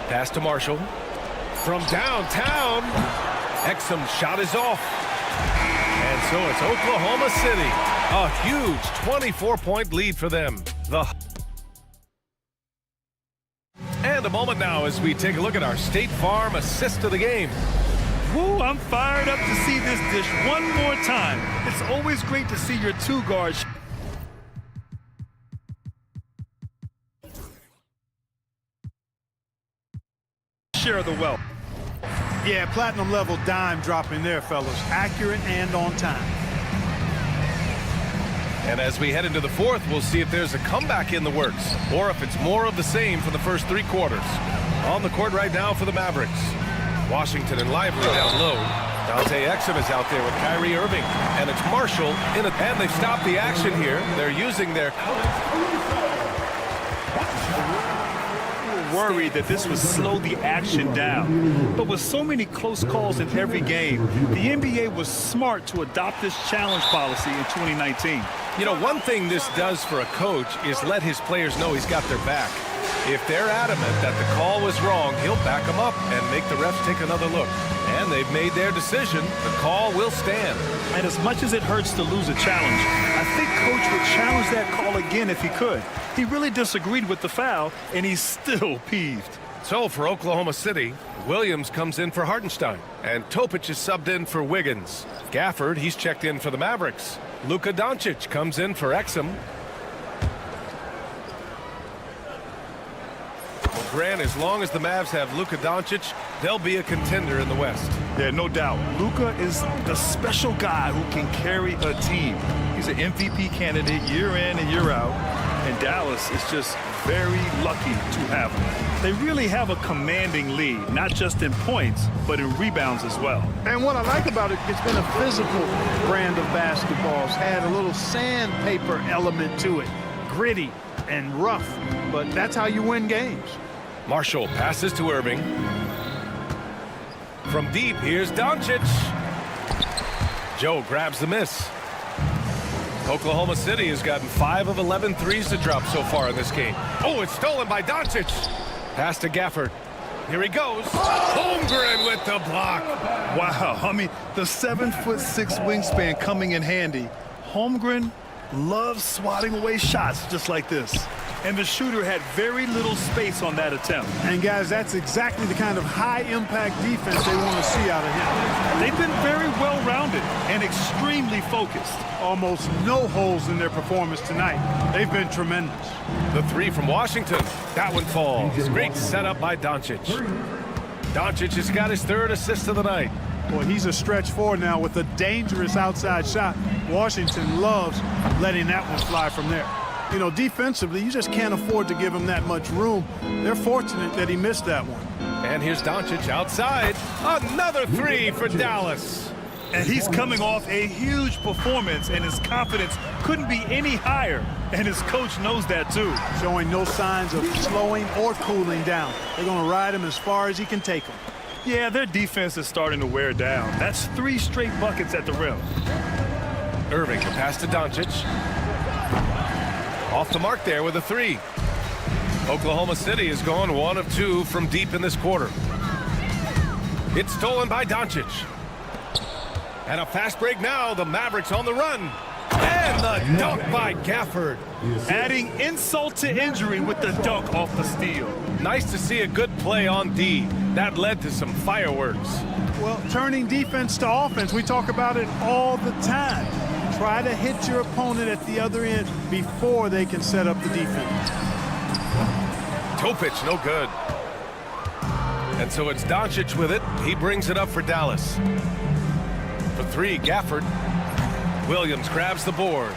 Pass to Marshall. From downtown. Exum's shot is off. And so it's Oklahoma City. A huge 24-point lead for them. And a moment now as we take a look at our State Farm assist of the game. Woo, I'm fired up to see this dish one more time. It's always great to see your 2 guards. share the wealth. Yeah, platinum level dime dropping there, fellas. Accurate and on time. And as we head into the fourth, we'll see if there's a comeback in the works or if it's more of the same for the first 3 quarters. On the court right now for the Mavericks. Washington and Lively down low. Dante Exum is out there with Kyrie Irving. And it's Marshall in it. And they've stopped the action here. They're using their... Worried that this would slow the action down. But with so many close calls in every game, the NBA was smart to adopt this challenge policy in 2019. You know, one thing this does for a coach is let his players know he's got their back. If they're adamant that the call was wrong, he'll back them up and make the refs take another look. And they've made their decision. The call will stand. And as much as it hurts to lose a challenge, I think Coach would challenge that call again if he could. He really disagreed with the foul, and he's still peeved. So for Oklahoma City, Williams comes in for Hartenstein, and Topic is subbed in for Wiggins. Gafford, he's checked in for the Mavericks. Luka Doncic comes in for Exum. Well, Grant, as long as the Mavs have Luka Doncic, they'll be a contender in the West. Yeah, no doubt. Luka is the special guy who can carry a team. He's an MVP candidate year in and year out, and Dallas is just very lucky to have him. They really have a commanding lead, not just in points, but in rebounds as well. And what I like about it, it's been a physical brand of basketball. It's had a little sandpaper element to it. Gritty and rough, but that's how you win games. Marshall passes to Irving. From deep, here's Doncic. Joe grabs the miss. Oklahoma City has gotten 5 of 11 threes to drop so far in this game. Oh, it's stolen by Doncic. Pass to Gafford. Here he goes. Holmgren with the block. Wow, I mean, the 7'6" wingspan coming in handy. Holmgren loves swatting away shots just like this. And the shooter had very little space on that attempt. And guys, that's exactly the kind of high-impact defense they want to see out of him. They've been very well-rounded and extremely focused. Almost no holes in their performance tonight. They've been tremendous. The 3 from Washington. That one falls. Great setup by Doncic. Doncic has got his 3rd assist of the night. Boy, he's a stretch forward now with a dangerous outside shot. Washington loves letting that one fly from there. You know, defensively, you just can't afford to give him that much room. They're fortunate that he missed that one. And here's Doncic outside. Another 3 for Dallas. And he's coming off a huge performance, and his confidence couldn't be any higher. And his coach knows that, too. Showing no signs of slowing or cooling down. They're going to ride him as far as he can take him. Yeah, their defense is starting to wear down. That's 3 straight buckets at the rim. Irving, the pass to Doncic. Off the mark there with a 3. Oklahoma City has gone 1 of 2 from deep in this quarter. It's stolen by Doncic. And a fast break now. The Mavericks on the run. And the dunk by Gafford. Adding insult to injury with the dunk off the steal. Nice to see a good play on D. That led to some fireworks. Well, turning defense to offense, we talk about it all the time. Try to hit your opponent at the other end before they can set up the defense. Topic, no good. And so it's Doncic with it. He brings it up for Dallas. For 3, Gafford. Williams grabs the board.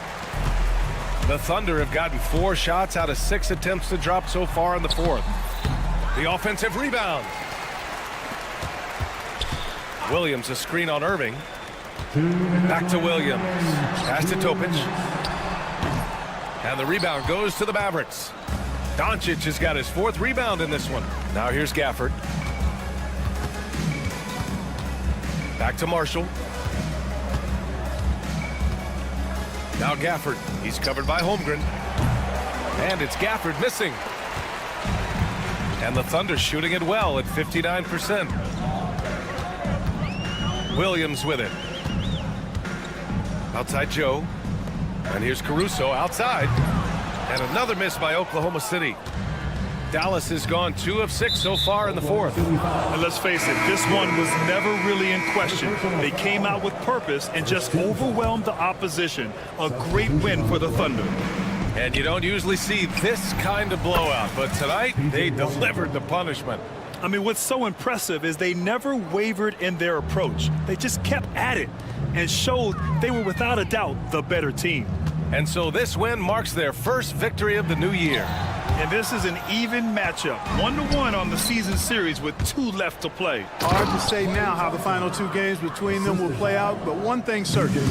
The Thunder have gotten 4 shots out of 6 attempts to drop so far in the 4th. The offensive rebound. Williams a screen on Irving. Back to Williams. Pass to Topic. And the rebound goes to the Mavericks. Doncic has got his 4th rebound in this one. Now here's Gafford. Back to Marshall. Now Gafford. He's covered by Holmgren. And it's Gafford missing. And the Thunder shooting it well at 59%. Williams with it. Outside Joe. And here's Caruso outside. And another miss by Oklahoma City. Dallas has gone 2 of 6 so far in the 4th. And let's face it, this one was never really in question. They came out with purpose and just overwhelmed the opposition. A great win for the Thunder. And you don't usually see this kind of blowout, but tonight they delivered the punishment. I mean, what's so impressive is they never wavered in their approach. They just kept at it and showed they were without a doubt the better team. And so this win marks their first victory of the new year. And this is an even matchup, 1-1 on the season series with 2 left to play. Hard to say now how the final 2 games between them will play out, but one thing certain,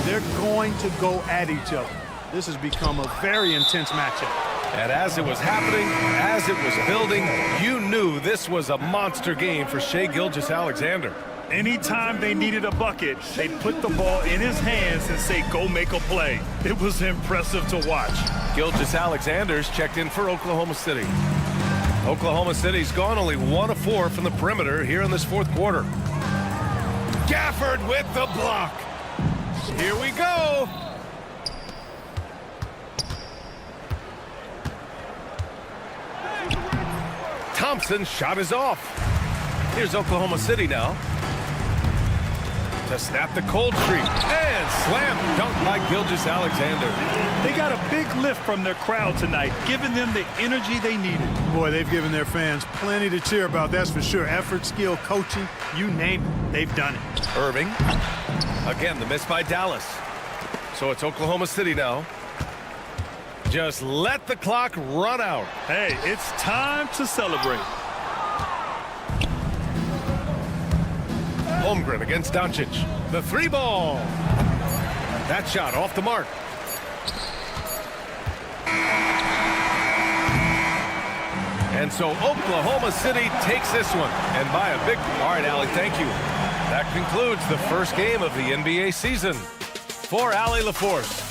they're going to go at each other. This has become a very intense matchup. And as it was happening, as it was building, you knew this was a monster game for Shai Gilgeous-Alexander. Anytime they needed a bucket, they'd put the ball in his hands and say, go make a play. It was impressive to watch. Gilgeous-Alexander's checked in for Oklahoma City. Oklahoma City's gone only 1 of 4 from the perimeter here in this 4th quarter. Gafford with the block. Here we go. Thompson's shot is off. Here's Oklahoma City now to snap the cold streak and slam dunk by Gilgeous-Alexander. They got a big lift from their crowd tonight, giving them the energy they needed. Boy, they've given their fans plenty to cheer about, that's for sure. Effort, skill, coaching, you name it, they've done it. Irving, again, the miss by Dallas. So it's Oklahoma City now. Just let the clock run out. Hey, it's time to celebrate. Holmgren against Doncic. The 3-ball. That shot off the mark. And so Oklahoma City takes this one. And by a big... All right, Allie, thank you. That concludes the first game of the NBA season. For Allie LaForce.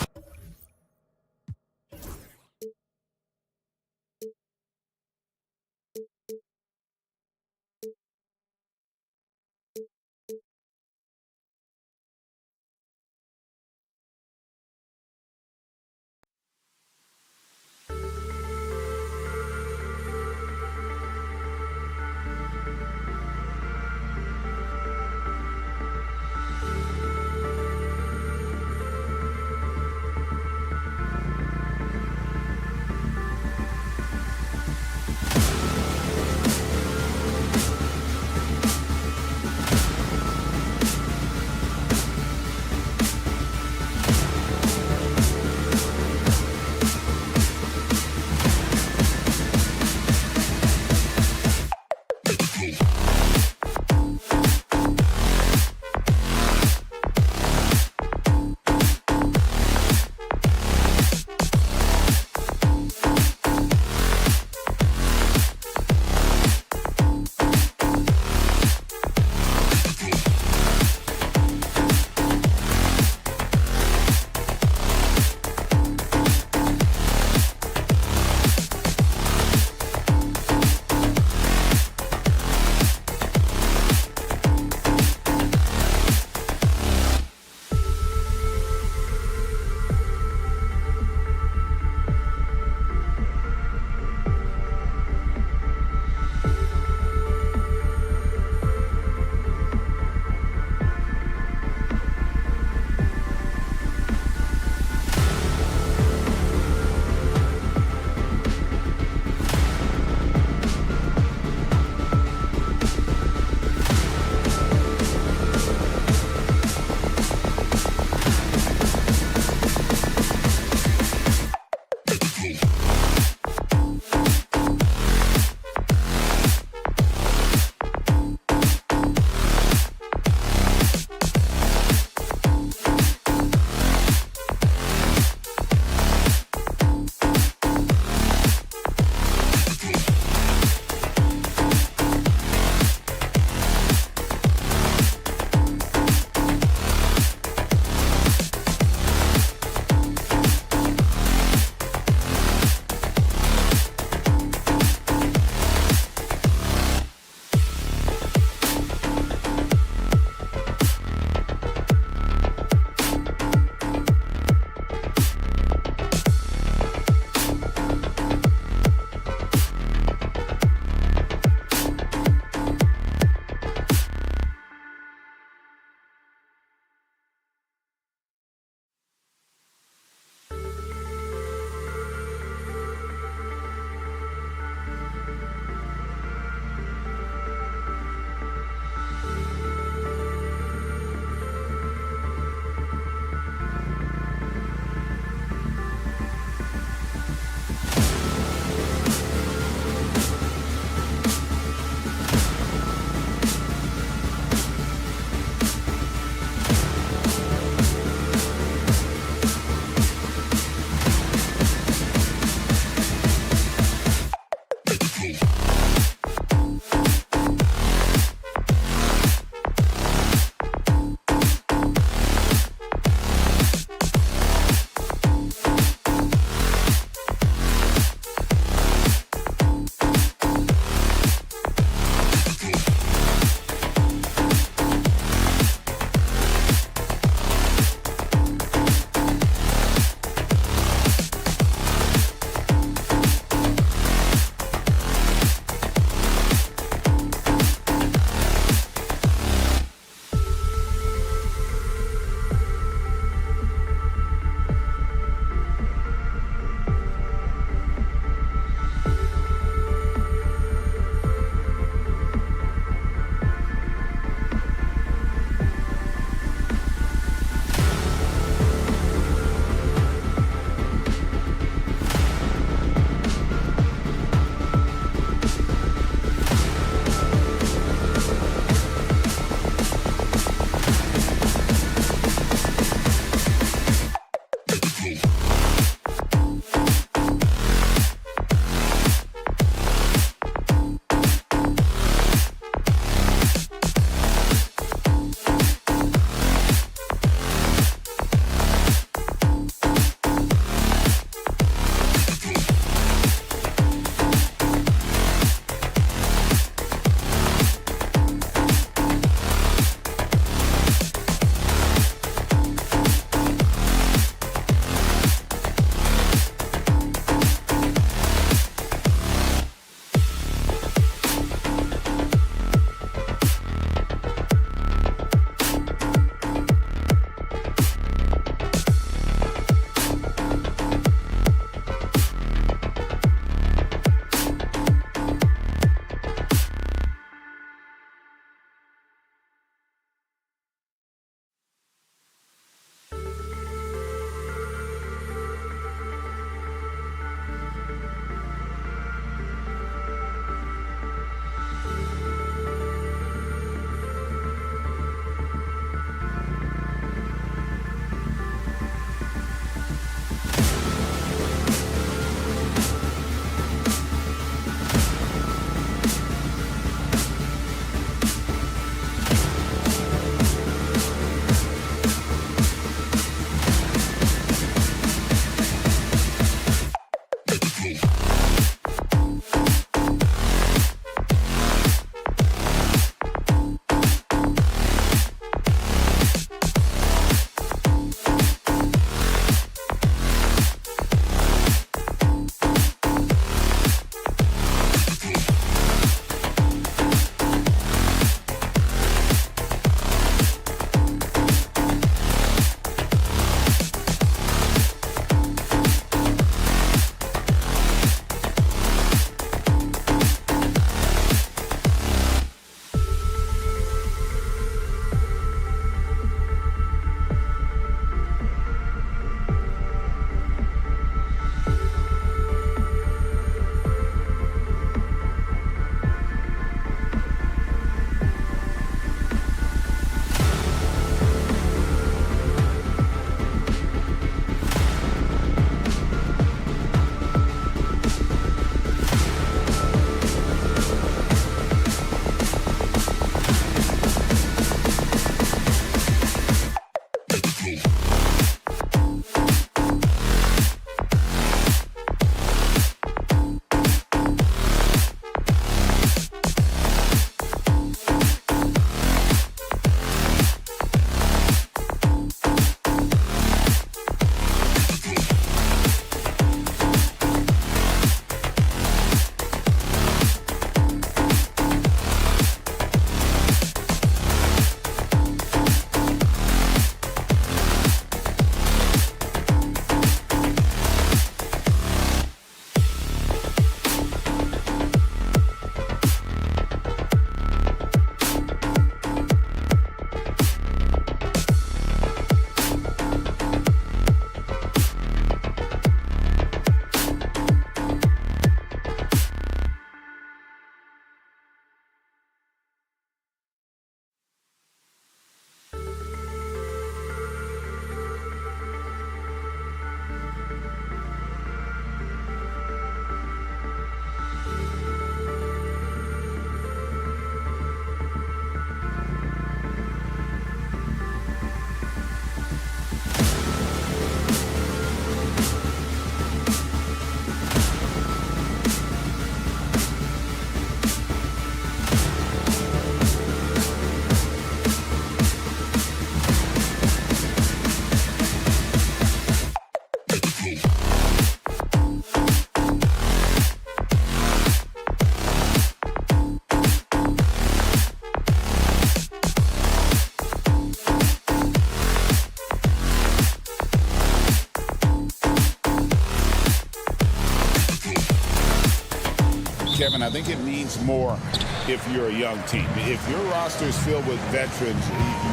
Kevin, I think it means more if you're a young team. If your roster is filled with veterans,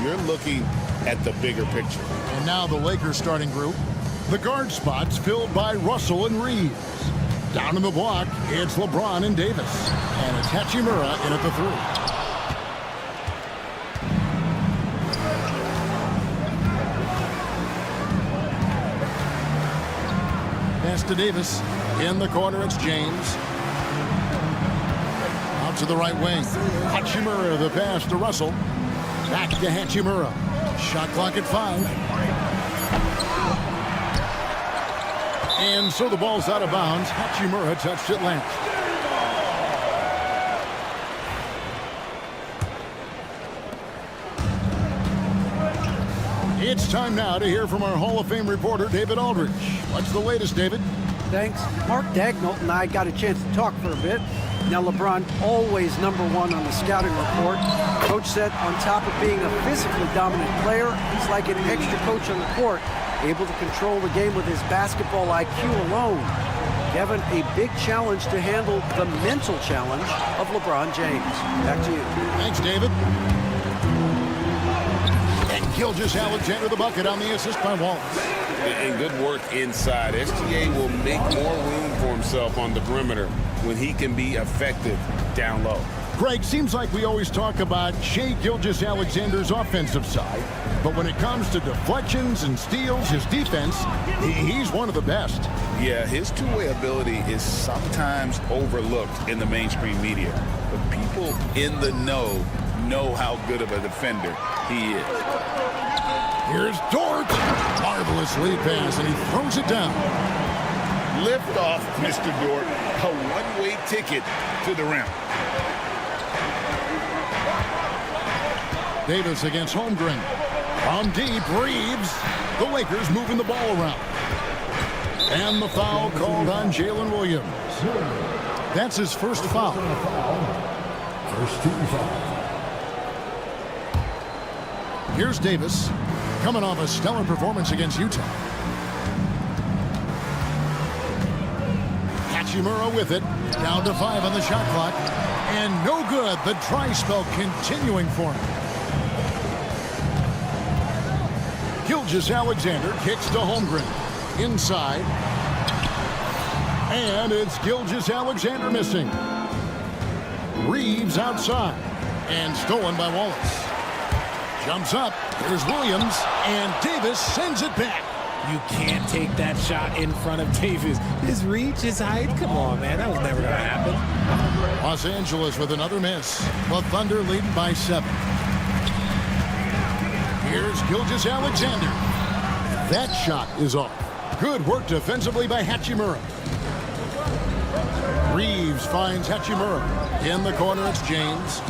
you're looking at the bigger picture. And now the Lakers starting group. The guard spots filled by Russell and Reeves. Down in the block, it's LeBron and Davis. And it's Hachimura in at the 3. Pass to Davis. In the corner, it's James. Out to the right wing. Hachimura, the pass to Russell. Back to Hachimura. Shot clock at 5. And so the ball's out of bounds. Hachimura touched it last. It's time now to hear from our Hall of Fame reporter, David Aldridge. What's the latest, David? Thanks. Mark Dagnall and I got a chance to talk for a bit. Now, LeBron always #1 on the scouting report. Coach said on top of being a physically dominant player, he's like an extra coach on the court, able to control the game with his basketball IQ alone. Kevin, a big challenge to handle the mental challenge of LeBron James. Back to you. Thanks, David. And Gilgeous-Alexander the bucket on the assist by Wallace. And good work inside. SGA will make more room for himself on the perimeter when he can be effective down low. Greg, seems like we always talk about Shai Gilgeous-Alexander's offensive side, but when it comes to deflections and steals, his defense, he's one of the best. Yeah, his two-way ability is sometimes overlooked in the mainstream media, but people in the know how good of a defender he is. Here's Dort. Marvelous lead pass, and he throws it down. Lift off, Mr. Dort. A one-way ticket to the rim. Davis against Holmgren. From deep, Reeves. The Lakers moving the ball around. And the foul called on Jalen Williams. That's his first foul. First team foul. Here's Davis, coming off a stellar performance against Utah. Hachimura with it, down to 5 on the shot clock, and no good. The dry spell continuing for him. Gilgeous-Alexander kicks to Holmgren. Inside. And it's Gilgeous-Alexander missing. Reeves outside. And stolen by Wallace. Jumps up. Here's Williams. And Davis sends it back. You can't take that shot in front of Davis. His reach, his height. Come on, man. That was never going to happen. Los Angeles with another miss. The Thunder leading by 7. Here's Gilgeous-Alexander. That shot is off. Good work defensively by Hachimura. Reeves finds Hachimura. In the corner, it's James.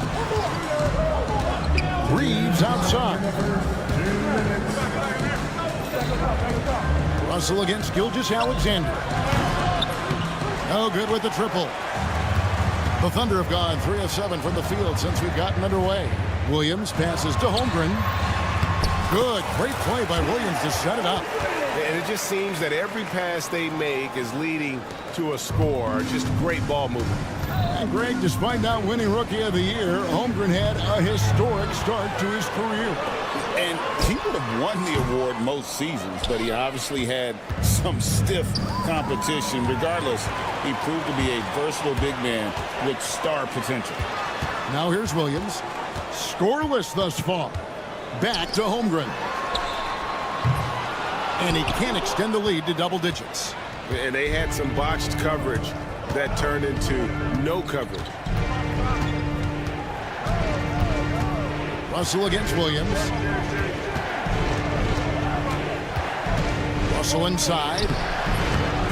Reeves outside. Russell against Gilgeous-Alexander. No good with the triple. The Thunder have gone 3 of 7 from the field since we've gotten underway. Williams passes to Holmgren. Good, great play by Williams to set it up. And it just seems that every pass they make is leading to a score. Just great ball movement. And Greg, despite not winning Rookie of the Year, Holmgren had a historic start to his career. And he would have won the award most seasons, but he obviously had some stiff competition. Regardless, he proved to be a versatile big man with star potential. Now here's Williams. Scoreless thus far. Back to Holmgren. And he can't extend the lead to double digits. And they had some botched coverage that turned into no coverage. Russell against Williams. Russell inside.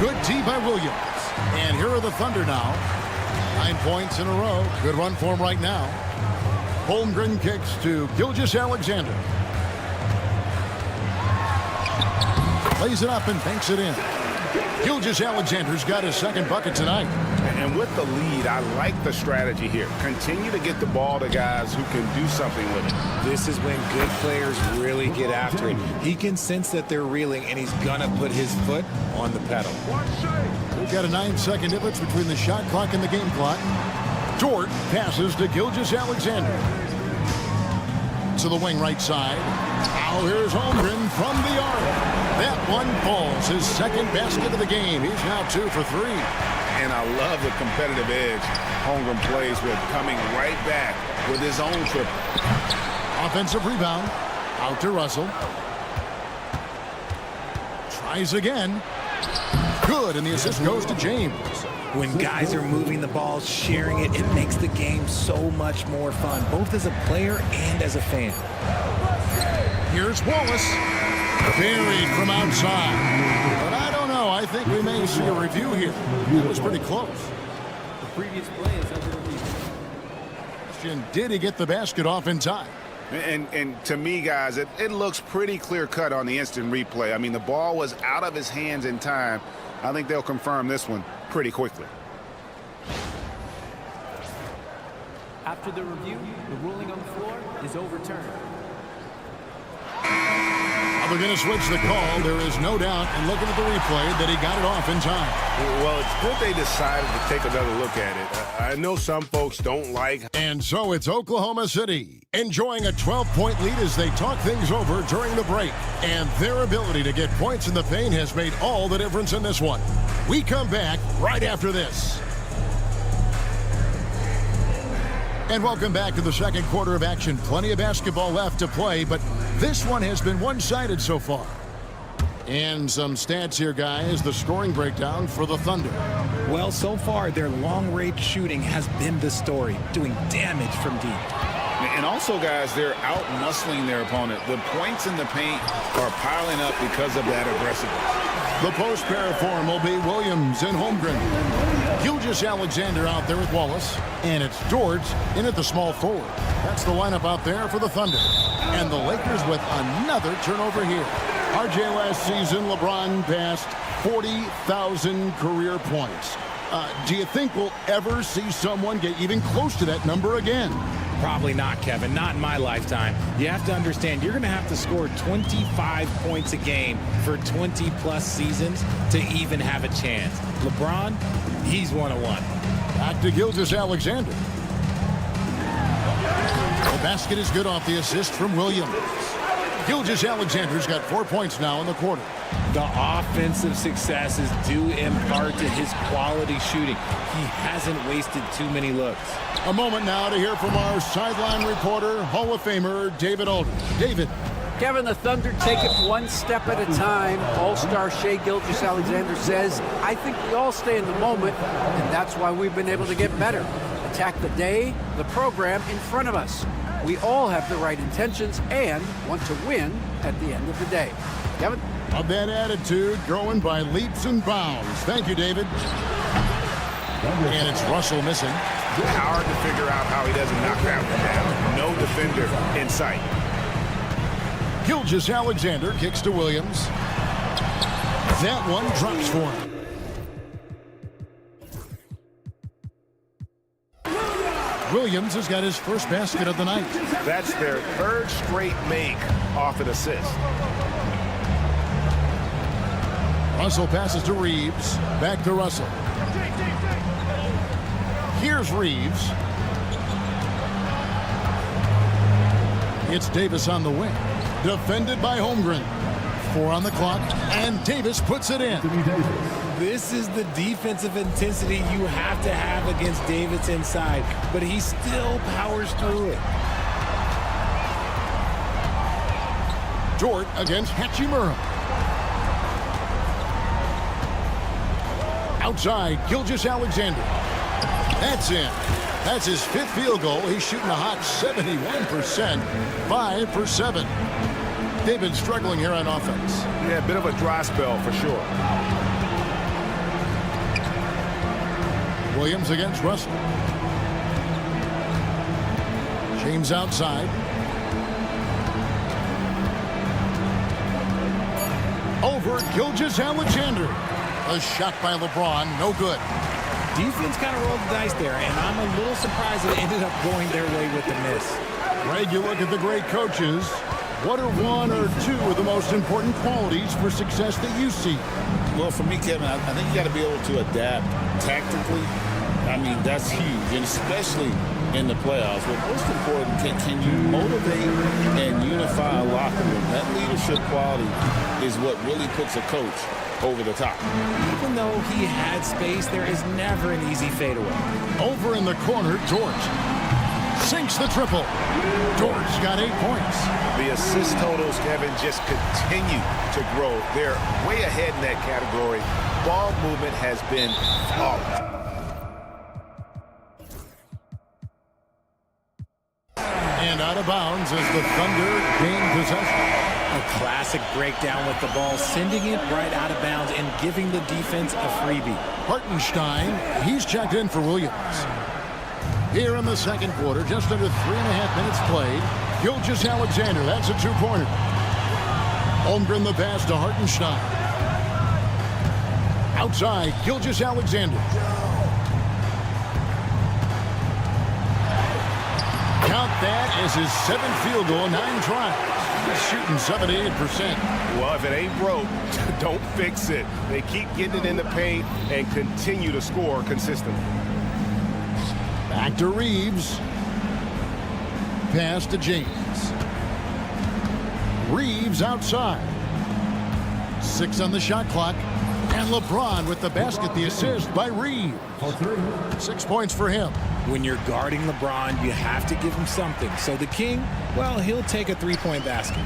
Good D by Williams. And here are the Thunder now. 9 points in a row. Good run for him right now. Holmgren kicks to Gilgeous-Alexander. Lays it up and banks it in. Gilgeous-Alexander's got his second bucket tonight. And with the lead, I like the strategy here. Continue to get the ball to guys who can do something with it. This is when good players really get after it. He can sense that they're reeling, and he's going to put his foot on the pedal. We've got a 9-second difference between the shot clock and the game clock. Dort passes to Gilgeous-Alexander. To the wing right side. Now here's Holmgren from the arc. That one falls, his second basket of the game. He's now 2 for 3. And I love the competitive edge Holmgren plays with, coming right back with his own triple. Offensive rebound. Out to Russell. Tries again. Good, and the assist goes to James. When guys are moving the ball, sharing it, it makes the game so much more fun, both as a player and as a fan. Here's Wallace. Buried from outside. But I don't know. I think we may see a review here. That was pretty close. The previous play is under review. Question, did he get the basket off in time? And to me, guys, it looks pretty clear-cut on the instant replay. I mean, the ball was out of his hands in time. I think they'll confirm this one pretty quickly. After the review, the ruling on the floor is overturned. They're going to switch the call. There is no doubt, and looking at the replay, that he got it off in time. Well, it's good they decided to take another look at it. I know some folks don't like. And so it's Oklahoma City enjoying a 12-point lead as they talk things over during the break. And their ability to get points in the paint has made all the difference in this one. We come back right after this. And welcome back to the second quarter of action. Plenty of basketball left to play, but this one has been one-sided so far. And some stats here, guys. The scoring breakdown for the Thunder. Well, so far, their long-range shooting has been the story, doing damage from deep. And also, guys, they're out-muscling their opponent. The points in the paint are piling up because of that aggressiveness. The post pair form will be Williams and Holmgren. Gilgeous-Alexander out there with Wallace. And it's Dort in at the small forward. That's the lineup out there for the Thunder. And the Lakers with another turnover here. RJ, last season, LeBron passed 40,000 career points. Do you think we'll ever see someone get even close to that number again? Probably not, Kevin. Not in my lifetime. You have to understand, you're going to have to score 25 points a game for 20-plus seasons to even have a chance. LeBron, he's 1-1. Back to Gilgeous-Alexander. The basket is good off the assist from Williams. Gilgeous-Alexander's got 4 points now in the quarter. The offensive success is due in part to his quality shooting. He hasn't wasted too many looks. A moment now to hear from our sideline reporter, Hall of Famer David Aldridge. David. Kevin, the Thunder take it one step at a time. All-star Shai Gilgeous-Alexander says, I think we all stay in the moment, and that's why we've been able to get better. Attack the day, the program in front of us. We all have the right intentions and want to win at the end of the day. Kevin? Of that attitude, growing by leaps and bounds. Thank you, David. And it's Russell missing. Hard to figure out how he doesn't knock that one down. No defender in sight. Gilgeous-Alexander kicks to Williams. That one drops for him. Williams has got his first basket of the night. That's their third straight make off an assist. Russell passes to Reeves. Back to Russell. Here's Reeves. It's Davis on the wing. Defended by Holmgren. 4 on the clock, and Davis puts it in. This is the defensive intensity you have to have against Davis inside, but he still powers through it. Dort against Hachimura. Outside, Gilgeous-Alexander. That's in. That's his 5th field goal. He's shooting a hot 71%, 5 for 7. They've been struggling here on offense. Yeah, a bit of a dry spell for sure. Williams against Russell. James outside. Over Gilgeous-Alexander. A shot by LeBron, no good. Defense kind of rolled the dice there, and I'm a little surprised it ended up going their way with the miss. Greg, you look at the great coaches. What are one or two of the most important qualities for success that you see? Well, for me, Kevin, I think you got to be able to adapt tactically. I mean, that's huge, and especially in the playoffs. But most important, can you motivate and unify a locker room? That leadership quality is what really puts a coach over the top. Even though he had space, there is never an easy fadeaway. Over in the corner, George sinks the triple. George got 8 points. The assist totals, Kevin, just continue to grow. They're way ahead in that category. Ball movement has been flawless. And out of bounds as the Thunder gain possession. A classic breakdown with the ball, sending it right out of bounds and giving the defense a freebie. Hartenstein, he's checked in for Williams. Here in the second quarter, just under 3.5 minutes played. Gilgeous-Alexander, that's a 2-pointer. Holmgren the pass to Hartenstein. Outside, Gilgeous-Alexander. Count that as his 7th field goal, 9 tries. He's shooting 78%. Well, if it ain't broke, don't fix it. They keep getting it in the paint and continue to score consistently. Back to Reeves. Pass to James. Reeves outside. 6 on the shot clock. And LeBron with the basket, the assist by Reeves. 6 points for him. When you're guarding LeBron, you have to give him something. So the King, well, he'll take a 3-point basket.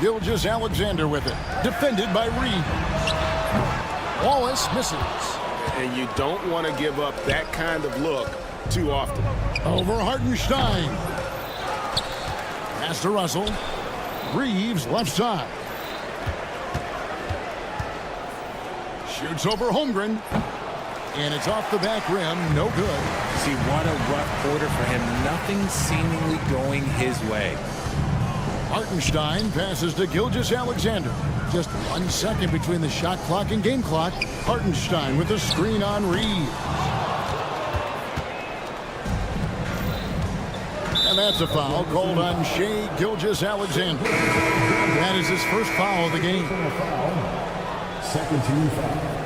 Gilgeous-Alexander with it. Defended by Reeves. Wallace misses. And you don't want to give up that kind of look too often. Over Hartenstein. Pass to Russell. Reeves left side. Shoots over Holmgren. And it's off the back rim. No good. See, what a rough quarter for him. Nothing seemingly going his way. Hartenstein passes to Gilgeous-Alexander. Just 1 second between the shot clock and game clock. Hartenstein with a screen on Reeves. And that's a foul called on Shai Gilgeous-Alexander. That is his first foul of the game. Second team foul.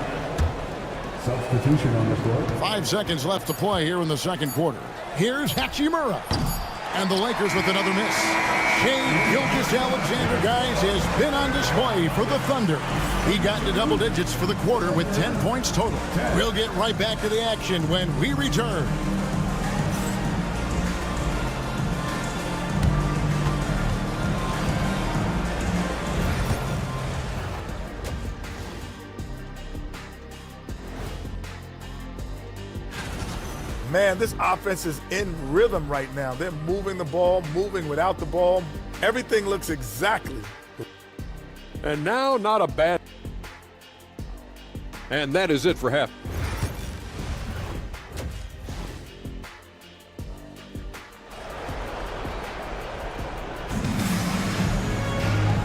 Substitution on the court. 5 seconds left to play here in the second quarter. Here's Hachimura. And the Lakers with another miss. Shai Gilgeous-Alexander, guys, has been on display for the Thunder. He got into double digits for the quarter with 10 points total. We'll get right back to the action when we return. Man, this offense is in rhythm right now. They're moving the ball, moving without the ball. Everything looks exactly. And now, not a bad. And that is it for half.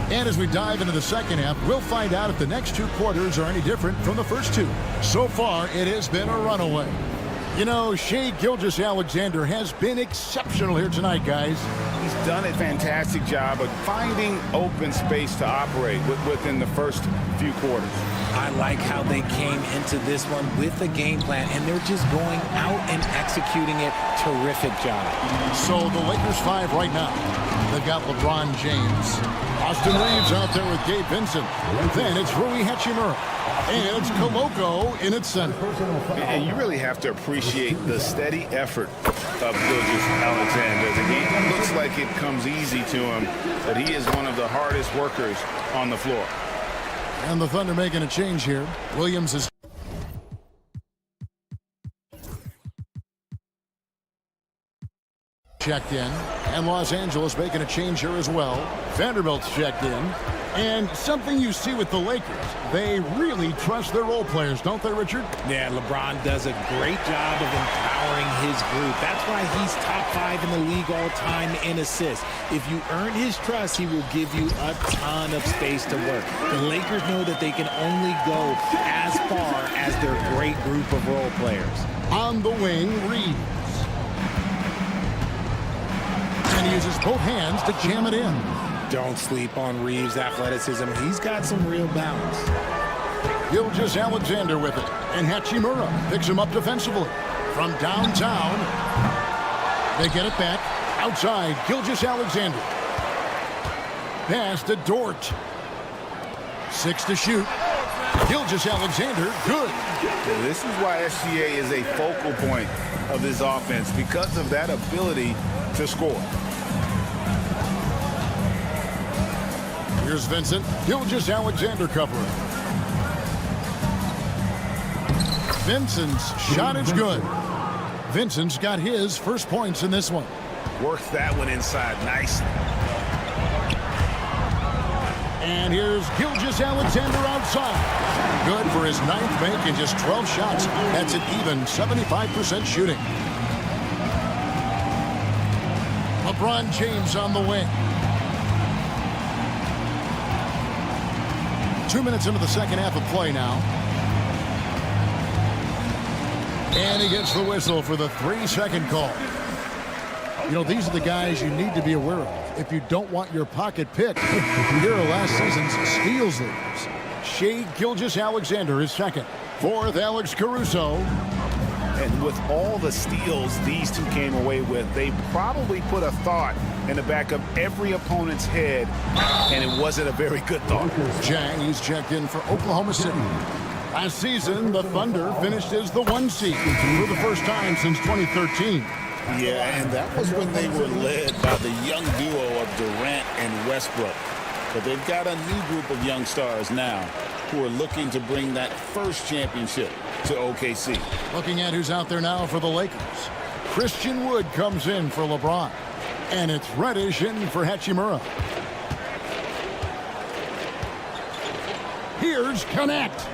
And as we dive into the second half, we'll find out if the next 2 quarters are any different from the first 2. So far, it has been a runaway. You know, Shai Gilgeous-Alexander has been exceptional here tonight, guys. He's done a fantastic job of finding open space to operate within the first few quarters. I like how they came into this one with a game plan, and they're just going out and executing it. Terrific job. So the Lakers 5 right now. They've got LeBron James. Austin Reeves out there with Gabe Vincent. Then it's Rui Hachimura. And it's Koloko in its center. And you really have to appreciate the steady effort of Gilgeous-Alexander. The game looks like it comes easy to him, but he is one of the hardest workers on the floor. And the Thunder making a change here. Williams is... checked in, and Los Angeles making a change here as well. Vanderbilt's checked in, and something you see with the Lakers, they really trust their role players, don't they, Richard? Yeah, LeBron does a great job of empowering his group. That's why he's top 5 in the league all time in assists. If you earn his trust, he will give you a ton of space to work. The Lakers know that they can only go as far as their great group of role players. On the wing, Reeves. And he uses both hands to jam it in. Don't sleep on Reeves' athleticism. He's got some real balance. Gilgeous-Alexander with it. And Hachimura picks him up defensively. From downtown, they get it back. Outside, Gilgeous-Alexander. Pass to Dort. 6 to shoot. Gilgeous-Alexander, good. This is why SGA is a focal point of this offense, because of that ability to score. Here's Vincent. Gilgeous-Alexander covering. Vincent's shot is good. Vincent's got his first points in this one. Works that one inside nicely. And here's Gilgeous-Alexander outside. Good for his 9th make in just 12 shots. That's an even 75% shooting. LeBron James on the wing. 2 minutes into the second half of play now. And he gets the whistle for the 3-second call. You know, these are the guys you need to be aware of if you don't want your pocket picked. Here are last season's steals leaders. Shai Gilgeous-Alexander is second. 4th, Alex Caruso. And with all the steals these two came away with, they probably put a thought in the back of every opponent's head, and it wasn't a very good thought. Jang, he's checked in for Oklahoma City. Last season, the Thunder finished as the 1 seed for the first time since 2013. Yeah, and that was when they were led by the young duo of Durant and Westbrook. But they've got a new group of young stars now who are looking to bring that first championship to OKC. Looking at who's out there now for the Lakers. Christian Wood comes in for LeBron. And it's Reddish in for Hachimura. Here's Connect.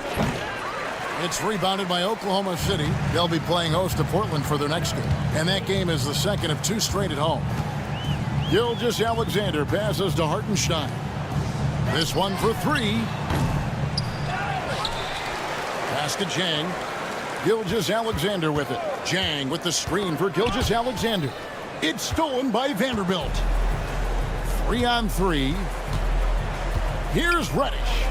It's rebounded by Oklahoma City. They'll be playing host to Portland for their next game. And that game is the second of 2 straight at home. Gilgeous-Alexander passes to Hartenstein. This one for 3. Pass to Jang. Gilgeous-Alexander with it. Jang with the screen for Gilgeous-Alexander. It's stolen by Vanderbilt. 3-on-3. Here's Reddish.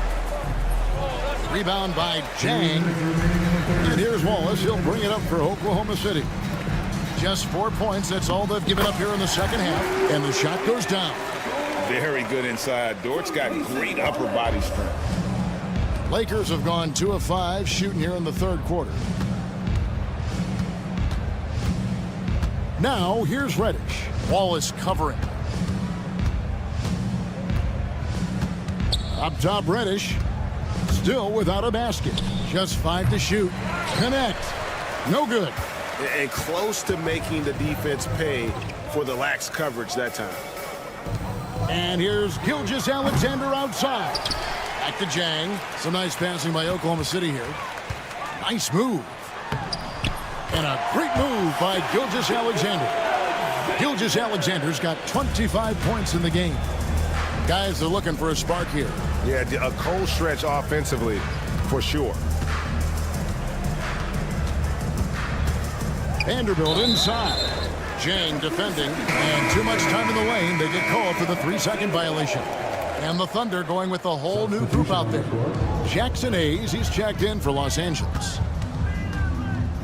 Rebound by Jang. And here's Wallace. He'll bring it up for Oklahoma City. Just 4 points. That's all they've given up here in the second half. And the shot goes down. Very good inside. Dort's got great upper body strength. Lakers have gone 2 of 5 shooting here in the third quarter. Now, here's Reddish. Wallace covering. Up top, Reddish. Still without a basket. Just 5 to shoot. Connect. No good. And close to making the defense pay for the lax coverage that time. And here's Gilgeous-Alexander outside. Back to Jang. Some nice passing by Oklahoma City here. Nice move. And a great move by Gilgeous-Alexander. Gilgeous-Alexander's got 25 points in the game. Guys are looking for a spark here. Yeah, a cold stretch offensively, for sure. Vanderbilt inside. Jang defending. And too much time in the lane. They get called for the 3-second violation. And the Thunder going with a whole new group out there. Jackson Hayes, he's checked in for Los Angeles.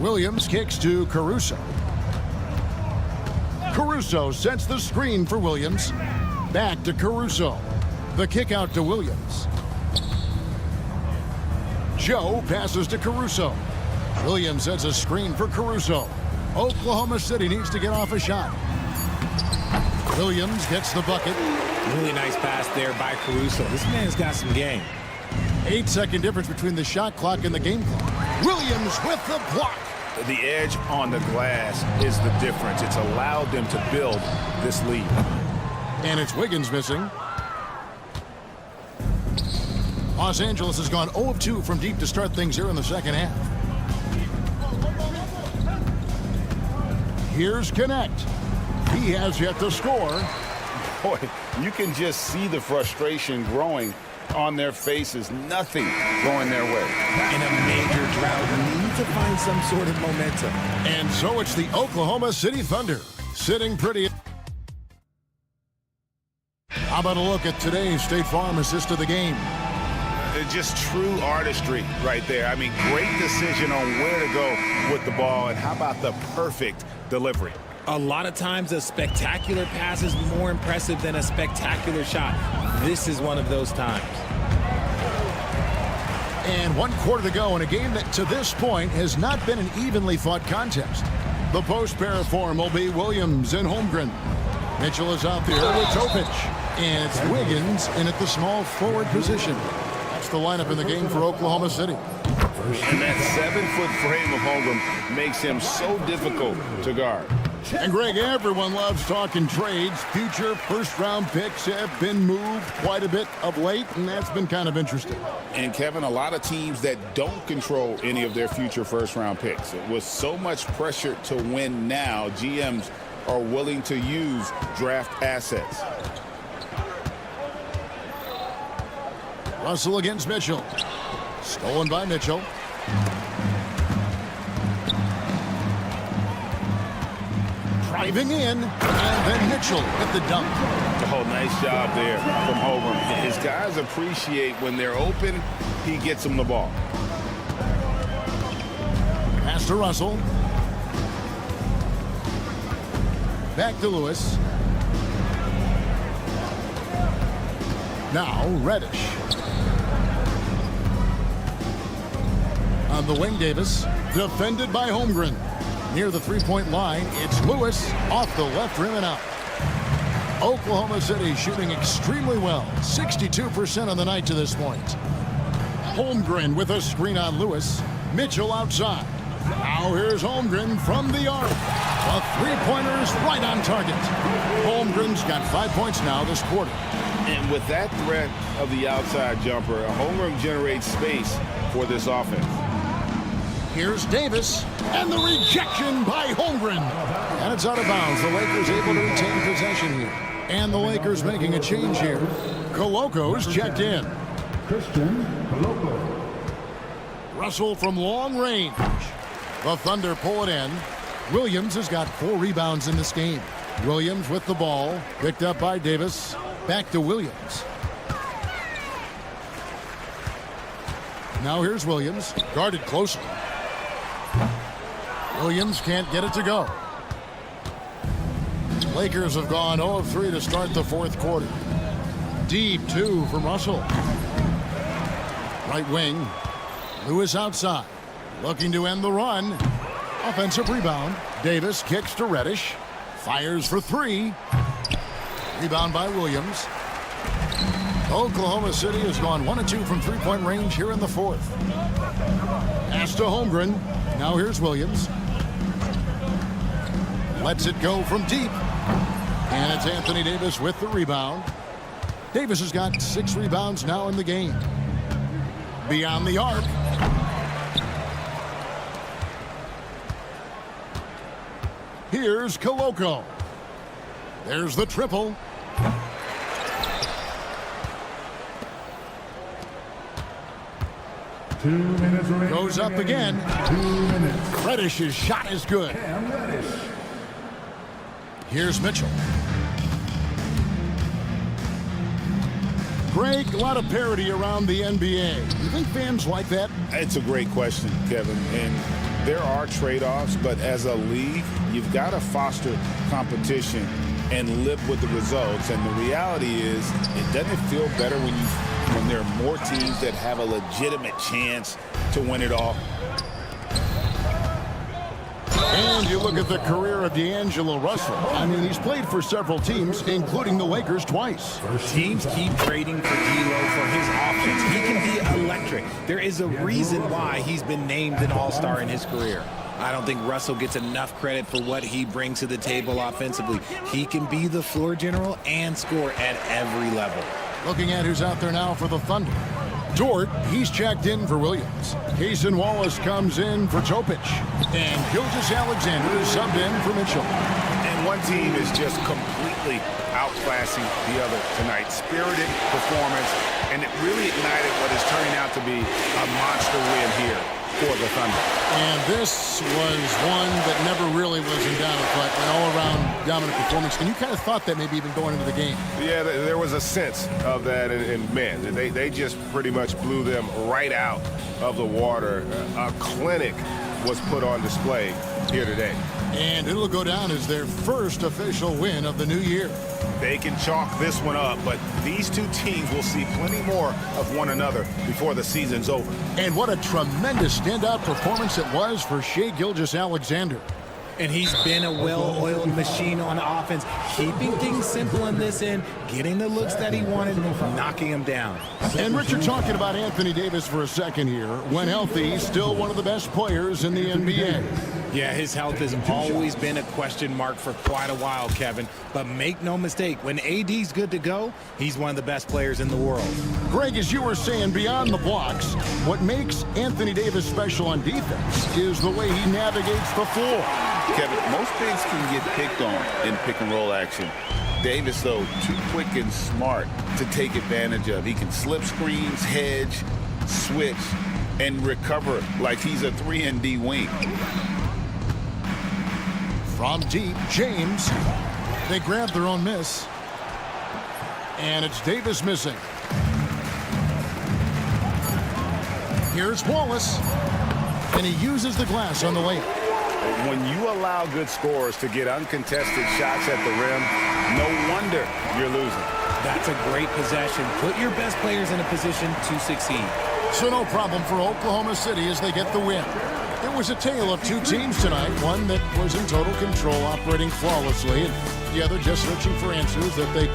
Williams kicks to Caruso. Caruso sets the screen for Williams. Back to Caruso. The kick out to Williams. Joe passes to Caruso. Williams sets a screen for Caruso. Oklahoma City needs to get off a shot. Williams gets the bucket. Really nice pass there by Caruso. This man's got some game. 8-second difference between the shot clock and the game clock. Williams with the block. The edge on the glass is the difference. It's allowed them to build this lead. And it's Wiggins missing. Los Angeles has gone 0 of 2 from deep to start things here in the second half. Here's Connect. He has yet to score. Boy, you can just see the frustration growing on their faces. Nothing going their way. In a major drought, you need to find some sort of momentum. And so it's the Oklahoma City Thunder sitting pretty. How about a look at today's State Farm assist of the game? Just true artistry right there. I mean, great decision on where to go with the ball, and how about the perfect delivery? A lot of times a spectacular pass is more impressive than a spectacular shot. This is one of those times. And 1 quarter to go in a game that to this point has not been an evenly fought contest. The post pair form will be Williams and Holmgren. Mitchell is out there with Topic. And it's Wiggins in at the small forward position. That's the lineup in the game for Oklahoma City. And that 7-foot frame of Holmgren makes him so difficult to guard. And Greg, everyone loves talking trades. Future first-round picks have been moved quite a bit of late, and that's been kind of interesting. And Kevin, a lot of teams that don't control any of their future first-round picks. With so much pressure to win now, GMs are willing to use draft assets. Russell against Mitchell. Stolen by Mitchell. Driving in, and then Mitchell at the dunk. Oh, nice job there from Holmgren. His guys appreciate when they're open, he gets them the ball. Pass to Russell. Back to Lewis. Now Reddish. On the wing, Davis. Defended by Holmgren. Near the three-point line, it's Lewis off the left rim and out. Oklahoma City shooting extremely well. 62% on the night to this point. Holmgren with a screen on Lewis. Mitchell outside. Now here's Holmgren from the arc. The three-pointers right on target. Holmgren's got 5 points now this quarter. And with that threat of the outside jumper, Holmgren generates space for this offense. Here's Davis, and the rejection by Holmgren. And it's out of bounds. The Lakers able to retain possession here. And the Lakers making a change here. Coloco's checked in. Christian Coloco. Russell from long range. The Thunder pull it in. Williams has got 4 rebounds in this game. Williams with the ball. Picked up by Davis. Back to Williams. Now here's Williams. Guarded closely. Williams can't get it to go. Lakers have gone 0 of 3 to start the fourth quarter. Deep 2 from Russell. Right wing. Lewis outside. Looking to end the run. Offensive rebound. Davis kicks to Reddish. Fires for 3. Rebound by Williams. Oklahoma City has gone 1 of 2 from three-point range here in the fourth. Pass to Holmgren. Now here's Williams. Lets it go from deep. And it's Anthony Davis with the rebound. Davis has got 6 rebounds now in the game. Beyond the arc. Here's Coloco. There's the triple. Goes up again. 2 minutes. Reddish's shot is good. Here's Mitchell. Greg, a lot of parity around the NBA. You think fans like that? It's a great question, Kevin. And there are trade-offs, but as a league, you've got to foster competition and live with the results. And the reality is, it doesn't feel better when there are more teams that have a legitimate chance to win it all. And you look at the career of D'Angelo Russell. I mean, he's played for several teams, including the Lakers twice. Teams keep trading for D'Lo for his options. He can be electric. There is a reason why he's been named an all-star in his career. I don't think Russell gets enough credit for what he brings to the table offensively. He can be the floor general and score at every level. Looking at who's out there now for the Thunder. Dort, he's checked in for Williams. Cason Wallace comes in for Topic. And Gilgeous-Alexander is subbed in for Mitchell. And one team is just completely outclassing the other tonight. Spirited performance, and it really ignited what is turning out to be a monster win here for the Thunder. And this was one that never really was in doubt, but an all-around dominant performance. And you kind of thought that maybe even going into the game. Yeah, there was a sense of that, and man, they just pretty much blew them right out of the water. A clinic was put on display here today. And it'll go down as their first official win of the new year. They can chalk this one up, but these two teams will see plenty more of one another before the season's over. And what a tremendous standout performance it was for Shai Gilgeous-Alexander. And he's been a well-oiled machine on offense, keeping things simple in this end, getting the looks that he wanted, knocking him down. And Richard, talking about Anthony Davis for a second here. When healthy, still one of the best players in the NBA. Yeah, his health has always been a question mark for quite a while, Kevin. But make no mistake, when AD's good to go, he's one of the best players in the world. Greg, as you were saying, beyond the blocks, what makes Anthony Davis special on defense is the way he navigates the floor. Kevin, most bigs can get picked on in pick-and-roll action. Davis, though, too quick and smart to take advantage of. He can slip screens, hedge, switch, and recover like he's a 3-and-D wing. From deep, James. They grab their own miss. And it's Davis missing. Here's Wallace. And he uses the glass on the layup. When you allow good scorers to get uncontested shots at the rim, no wonder you're losing. That's a great possession. Put your best players in a position to succeed. So no problem for Oklahoma City as they get the win. It was a tale of two teams tonight, one that was in total control, operating flawlessly, and the other just searching for answers that they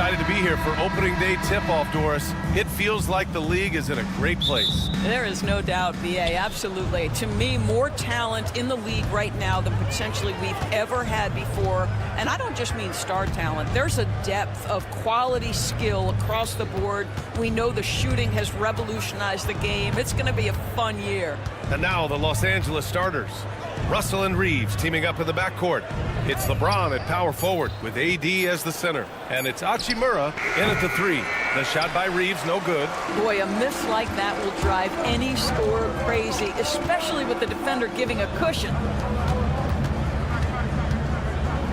excited to be here for opening day tip-off, Doris. It feels like the league is in a great place. There is no doubt, BA, absolutely. To me, more talent in the league right now than potentially we've ever had before. And I don't just mean star talent. There's a depth of quality skill across the board. We know the shooting has revolutionized the game. It's going to be a fun year. And now the Los Angeles starters. Russell and Reeves teaming up in the backcourt. It's LeBron at power forward with AD as the center. And it's Hachimura in at the 3. The shot by Reeves, no good. Boy, a miss like that will drive any scorer crazy, especially with the defender giving a cushion.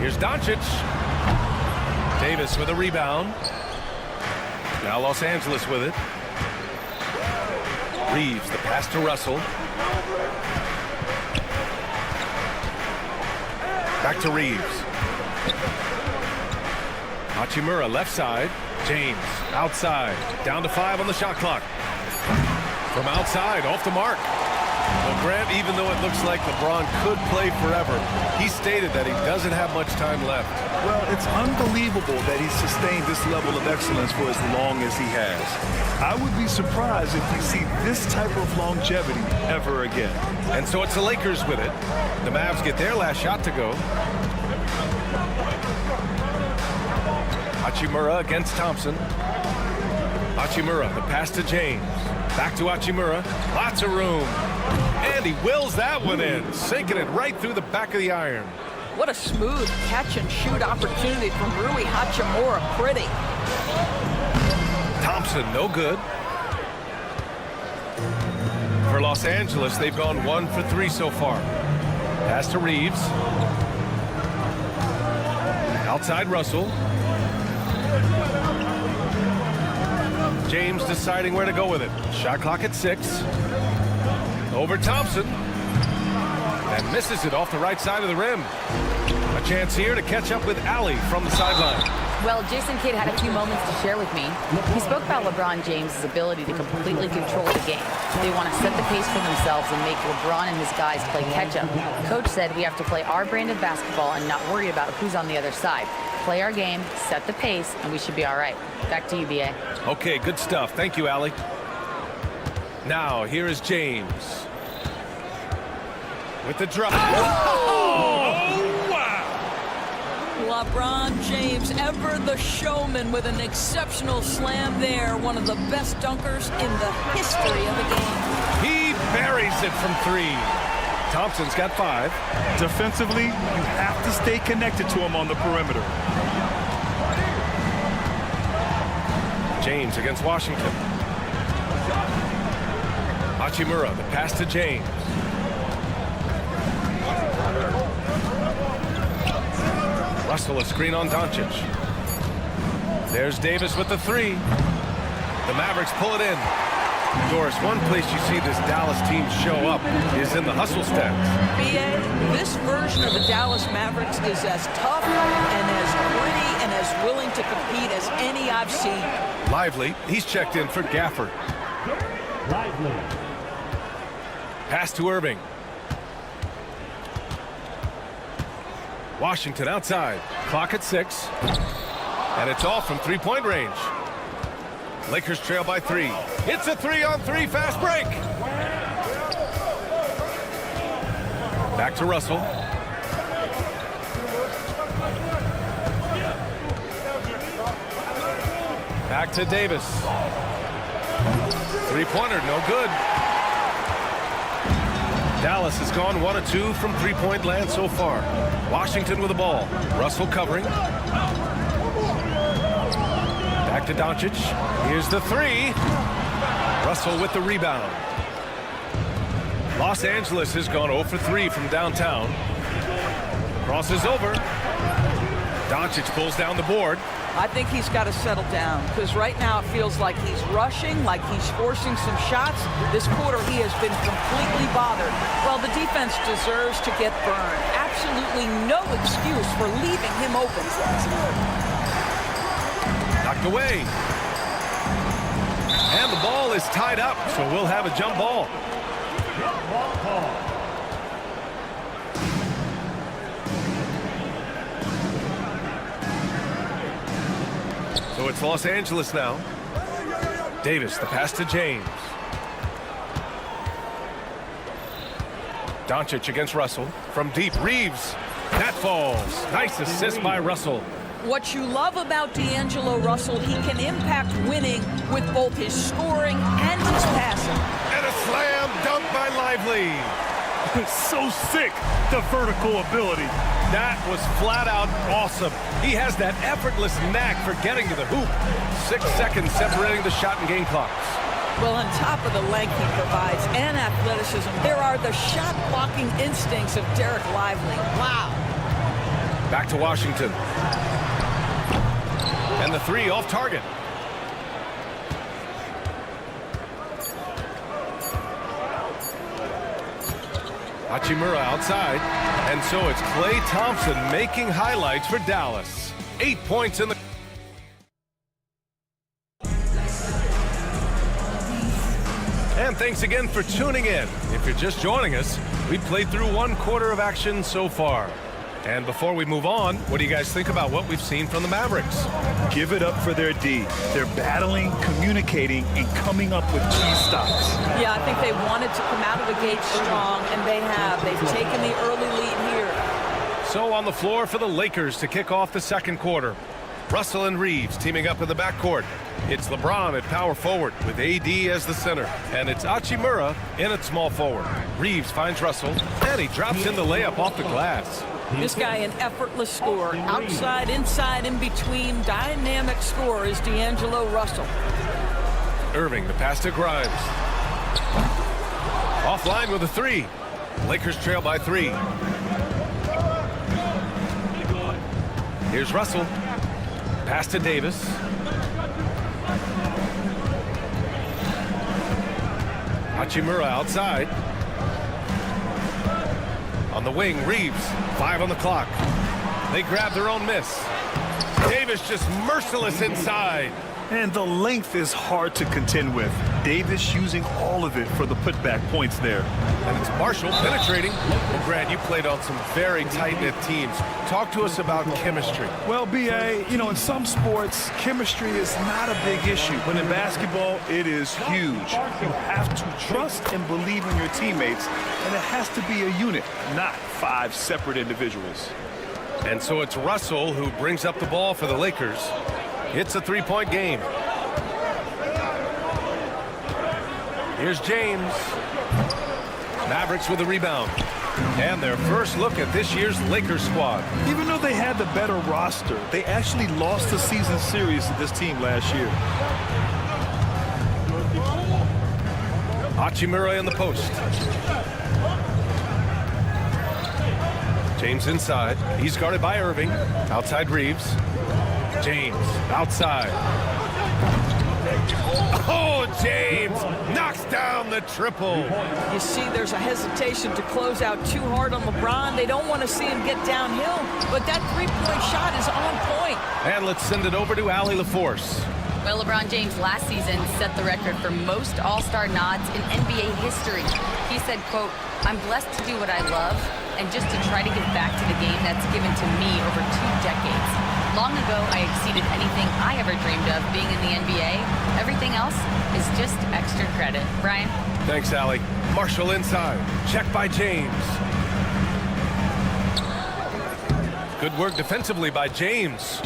Here's Doncic. Davis with a rebound. Now Los Angeles with it. Reeves, the pass to Russell. Back to Reeves. Hachimura left side. James outside. Down to 5 on the shot clock. From outside, off the mark. Well, Grant, even though it looks like LeBron could play forever, he stated that he doesn't have much time left. Well, it's unbelievable that he's sustained this level of excellence for as long as he has. I would be surprised if we see this type of longevity ever again. And so it's the Lakers with it. The Mavs get their last shot to go. Hachimura against Thompson. Hachimura, the pass to James. Back to Hachimura. Lots of room. And he wills that one in, sinking it right through the back of the iron. What a smooth catch-and-shoot opportunity from Rui Hachimura. Pretty. Thompson, no good. For Los Angeles, they've gone 1 for 3 so far. Pass to Reeves. Outside Russell. James deciding where to go with it. Shot clock at 6. Over Thompson. And misses it off the right side of the rim. A chance here to catch up with Allie from the sideline. Well, Jason Kidd had a few moments to share with me. He spoke about LeBron James' ability to completely control the game. They want to set the pace for themselves and make LeBron and his guys play catch-up. Coach said we have to play our brand of basketball and not worry about who's on the other side. Play our game, set the pace, and we should be all right. Back to you, B.A. Okay, good stuff. Thank you, Allie. Now, here is James. With the drop. LeBron James, ever the showman, with an exceptional slam there. One of the best dunkers in the history of the game. He buries it from 3. Thompson's got 5. Defensively, you have to stay connected to him on the perimeter. James against Washington. Hachimura, the pass to James. Russell, a screen on Doncic. There's Davis with the 3. The Mavericks pull it in. Doris, one place you see this Dallas team show up is in the hustle stats. B.A., this version of the Dallas Mavericks is as tough and as gritty and as willing to compete as any I've seen. Lively, he's checked in for Gafford. Lively. Pass to Irving. Washington outside. Clock at 6. And it's off from 3-point range. Lakers trail by 3. It's a 3-on-3 fast break. Back to Russell. Back to Davis. 3-pointer, no good. Dallas has gone 1 of 2 from 3-point land so far. Washington with the ball. Russell covering. Back to Doncic. Here's the 3. Russell with the rebound. Los Angeles has gone 0 for 3 from downtown. Crosses over. Doncic pulls down the board. I think he's got to settle down, because right now it feels like he's rushing, like he's forcing some shots. This quarter he has been completely bothered. Well, the defense deserves to get burned. Absolutely no excuse for leaving him open. Knocked away. And the ball is tied up, so we'll have a jump ball. So So it's Los Angeles now. Davis, the pass to James. Doncic against Russell. From deep, Reeves. That falls. Nice assist by Russell. What you love about D'Angelo Russell, he can impact winning with both his scoring and his passing. And a slam dunk by Lively. So sick, the vertical ability. That was flat out awesome. He has that effortless knack for getting to the hoop. 6 seconds separating the shot and game clocks. Well, on top of the length he provides and athleticism, there are the shot-blocking instincts of Derek Lively. Wow. Back to Washington. And the three off target. Hachimura outside. And so it's Klay Thompson making highlights for Dallas. 8 points in the... And thanks again for tuning in. If you're just joining us, we played through 1/4 of action so far. And before we move on, what do you guys think about what we've seen from the Mavericks? Give it up for their D. They're battling, communicating, and coming up with key stops. Yeah, I think they wanted to come out of the gate strong, and they have. They've taken the early lead here. So on the floor for the Lakers to kick off the second quarter. Russell and Reeves teaming up in the backcourt. It's LeBron at power forward with AD as the center. And it's Hachimura in at small forward. Reeves finds Russell, and he drops in the layup off the glass. This guy, an effortless scorer. Outside, inside, in between. Dynamic scorer is D'Angelo Russell. Irving, the pass to Grimes. Offline with a three. Lakers trail by 3. Here's Russell. Pass to Davis. Hachimura outside. On the wing, Reeves. 5 on the clock. They grab their own miss. Davis just merciless inside. And the length is hard to contend with. Davis using all of it for the putback points there. And it's Marshall penetrating. Well, Grant, you played on some very tight-knit teams. Talk to us about chemistry. Well, B.A., you know, in some sports, chemistry is not a big issue. But in basketball, it is huge. You have to trust and believe in your teammates, and it has to be a unit, not 5 separate individuals. And so it's Russell who brings up the ball for the Lakers. It's a 3-point game. Here's James. Mavericks with a rebound. And their first look at this year's Lakers squad. Even though they had the better roster, they actually lost the season series to this team last year. Hachimura in the post. James inside. He's guarded by Irving. Outside Reeves. James outside. Oh, James knocks down the triple. You see, there's a hesitation to close out too hard on LeBron. They don't want to see him get downhill, but that three-point shot is on point. And let's send it over to Allie LaForce. Well, LeBron James last season set the record for most all-star nods in NBA history. He said, quote, "I'm blessed to do what I love and just to try to give back to the game that's given to me over 2 decades. Long ago, I exceeded anything I ever dreamed of being in the NBA. Everything else is just extra credit." Brian? Thanks, Allie. Marshall inside. Check by James. Good work defensively by James.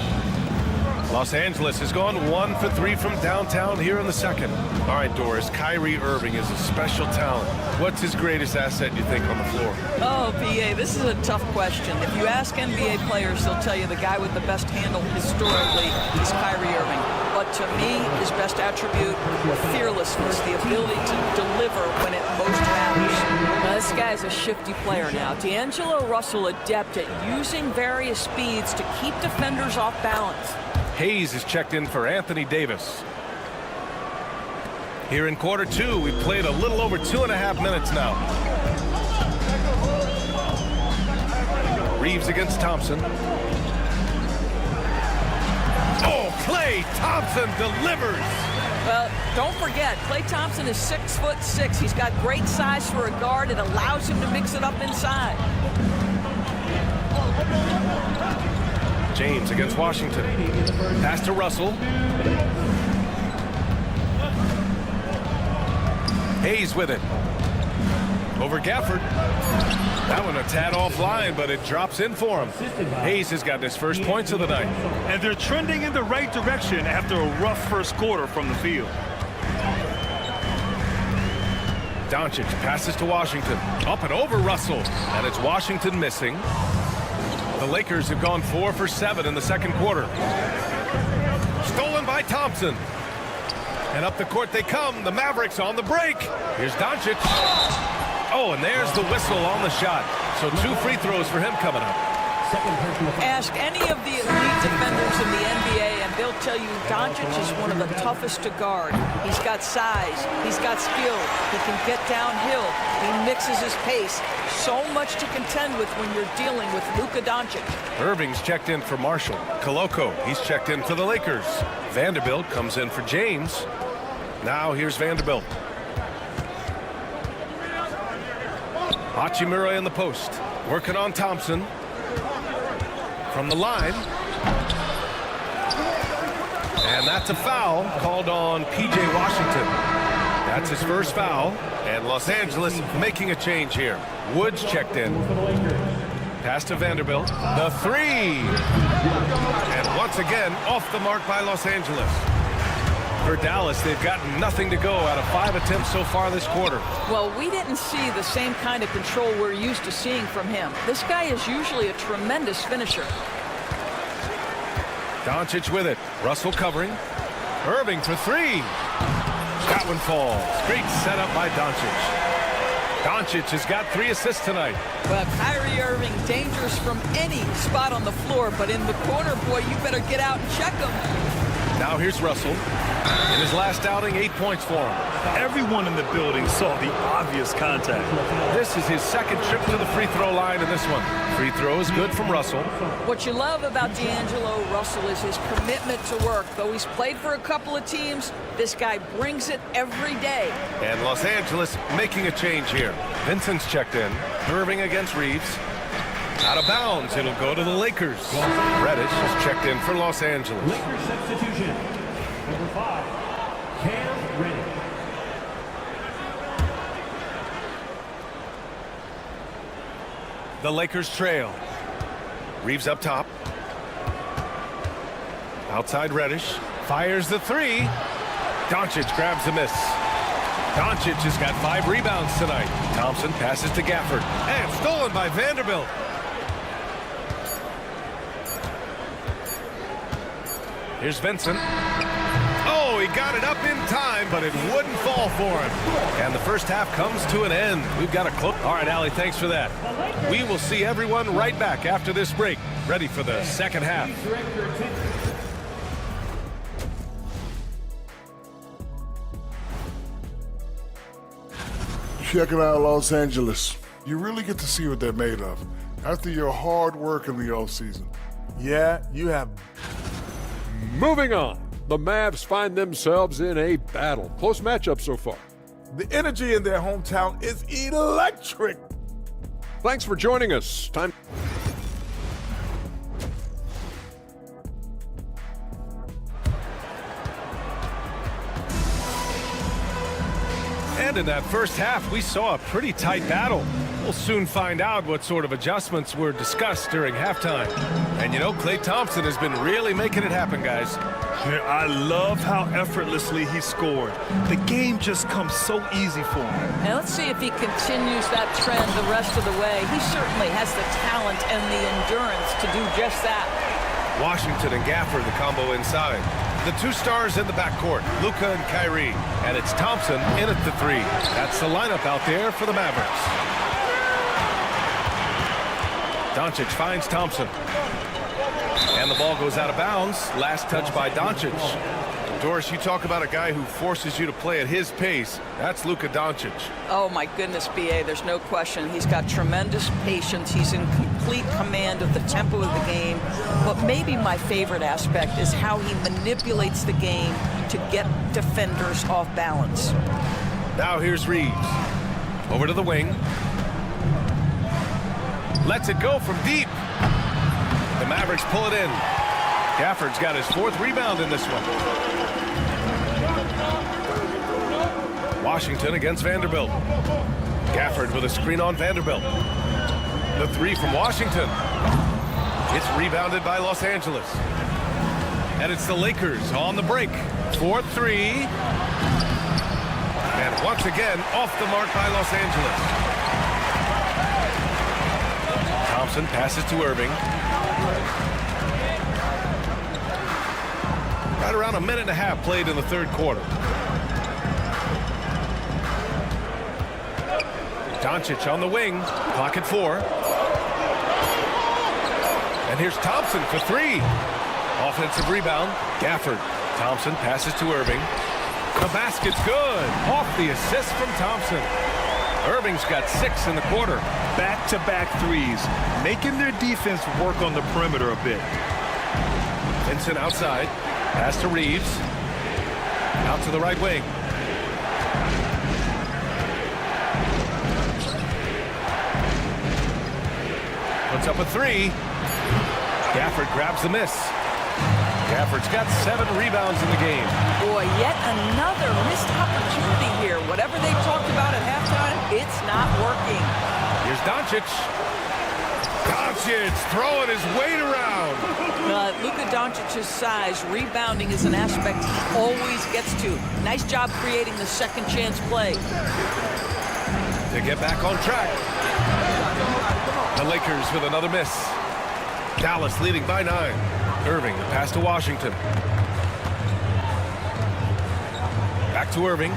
Los Angeles has gone 1 for 3 from downtown here in the second. All right, Doris, Kyrie Irving is a special talent. What's his greatest asset, you think, on the floor? Oh, B.A., this is a tough question. If you ask NBA players, they'll tell you the guy with the best handle historically is Kyrie Irving. But to me, his best attribute, fearlessness, the ability to deliver when it most matters. Now, this guy is a shifty player now. D'Angelo Russell adept at using various speeds to keep defenders off balance. Hayes is checked in for Anthony Davis. Here in quarter 2, we've played a little over 2.5 minutes now. Reeves against Thompson. Oh, Klay Thompson delivers. Well, don't forget, Klay Thompson is 6'6". He's got great size for a guard. It allows him to mix it up inside. James against Washington. Pass to Russell. Hayes with it. Over Gafford. That one a tad offline, but it drops in for him. Hayes has got his first points of the night. And they're trending in the right direction after a rough first quarter from the field. Doncic passes to Washington. Up and over Russell. And it's Washington missing. The Lakers have gone 4 for 7 in the second quarter. Stolen by Thompson. And up the court they come. The Mavericks on the break. Here's Doncic. Oh, and there's the whistle on the shot. So 2 free throws for him coming up. Ask any of the elite defenders in the NBA, and they'll tell you Doncic is one of the toughest to guard. He's got size. He's got skill. He can get downhill. He mixes his pace. So much to contend with when you're dealing with Luka Doncic. Irving's checked in for Marshall. Koloko, he's checked in for the Lakers. Vanderbilt comes in for James. Now here's Vanderbilt. Hachimura in the post. Working on Thompson. From the line. And that's a foul called on P.J. Washington. That's his first foul. And Los Angeles making a change here. Woods checked in. Pass to Vanderbilt. The 3. And once again, off the mark by Los Angeles. For Dallas, they've gotten nothing to go out of 5 attempts so far this quarter. Well, we didn't see the same kind of control we're used to seeing from him. This guy is usually a tremendous finisher. Doncic with it. Russell covering. Irving for 3. That one falls. Great setup by Doncic. Doncic has got 3 assists tonight. Well, Kyrie Irving, dangerous from any spot on the floor, but in the corner, boy, you better get out and check him. Now here's Russell. In his last outing, 8 points for him. Everyone in the building saw the obvious contact. This is his second trip to the free throw line in this one. Free throw is good from Russell. What you love about D'Angelo Russell is his commitment to work. Though he's played for a couple of teams, this guy brings it every day. And Los Angeles making a change here. Vincent's checked in. Irving against Reeves. Out of bounds. It'll go to the Lakers. Reddish is checked in for Los Angeles. Lakers substitution. Number 5, Cam Reddish. The Lakers trail. Reeves up top. Outside Reddish. Fires the 3. Doncic grabs the miss. Doncic has got 5 rebounds tonight. Thompson passes to Gafford. And stolen by Vanderbilt. Here's Vincent. Oh, he got it up in time, but it wouldn't fall for him. And the first half comes to an end. We've got a close. All right, Allie, thanks for that. We will see everyone right back after this break, ready for the second half. Checking out Los Angeles. You really get to see what they're made of after your hard work in the offseason. Yeah, you have. Moving on, the Mavs find themselves in a battle. Close matchup so far. The energy in their hometown is electric. Thanks for joining us. Time. And in that first half, we saw a pretty tight battle. We'll soon find out what sort of adjustments were discussed during halftime. And you know, Klay Thompson has been really making it happen, guys. Yeah, I love how effortlessly he scored. The game just comes so easy for him. Now let's see if he continues that trend the rest of the way. He certainly has the talent and the endurance to do just that. Washington and Gafford, the combo inside. The 2 stars in the backcourt, Luka and Kyrie. And it's Thompson in at the 3. That's the lineup out there for the Mavericks. Doncic finds Thompson. And the ball goes out of bounds. Last touch by Doncic. Doris, you talk about a guy who forces you to play at his pace. That's Luka Doncic. Oh, my goodness, B.A., there's no question. He's got tremendous patience. He's in complete command of the tempo of the game. But maybe my favorite aspect is how he manipulates the game to get defenders off balance. Now here's Reeves. Over to the wing. Lets it go from deep. The Mavericks pull it in. Gafford's got his 4th rebound in this one. Washington against Vanderbilt. Gafford with a screen on Vanderbilt. The 3 from Washington. It's rebounded by Los Angeles. And it's the Lakers on the break. 4-3. And once again, off the mark by Los Angeles. Thompson passes to Irving. Right around a minute and a half played in the 3rd quarter. Doncic on the wing. Clock at 4. And here's Thompson for 3. Offensive rebound. Gafford. Thompson passes to Irving. The basket's good. Off the assist from Thompson. Irving's got 6 in the quarter. Back-to-back threes, making their defense work on the perimeter a bit. Vincent outside. Pass to Reeves. Out to the right wing. Puts up a 3. Gafford grabs the miss. Gafford's got 7 rebounds in the game. Boy, yet another missed opportunity here. Whatever they talked about at halftime, it's not working. Here's Doncic. Doncic throwing his weight around. Luka Doncic's size, rebounding is an aspect he always gets to. Nice job creating the second chance play. To get back on track. The Lakers with another miss. Dallas leading by 9. Irving, the pass to Washington. Back to Irving.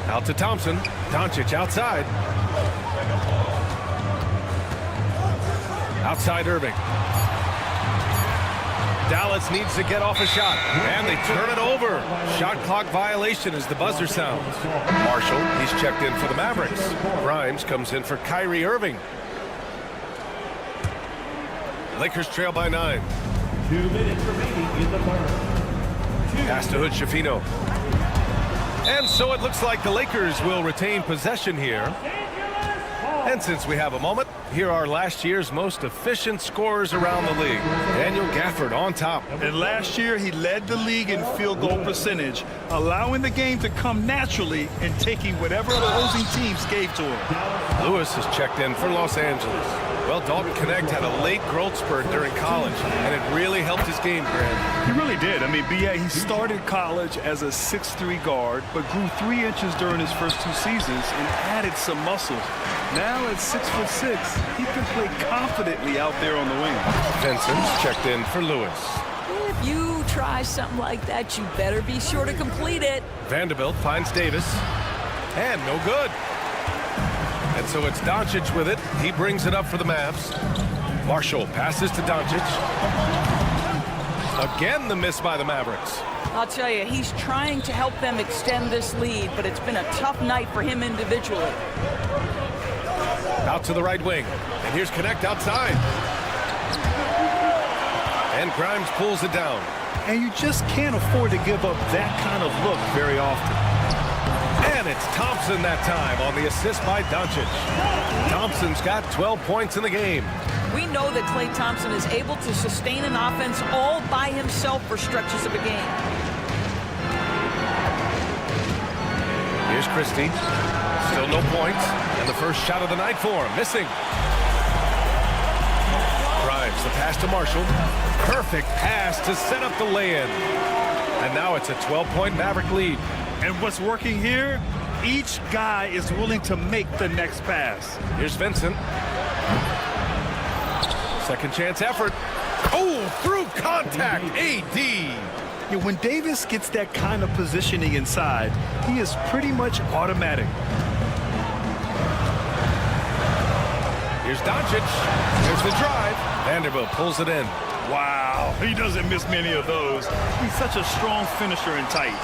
Out to Thompson. Doncic outside. Outside Irving. Dallas needs to get off a shot, and they turn it over. Shot clock violation as the buzzer sounds. Marshall, he's checked in for the Mavericks. Grimes comes in for Kyrie Irving. Lakers trail by 9. 2 minutes remaining in the third. Pass to Hood Schifino. And so it looks like the Lakers will retain possession here. And since we have a moment, here are last year's most efficient scorers around the league. Daniel Gafford on top. And last year, he led the league in field goal percentage, allowing the game to come naturally and taking whatever opposing teams gave to him. Lewis is checked in for Los Angeles. Well, Dalton Connect had a late growth spurt during college, and it really helped his game, Grant. He really did. I mean, B.A., he started college as a 6'3" guard, but grew 3 inches during his first 2 seasons and added some muscle. Now at 6'6", he can play confidently out there on the wing. Vincent's checked in for Lewis. If you try something like that, you better be sure to complete it. Vanderbilt finds Davis. And no good. And so it's Doncic with it. He brings it up for the Mavs. Marshall passes to Doncic. Again, the miss by the Mavericks. I'll tell you, he's trying to help them extend this lead, but it's been a tough night for him individually. Out to the right wing. And here's Connect outside. And Grimes pulls it down. And you just can't afford to give up that kind of look very often. And it's Thompson that time on the assist by Doncic. Thompson's got 12 points in the game. We know that Klay Thompson is able to sustain an offense all by himself for stretches of a game. Here's Christie. Still no points. And the first shot of the night for him. Missing. Grimes, the pass to Marshall. Perfect pass to set up the lay-in. And now it's a 12-point Maverick lead. And what's working here, each guy is willing to make the next pass. Here's Vincent. Second chance effort. Oh, through contact, AD. Yeah, when Davis gets that kind of positioning inside, he is pretty much automatic. Here's Doncic. Here's the drive. Vanderbilt pulls it in. Wow, he doesn't miss many of those. He's such a strong finisher and tight.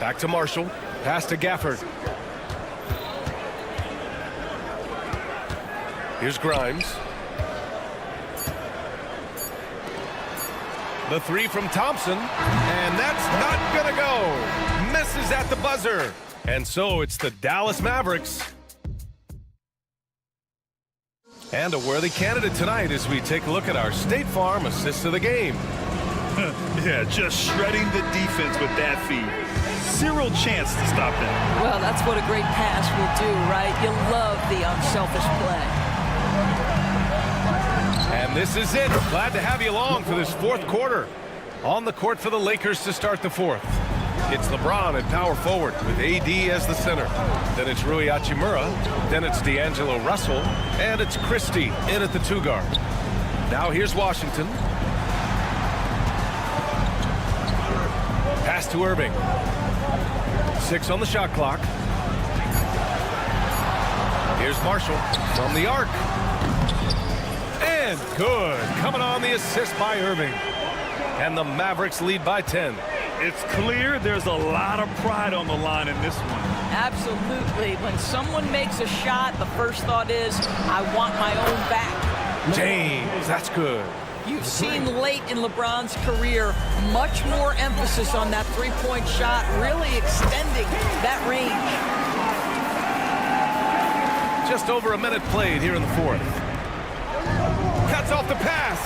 Back to Marshall. Pass to Gafford. Here's Grimes. The 3 from Thompson. And that's not gonna go. Misses at the buzzer. And so it's the Dallas Mavericks. And a worthy candidate tonight as we take a look at our State Farm assist of the game. Yeah, just shredding the defense with that feed. Zero chance to stop that. Well, that's what a great pass will do, right? You love the unselfish play. And this is it. Glad to have you along for this fourth quarter. On the court for the Lakers to start the fourth. It's LeBron at power forward with AD as the center. Then it's Rui Hachimura. Then it's D'Angelo Russell. And it's Christie in at the 2 guard. Now here's Washington. Pass to Irving. 6 on the shot clock. Here's Marshall from the arc. And good. Coming on the assist by Irving. And the Mavericks lead by 10. It's clear there's a lot of pride on the line in this one. Absolutely. When someone makes a shot, the first thought is, I want my own back. James, that's good. You've seen late in LeBron's career much more emphasis on that three-point shot, really extending that range. Just over a minute played here in the fourth. Cuts off the pass.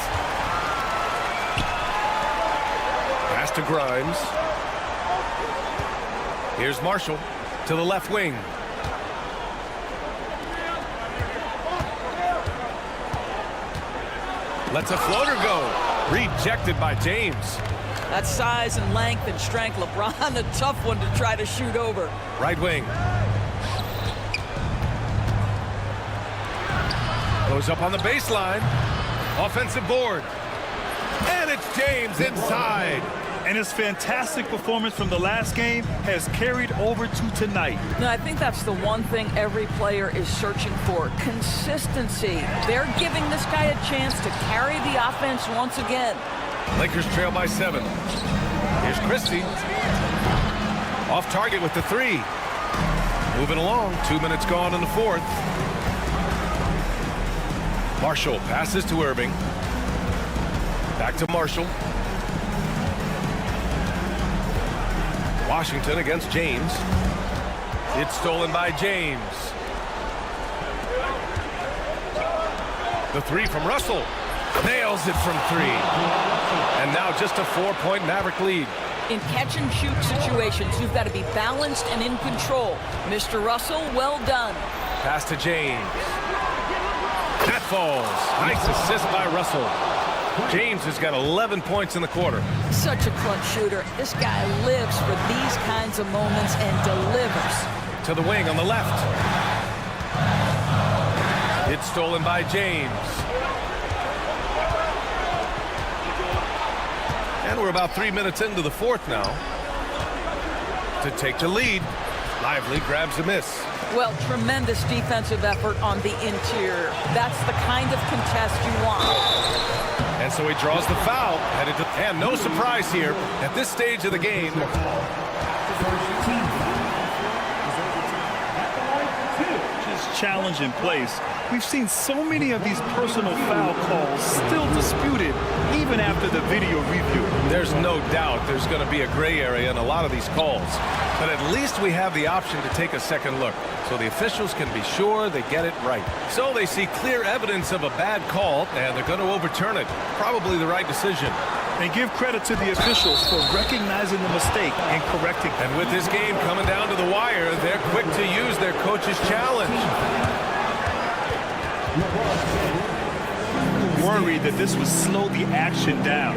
Pass to Grimes. Here's Marshall to the left wing. Lets a floater go. Rejected by James. That size and length and strength, LeBron, a tough one to try to shoot over. Right wing. Goes up on the baseline. Offensive board. And it's James inside. And his fantastic performance from the last game has carried over to tonight. No, I think that's the one thing every player is searching for. Consistency. They're giving this guy a chance to carry the offense once again. Lakers trail by 7. Here's Christie. Off target with the 3. Moving along. 2 minutes gone in the fourth. Marshall passes to Irving. Back to Marshall. Washington against James. It's stolen by James. The 3 from Russell. Nails it from 3. And now just a 4-point Maverick lead. In catch-and-shoot situations, you've got to be balanced and in control. Mr. Russell, well done. Pass to James. That falls. Nice assist by Russell. James has got 11 points in the quarter. Such a clutch shooter. This guy lives for these kinds of moments and delivers. To the wing on the left. It's stolen by James. And we're about 3 minutes into the fourth now. To take the lead. Lively grabs a miss. Well, tremendous defensive effort on the interior. That's the kind of contest you want. And so he draws the foul. And no surprise here at this stage of the game. Just challenge in place. We've seen so many of these personal foul calls still disputed even after the video review. There's no doubt there's going to be a gray area in a lot of these calls. But at least we have the option to take a second look, so the officials can be sure they get it right. So they see clear evidence of a bad call, and they're going to overturn it. Probably the right decision. And give credit to the officials for recognizing the mistake and correcting it. And with this game coming down to the wire, they're quick to use their coach's challenge. Worried that this would slow the action down.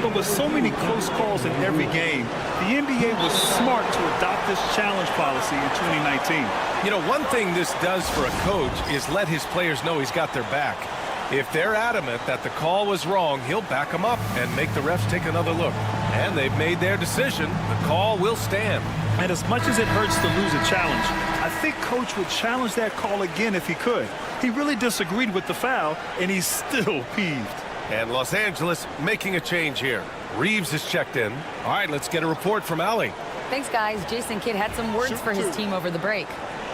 But with so many close calls in every game, the NBA was smart to adopt this challenge policy in 2019. You know, one thing this does for a coach is let his players know he's got their back. If they're adamant that the call was wrong, he'll back them up and make the refs take another look. And they've made their decision. The call will stand. And as much as it hurts to lose a challenge, I think Coach would challenge that call again if he could. He really disagreed with the foul, and he's still peeved. And Los Angeles making a change here. Reeves is checked in. All right, let's get a report from Allie. Thanks, guys. Jason Kidd had some words for his team over the break.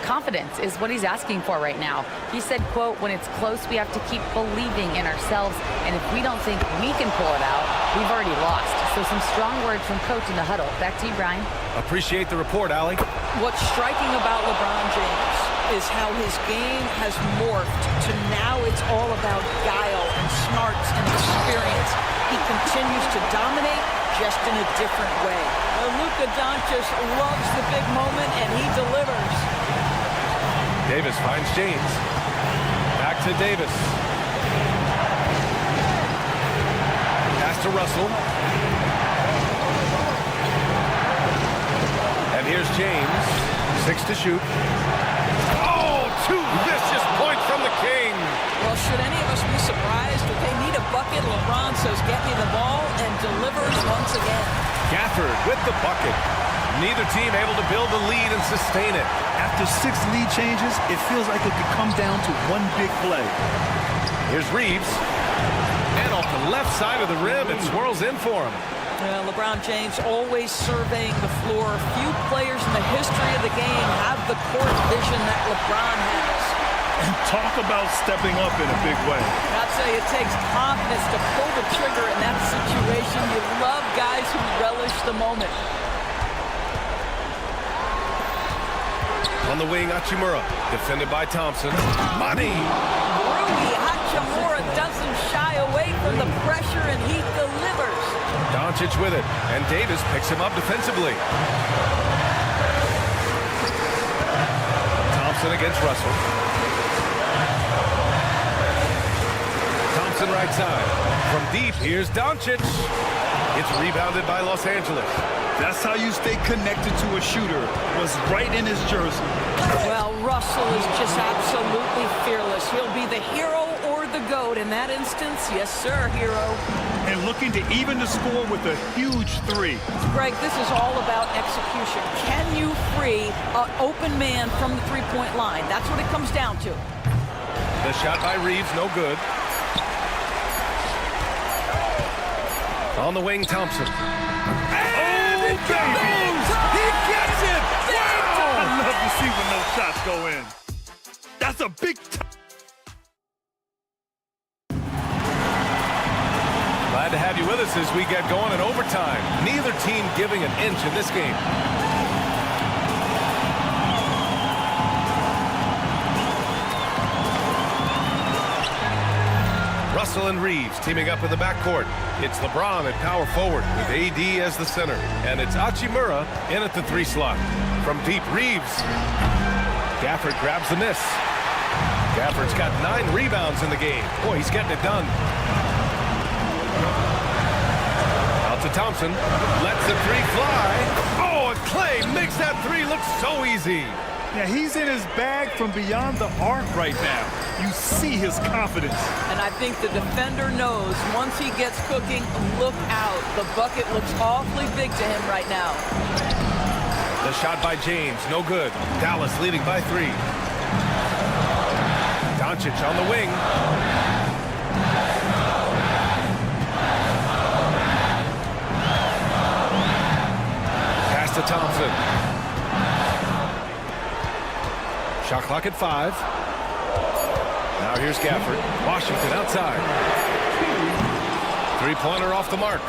Confidence is what he's asking for right now. He said, quote, when it's close, we have to keep believing in ourselves, and if we don't think we can pull it out, we've already lost. So some strong words from coach in the huddle. Back to you, Brian. Appreciate the report, Allie. What's striking about LeBron James is how his game has morphed to now it's all about guile and smarts and experience. He continues to dominate, just in a different way. Luka Doncic loves the big moment, and he delivers. Davis finds James. Back to Davis. Pass to Russell. And here's James. 6 to shoot. Oh, 2 vicious points from the King. Well, should any of us be surprised that they need a bucket? LeBron says, get me the ball, and delivers once again. Gafford with the bucket. Neither team able to build a lead and sustain it. After 6 lead changes, it feels like it could come down to one big play. Here's Reeves. And off the left side of the rim, it swirls in for him. LeBron James always surveying the floor. Few players in the history of the game have the court vision that LeBron has. And talk about stepping up in a big way. I'd say it takes confidence to pull the trigger in that situation. You love guys who relish the moment. On the wing, Hachimura, defended by Thompson. Money! Rui Hachimura doesn't shy away from the pressure, and he delivers. Doncic with it, and Davis picks him up defensively. Thompson against Russell. Thompson right side. From deep, here's Doncic. It's rebounded by Los Angeles. That's how you stay connected to a shooter. Was right in his jersey. Well, Russell is just absolutely fearless. He'll be the hero or the GOAT in that instance. Yes, sir, hero. And looking to even the score with a huge 3. Greg, this is all about execution. Can you free an open man from the three-point line? That's what it comes down to. The shot by Reeves, no good. On the wing, Thompson. And it goes! He gets it! Wow! I love to see when those shots go in. That's a big Glad to have you with us as we get going in overtime. Neither team giving an inch in this game. Russell and Reeves teaming up in the backcourt. It's LeBron at power forward with AD as the center. And it's Hachimura in at the 3 slot. From deep, Reeves. Gafford grabs the miss. Gafford's got 9 rebounds in the game. Boy, he's getting it done. Out to Thompson. Lets the 3 fly. Oh, and Clay makes that 3 look so easy. Yeah, he's in his bag from beyond the arc right now. You see his confidence. And I think the defender knows once he gets cooking, look out. The bucket looks awfully big to him right now. The shot by James, no good. Dallas leading by 3. Doncic on the wing. Pass to Thompson. Shot clock at 5. Now here's Gafford. Washington outside. 3-pointer off the mark.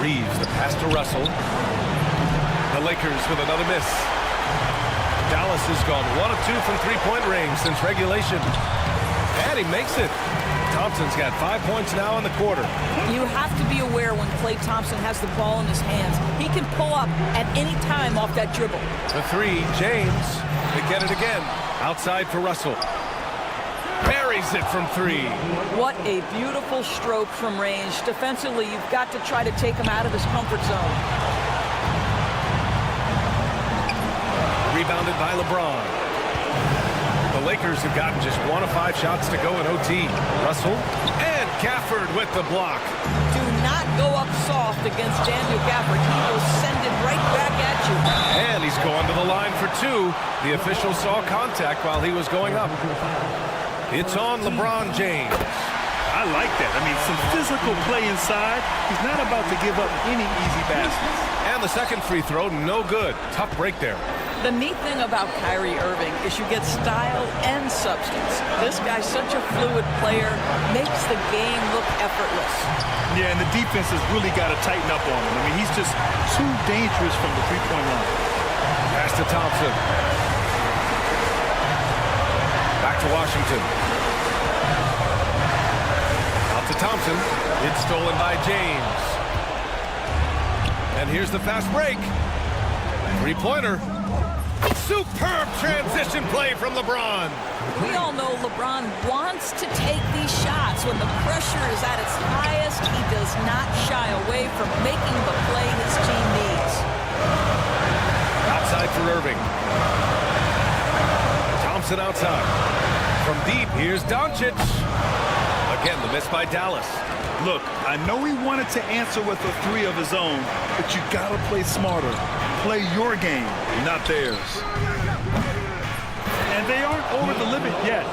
Reeves, the pass to Russell. The Lakers with another miss. Dallas has gone 1 of 2 from 3-point range since regulation. And he makes it. Thompson's got 5 points now in the quarter. You have to be aware when Klay Thompson has the ball in his hands. He can pull up at any time off that dribble. The 3, James. They get it again. Outside for Russell. Buries it from 3. What a beautiful stroke from range. Defensively, you've got to try to take him out of his comfort zone. Rebounded by LeBron. The Lakers have gotten just 1 of 5 shots to go in OT. Russell and Gafford with the block. Do not go up soft against Daniel Gafford. He will send it right back at you. And he's going to the line for 2. The official saw contact while he was going up. It's on LeBron James. I like that. I mean, some physical play inside. He's not about to give up any easy baskets. And the second free throw, no good. Tough break there. The neat thing about Kyrie Irving is you get style and substance. This guy's such a fluid player, makes the game look effortless. Yeah, and the defense has really got to tighten up on him. I mean, he's just too dangerous from the three-point line. Pass to Thompson. Back to Washington. Out to Thompson. It's stolen by James. And here's the fast break. Three-pointer. Superb transition play from LeBron. We all know LeBron wants to take these shots. When the pressure is at its highest, he does not shy away from making the play his team needs. Outside for Irving. Thompson outside. From deep, here's Doncic. Again, the miss by Dallas. Look, I know he wanted to answer with a three of his own, but you got to play smarter. Play your game, not theirs. And they aren't over the limit yet.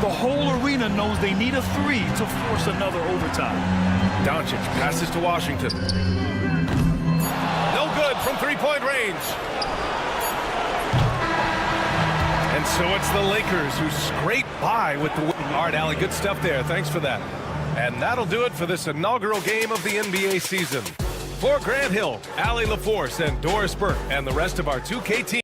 The whole arena knows they need a three to force another overtime. Doncic passes to Washington. No good from three-point range. And so it's the Lakers who scrape by with the win. All right, Allie, good stuff there. Thanks for that. And that'll do it for this inaugural game of the NBA season. For Grant Hill, Allie LaForce, and Doris Burke, and the rest of our 2K team.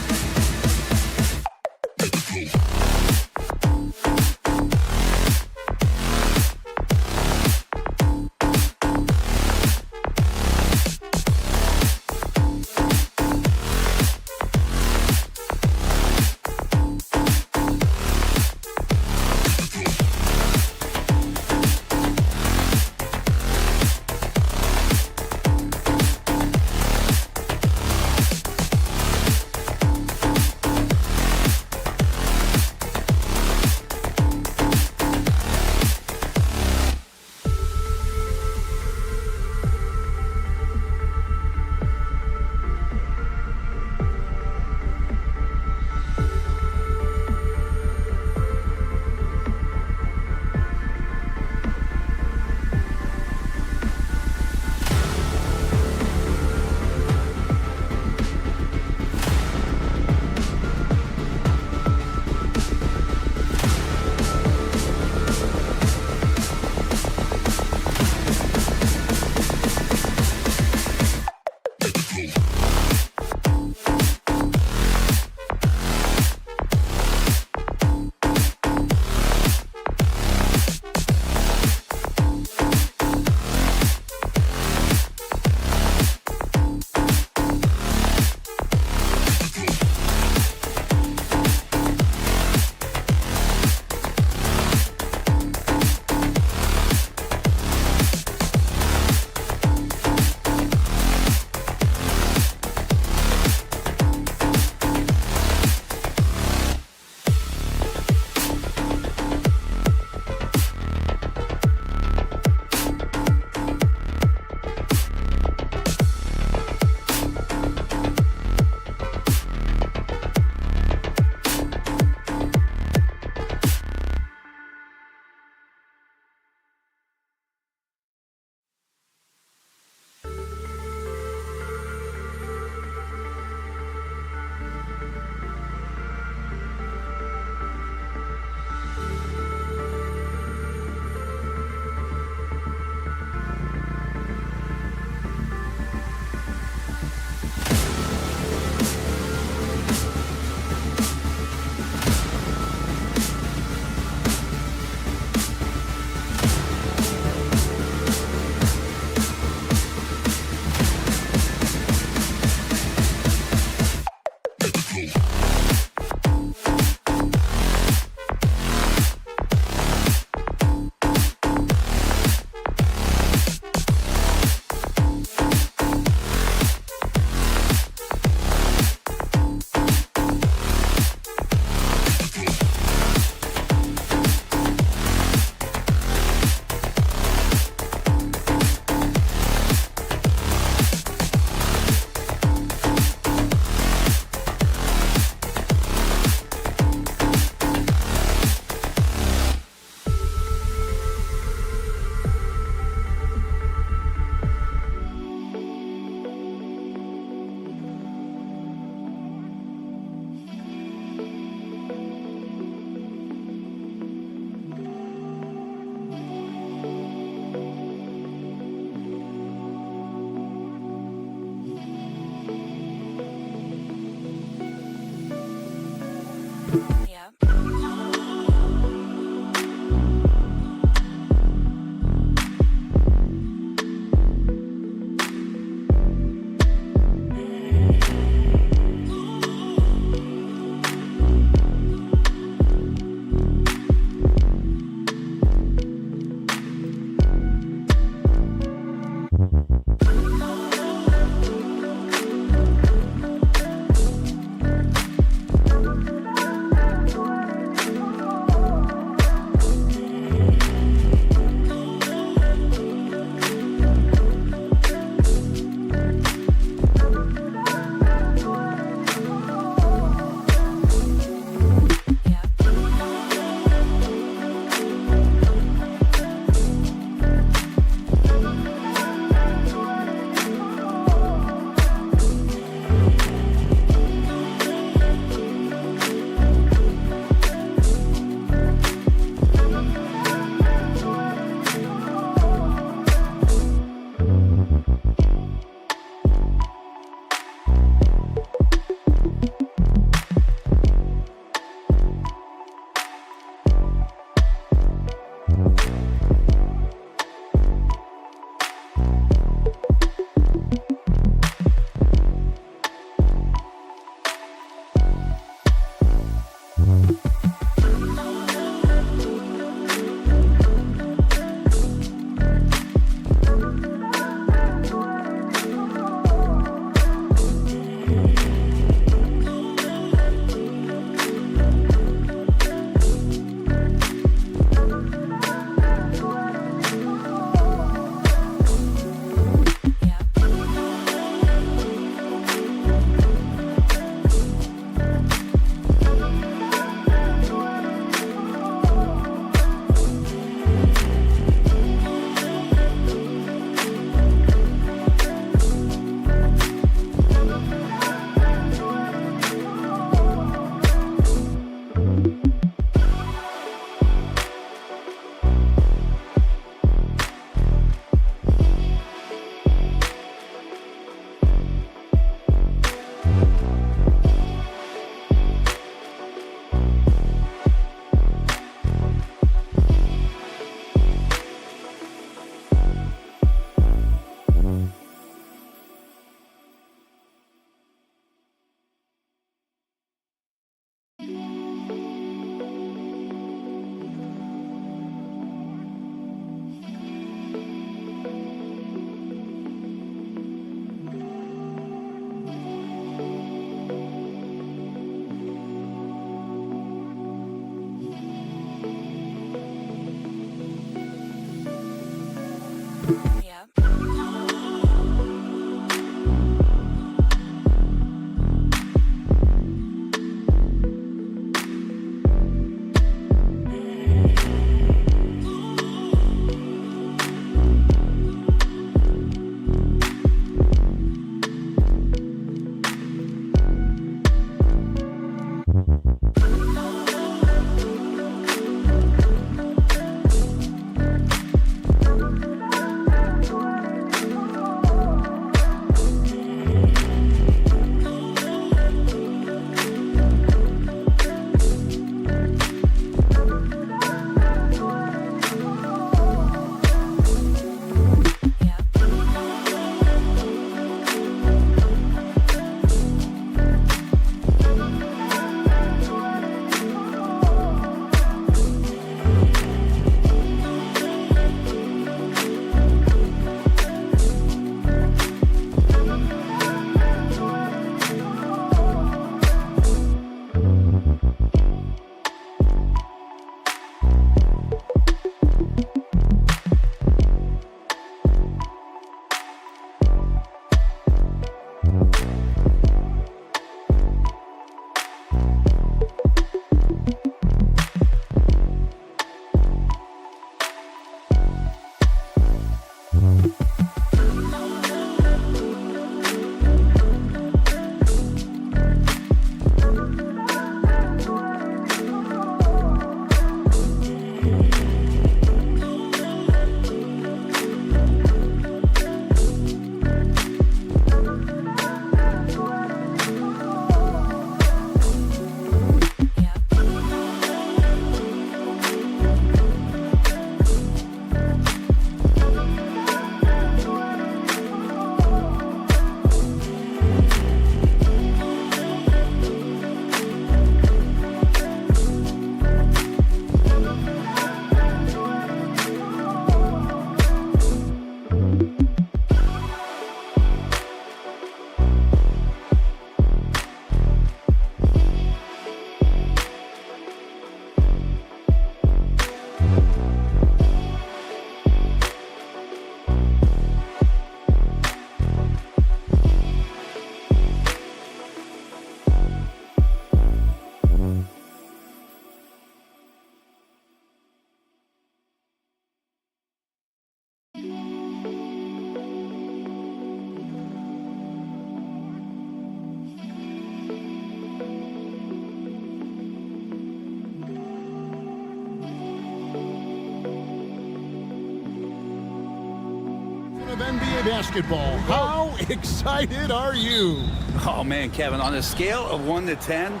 NBA basketball. How excited are you? Oh, man, Kevin, on a scale of 1 to 10,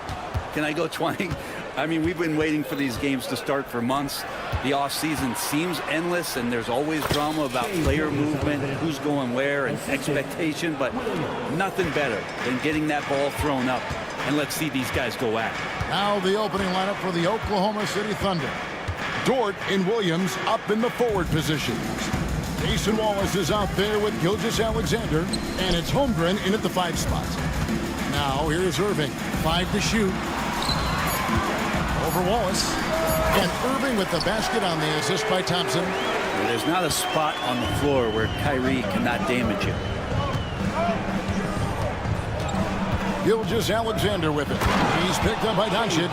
can I go 20? I mean, we've been waiting for these games to start for months. The offseason seems endless, and there's always drama about player movement, who's going where, and expectation, but nothing better than getting that ball thrown up. And let's see these guys go at it. Now the opening lineup for the Oklahoma City Thunder. Dort and Williams up in the forward positions. Jason Wallace is out there with Gilgeous-Alexander, and it's Holmgren in at the 5 spot. Now here's Irving, 5 to shoot. Over Wallace. And Irving with the basket on the assist by Thompson. There's not a spot on the floor where Kyrie cannot damage you. Gilgeous-Alexander with it. He's picked up by Doncic.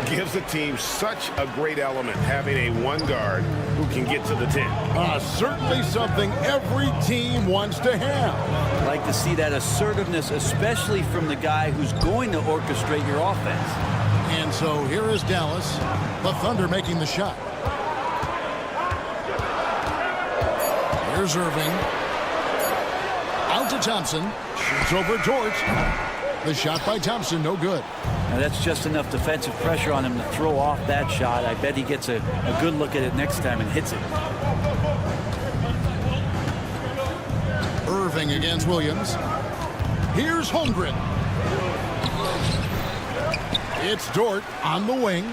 Gives the team such a great element having a one guard who can get to the 10. Certainly something every team wants to have. I'd like to see that assertiveness, especially from the guy who's going to orchestrate your offense. And so here is Dallas, the Thunder making the shot. Here's Irving. Out to Thompson. Shoots over Dort. The shot by Thompson, no good. Now that's just enough defensive pressure on him to throw off that shot. I bet he gets a good look at it next time and hits it. Irving against Williams. Here's Holmgren. It's Dort on the wing.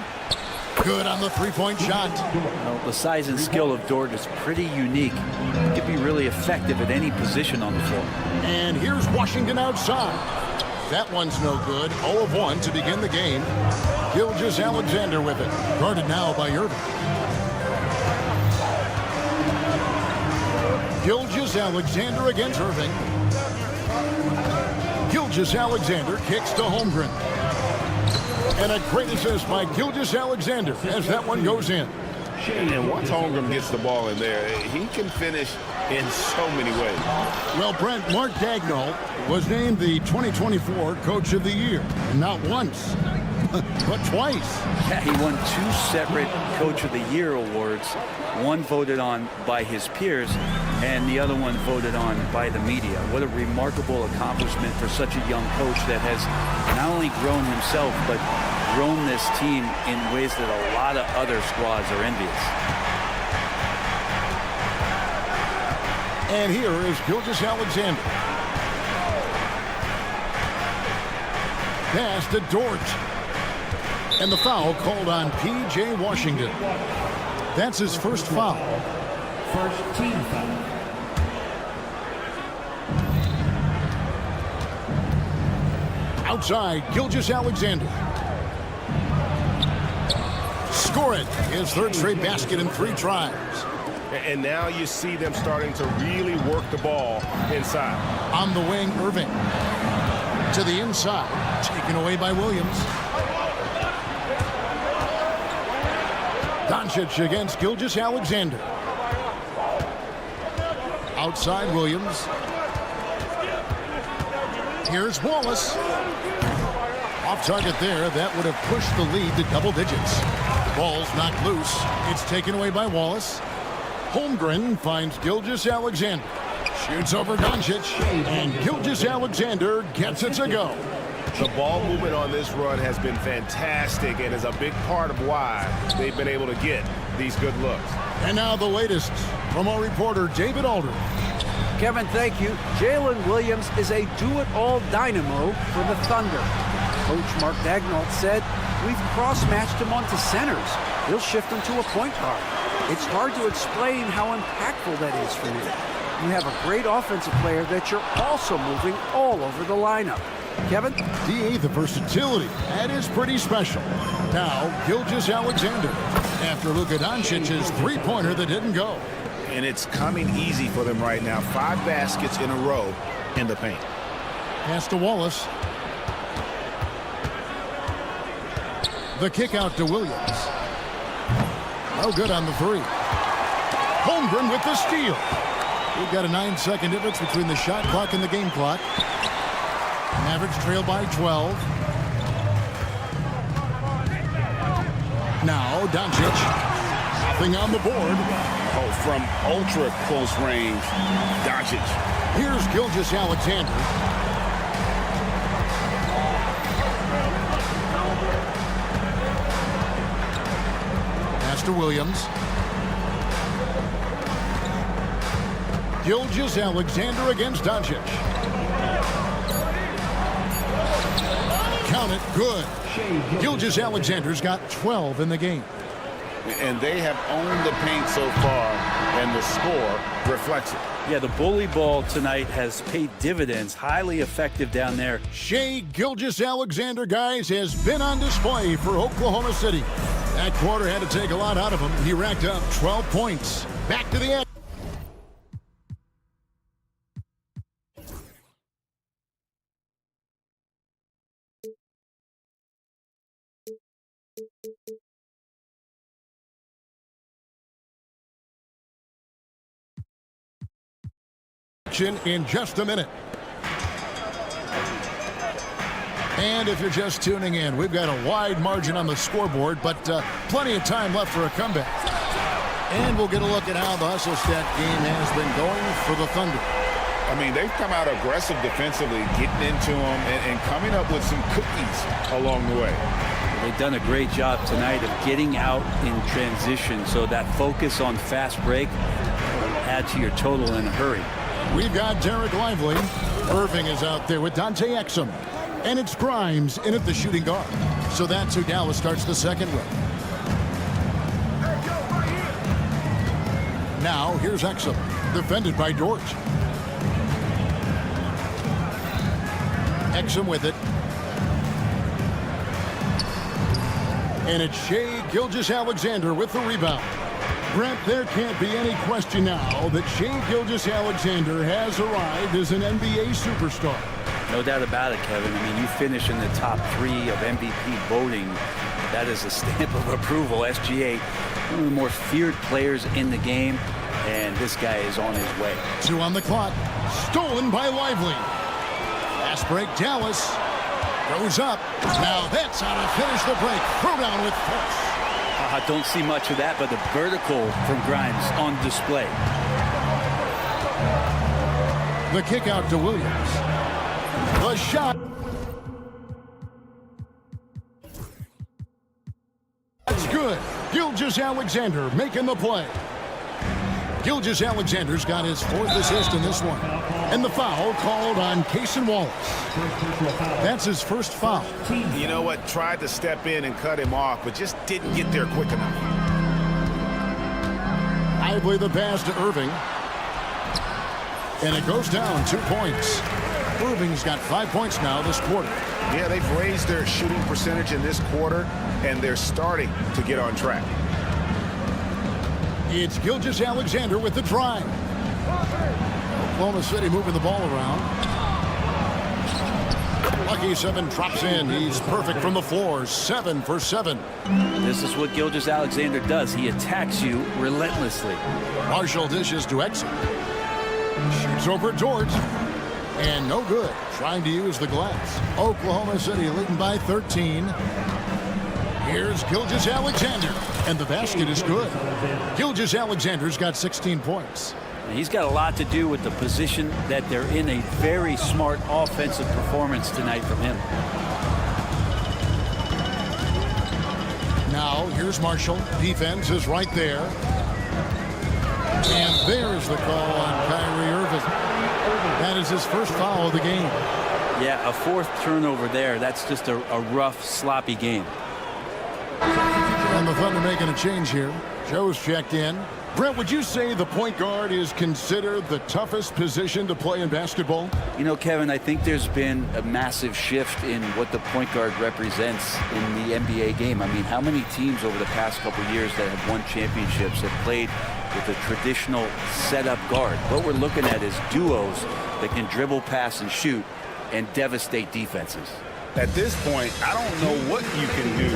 Good on the three-point shot. Well, the size and skill of Dort is pretty unique. He could be really effective at any position on the floor. And here's Washington outside. That one's no good. 0 of 1 to begin the game. Gilgeous-Alexander with it. Guarded now by Irving. Gilgeous-Alexander against Irving. Gilgeous-Alexander kicks to Holmgren. And a great assist by Gilgeous-Alexander as that one goes in. And once Holmgren gets the ball in there, he can finish in so many ways. Well, Brent, Mark Daigneault was named the 2024 Coach of the Year. Not once, but twice. Yeah, he won 2 separate Coach of the Year awards. One voted on by his peers, and the other one voted on by the media. What a remarkable accomplishment for such a young coach that has not only grown himself, but grown this team in ways that a lot of other squads are envious. And here is Gilgeous-Alexander. Pass to Dort. And the foul called on P.J. Washington. That's his first foul. First team foul. Outside, Gilgeous-Alexander. Score it. His third straight basket in 3 tries. And now you see them starting to really work the ball inside. On the wing, Irving. To the inside. Taken away by Williams. Doncic against Gilgeous-Alexander. Outside Williams. Here's Wallace. Off target there. That would have pushed the lead to double digits. Ball's knocked loose. It's taken away by Wallace. Holmgren finds Gilgeous-Alexander. Shoots over Doncic. And Gilgeous-Alexander gets it to go. The ball movement on this run has been fantastic and is a big part of why they've been able to get these good looks. And now the latest from our reporter, David Aldridge. Kevin, thank you. Jalen Williams is a do-it-all dynamo for the Thunder. Coach Mark Daigneault said, we've cross-matched him onto centers. He'll shift him to a point guard. It's hard to explain how impactful that is for you. You have a great offensive player that you're also moving all over the lineup. Kevin? DA, the versatility. That is pretty special. Now, Gilgeous-Alexander. After Luka Doncic's three-pointer that didn't go. And it's coming easy for them right now. 5 baskets in a row in the paint. Pass to Wallace. The kick out to Williams. No good on the 3. Holmgren with the steal. We've got a 9-second difference between the shot clock and the game clock. Mavericks trail by 12. Now Doncic Nothing on the board. Oh, from ultra close range, Doncic. Here's Gilgeous-Alexander. Pass to Williams. Gilgeous-Alexander against Doncic. Count it, good. Gilgeous-Alexander's got 12 in the game. And they have owned the paint so far, and the score reflects it. Yeah, the bully ball tonight has paid dividends. Highly effective down there. Shai Gilgeous-Alexander, guys, has been on display for Oklahoma City. That quarter had to take a lot out of him. He racked up 12 points. Back to the end. In just a minute. And if you're just tuning in, we've got a wide margin on the scoreboard, but plenty of time left for a comeback. And we'll get a look at how the hustle stat game has been going for the Thunder. I mean, they've come out aggressive defensively, getting into them and coming up with some cookies along the way. They've done a great job tonight of getting out in transition, so that focus on fast break add to your total in a hurry. We've got Derek Lively. Irving is out there with Dante Exum. And it's Grimes in at the shooting guard. So that's who Dallas starts the second with. Now, here's Exum, defended by Dort. Exum with it. And it's Shai Gilgeous-Alexander with the rebound. Brent, there can't be any question now that Shai Gilgeous-Alexander has arrived as an NBA superstar. No doubt about it, Kevin. I mean, you finish in the top 3 of MVP voting. That is a stamp of approval. SGA, one of the more feared players in the game, and this guy is on his way. 2 on the clock. Stolen by Lively. Fast break, Dallas. Goes up. Now that's how to finish the break. Throw down with force. I don't see much of that, but the vertical from Grimes on display. The kick out to Williams. The shot. That's good. Gilgeous-Alexander making the play. Gilgeous-Alexander's got his 4th assist in this one. And the foul called on Cason Wallace. That's his first foul. You know what? Tried to step in and cut him off, but just didn't get there quick enough. Lively the pass to Irving. And it goes down 2 points. Irving's got 5 points now this quarter. Yeah, they've raised their shooting percentage in this quarter, and they're starting to get on track. It's Gilgeous-Alexander with the drive. Oklahoma City moving the ball around. Lucky 7 drops in. He's perfect from the floor. 7 for 7. This is what Gilgeous-Alexander does. He attacks you relentlessly. Marshall dishes to Exum. Shoots over Dort. And no good. Trying to use the glass. Oklahoma City leading by 13. Here's Gilgeous-Alexander. And the basket is good. Gilgeous-Alexander's got 16 points. He's got a lot to do with the position that they're in. A very smart offensive performance tonight from him. Now, here's Marshall. Defense is right there. And there's the call on Kyrie Irving. That is his first foul of the game. Yeah, a 4th turnover there. That's just a rough, sloppy game. And the Thunder making a change here. Joe's checked in. Brent, would you say the point guard is considered the toughest position to play in basketball? You know, Kevin, I think there's been a massive shift in what the point guard represents in the NBA game. I mean, how many teams over the past couple years that have won championships have played with a traditional setup guard? What we're looking at is duos that can dribble, pass, and shoot and devastate defenses. At this point, I don't know what you can do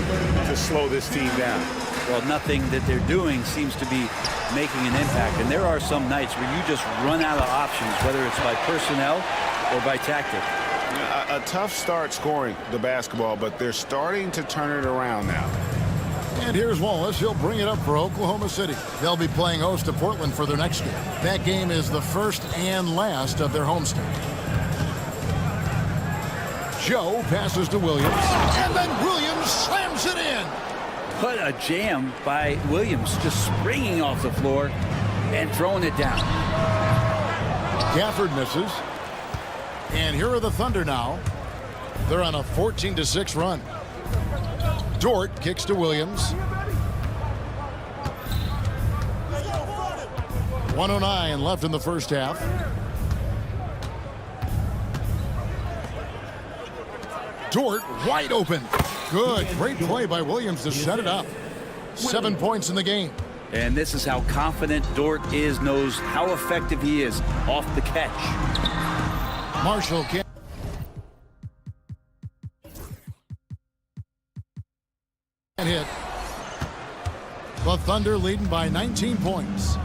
to slow this team down. Well, nothing that they're doing seems to be making an impact. And there are some nights where you just run out of options, whether it's by personnel or by tactic. A tough start scoring the basketball, but they're starting to turn it around now. And here's Wallace. He'll bring it up for Oklahoma City. They'll be playing host to Portland for their next game. That game is the first and last of their homestand. Joe passes to Williams. And then Williams slams it in. What a jam by Williams, just springing off the floor and throwing it down. Gafford misses. And here are the Thunder now. They're on a 14-6 run. Dort kicks to Williams. 1:09 left in the first half. Dort wide open. Good. Great play by Williams to set it up. 7 points in the game. And this is how confident Dort is, knows how effective he is off the catch. Marshall can't. Hit. The Thunder leading by 19 points.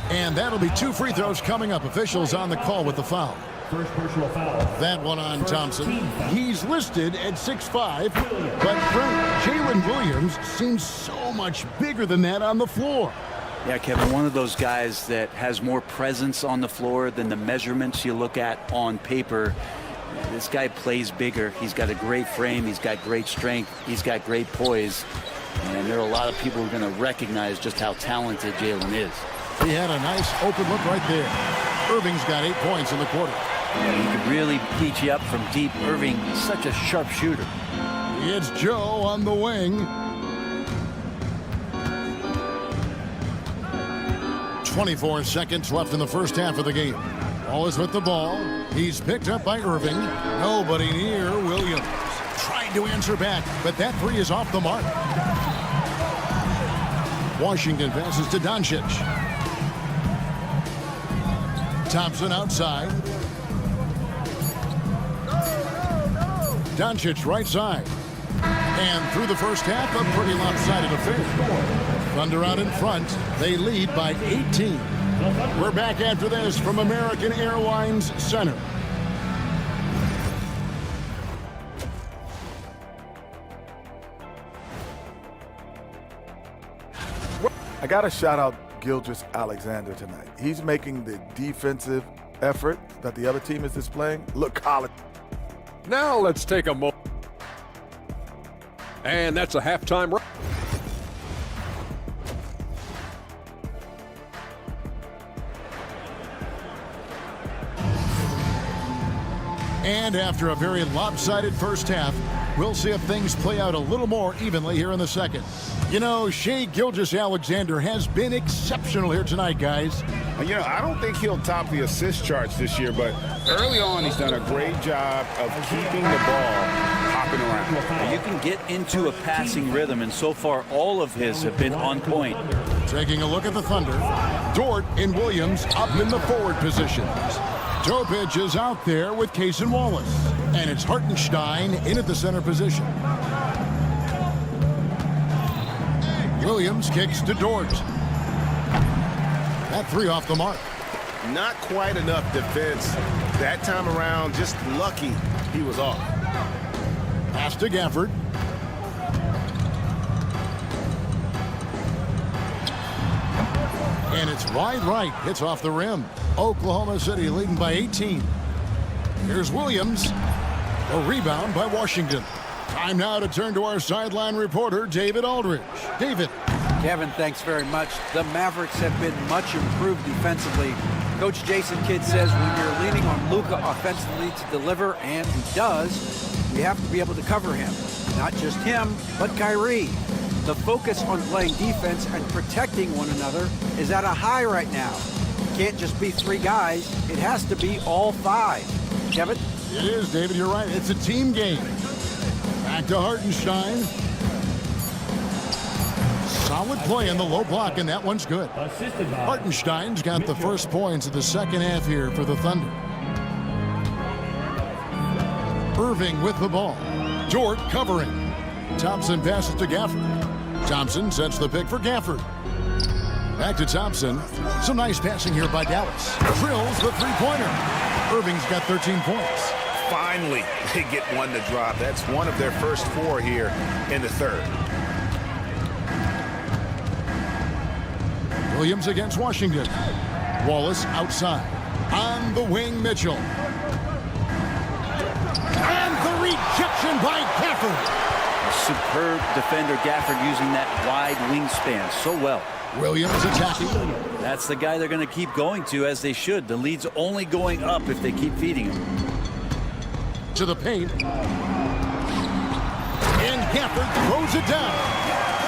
And that'll be 2 free throws coming up. Officials on the call with the foul. First personal foul. That one on Thompson. He's listed at 6'5", but Jalen Williams seems so much bigger than that on the floor. Yeah, Kevin, one of those guys that has more presence on the floor than the measurements you look at on paper. This guy plays bigger. He's got a great frame. He's got great strength. He's got great poise. And there are a lot of people who are going to recognize just how talented Jalen is. He had a nice open look right there. Irving's got 8 points in the quarter. Yeah, he could really beat you up from deep. Irving, such a sharp shooter. It's Joe on the wing. 24 seconds left in the first half of the game. Wallace with the ball. He's picked up by Irving. Nobody near Williams. Trying to answer back, but that three is off the mark. Washington passes to Doncic. Thompson outside. Doncic right side. And through the first half, a pretty lopsided affair. Thunder out in front. They lead by 18. We're back after this from American Airlines Center. I got to shout out Gilgeous-Alexander tonight. He's making the defensive effort that the other team is displaying look college. Now let's take a moment. And that's a halftime run. And after a very lopsided first half, we'll see if things play out a little more evenly here in the second. You know, Shai Gilgeous-Alexander has been exceptional here tonight, guys. You know, I don't think he'll top the assist charts this year, but early on he's done a great job of keeping the ball hopping around. You can get into a passing rhythm, and so far all of his have been on point. Taking a look at the Thunder. Dort and Williams up in the forward positions. Topic is out there with Case and Wallace. And it's Hartenstein in at the center position. Williams kicks to Dort. That three off the mark. Not quite enough defense that time around. Just lucky he was off. Pass to Gafford. And it's wide right. Hits off the rim. Oklahoma City leading by 18. Here's Williams. A rebound by Washington. Time now to turn to our sideline reporter, David Aldridge. David. Kevin, thanks very much. The Mavericks have been much improved defensively. Coach Jason Kidd says when you're leaning on Luka offensively to deliver, and he does, we have to be able to cover him. Not just him, but Kyrie. The focus on playing defense and protecting one another is at a high right now. It can't just be three guys. It has to be all five. Kevin? It is, David. You're right. It's a team game. Back to Hartenstein. Solid play in the low block, and that one's good. Hartenstein's got the first points of the second half here for the Thunder. Irving with the ball. Dort covering. Thompson passes to Gafford. Thompson sets the pick for Gafford. Back to Thompson. Some nice passing here by Dallas. Drills the three-pointer. Irving's got 13 points. finally they get one to drop. That's one of their first 4 here in the third. Williams against Washington. Wallace outside. On the wing, Mitchell. And the rejection by Gafford. Superb defender Gafford using that wide wingspan so well. Williams attacking. That's the guy they're going to keep going to, as they should. The lead's only going up if they keep feeding him. To the paint. And Gafford throws it down.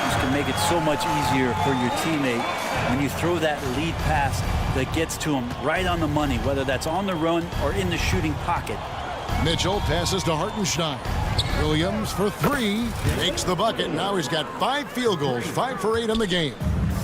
This can make it so much easier for your teammate when you throw that lead pass that gets to him right on the money, whether that's on the run or in the shooting pocket. Mitchell passes to Hartenstein. Williams for 3. Makes the bucket. Now he's got 5 field goals, 5 for 8 in the game.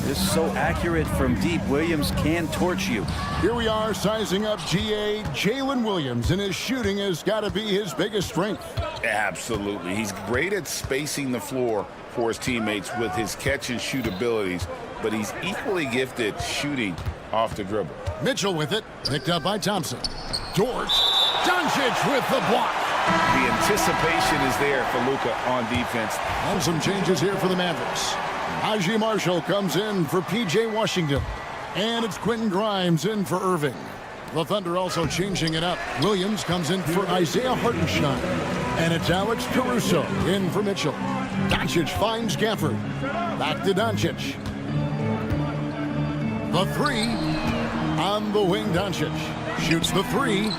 This is so accurate from deep. Williams can torch you. Here we are sizing up GA Jalen Williams, and his shooting has got to be his biggest strength. Absolutely. He's great at spacing the floor for his teammates with his catch and shoot abilities, but he's equally gifted shooting off the dribble. Mitchell with it, picked up by Thompson. Dort, Doncic with the block. The anticipation is there for Luka on defense. And some changes here for the Mavericks. Haji Marshall comes in for P.J. Washington. And it's Quentin Grimes in for Irving. The Thunder also changing it up. Williams comes in for Isaiah Hartenstein. And it's Alex Caruso in for Mitchell. Doncic finds Gafford. Back to Doncic. The 3 on the wing. Doncic shoots the 3.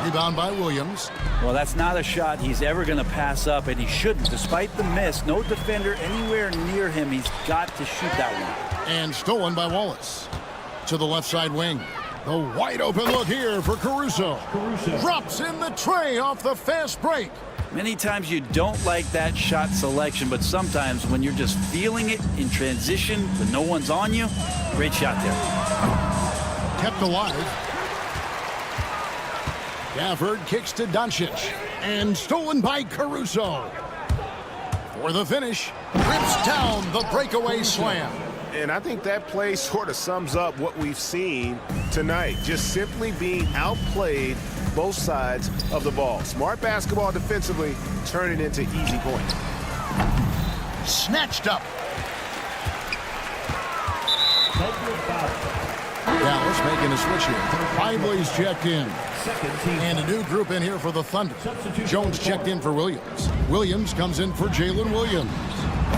Rebound by Williams. Well, that's not a shot he's ever going to pass up, and he shouldn't. Despite the miss, no defender anywhere near him. He's got to shoot that one. And stolen by Wallace. To the left side wing. The wide open look here for Caruso. Drops in the tray off the fast break. Many times you don't like that shot selection, but sometimes when you're just feeling it in transition when no one's on you, great shot there. Kept alive. Gafford kicks to Doncic. And stolen by Caruso. For the finish. Rips down the breakaway slam. And I think that play sort of sums up what we've seen tonight. Just simply being outplayed both sides of the ball. Smart basketball defensively, turning into easy points. Snatched up. Dallas making a switch here. Lively's checked in. And a new group in here for the Thunder. Jones checked in for Williams. Williams comes in for Jalen Williams.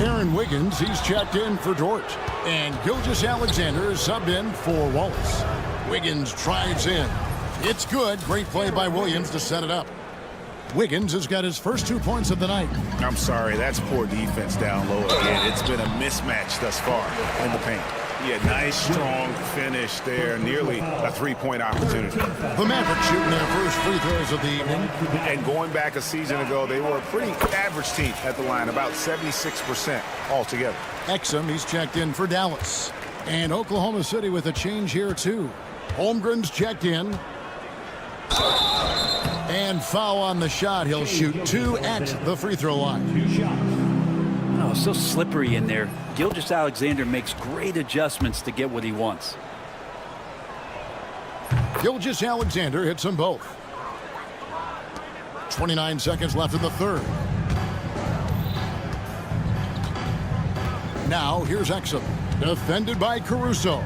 Aaron Wiggins, he's checked in for Dort. And Gilgeous-Alexander is subbed in for Wallace. Wiggins drives in. It's good. Great play by Williams to set it up. Wiggins has got his first 2 points of the night. I'm sorry, that's poor defense down low again. It's been a mismatch thus far in the paint. Yeah, nice, strong finish there. Nearly a 3-point opportunity. The Mavericks shooting their first free throws of the evening. And going back a season ago, they were a pretty average team at the line, about 76% altogether. Exum, he's checked in for Dallas. And Oklahoma City with a change here, too. Holmgren's checked in. And foul on the shot. He'll shoot 2 at the free throw line. Oh, so slippery in there. Gilgeous-Alexander makes great adjustments to get what he wants. Gilgeous-Alexander hits them both. 29 seconds left in the third. Now here's Exum. Defended by Caruso.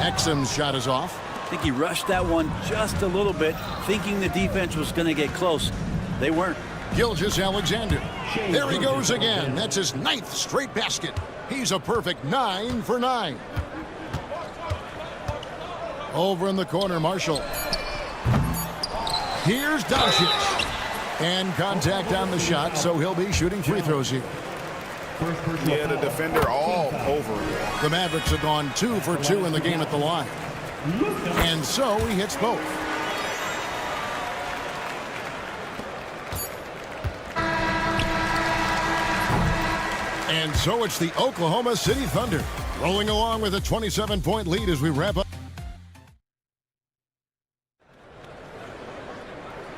Exum's shot is off. I think he rushed that one just a little bit, thinking the defense was going to get close. They weren't. Gilgeous-Alexander. There he goes again. That's his 9th straight basket. He's a perfect 9 for 9. Over in the corner, Marshall. Here's Doncic. And contact on the shot, so he'll be shooting free throws here. Yeah, the defender all over it. The Mavericks have gone 2 for 2 in the game at the line. And so he hits both. And so it's the Oklahoma City Thunder rolling along with a 27-point lead as we wrap up.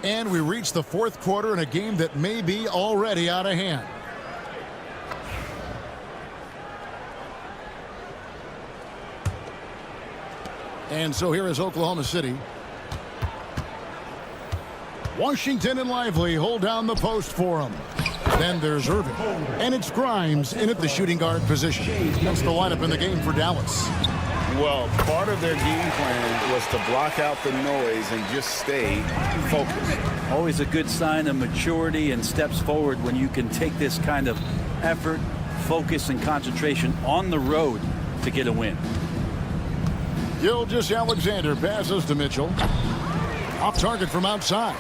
And we reach the fourth quarter in a game that may be already out of hand. And so here is Oklahoma City. Washington and Lively hold down the post for him. Then there's Irving. And it's Grimes in at the shooting guard position. That's the lineup in the game for Dallas. Well, part of their game plan was to block out the noise and just stay focused. Always a good sign of maturity and steps forward when you can take this kind of effort, focus, and concentration on the road to get a win. Gilgeous-Alexander passes to Mitchell. Off target from outside.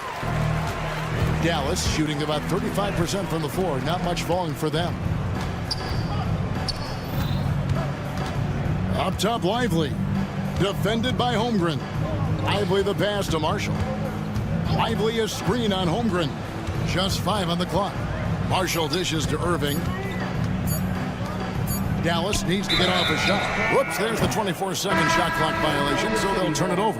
Dallas shooting about 35% from the floor. Not much falling for them. Up top, Lively. Defended by Holmgren. Lively the pass to Marshall. Lively a screen on Holmgren. Just 5 on the clock. Marshall dishes to Irving. Dallas needs to get off a shot. Whoops, there's the 24-second shot clock violation, so they'll turn it over.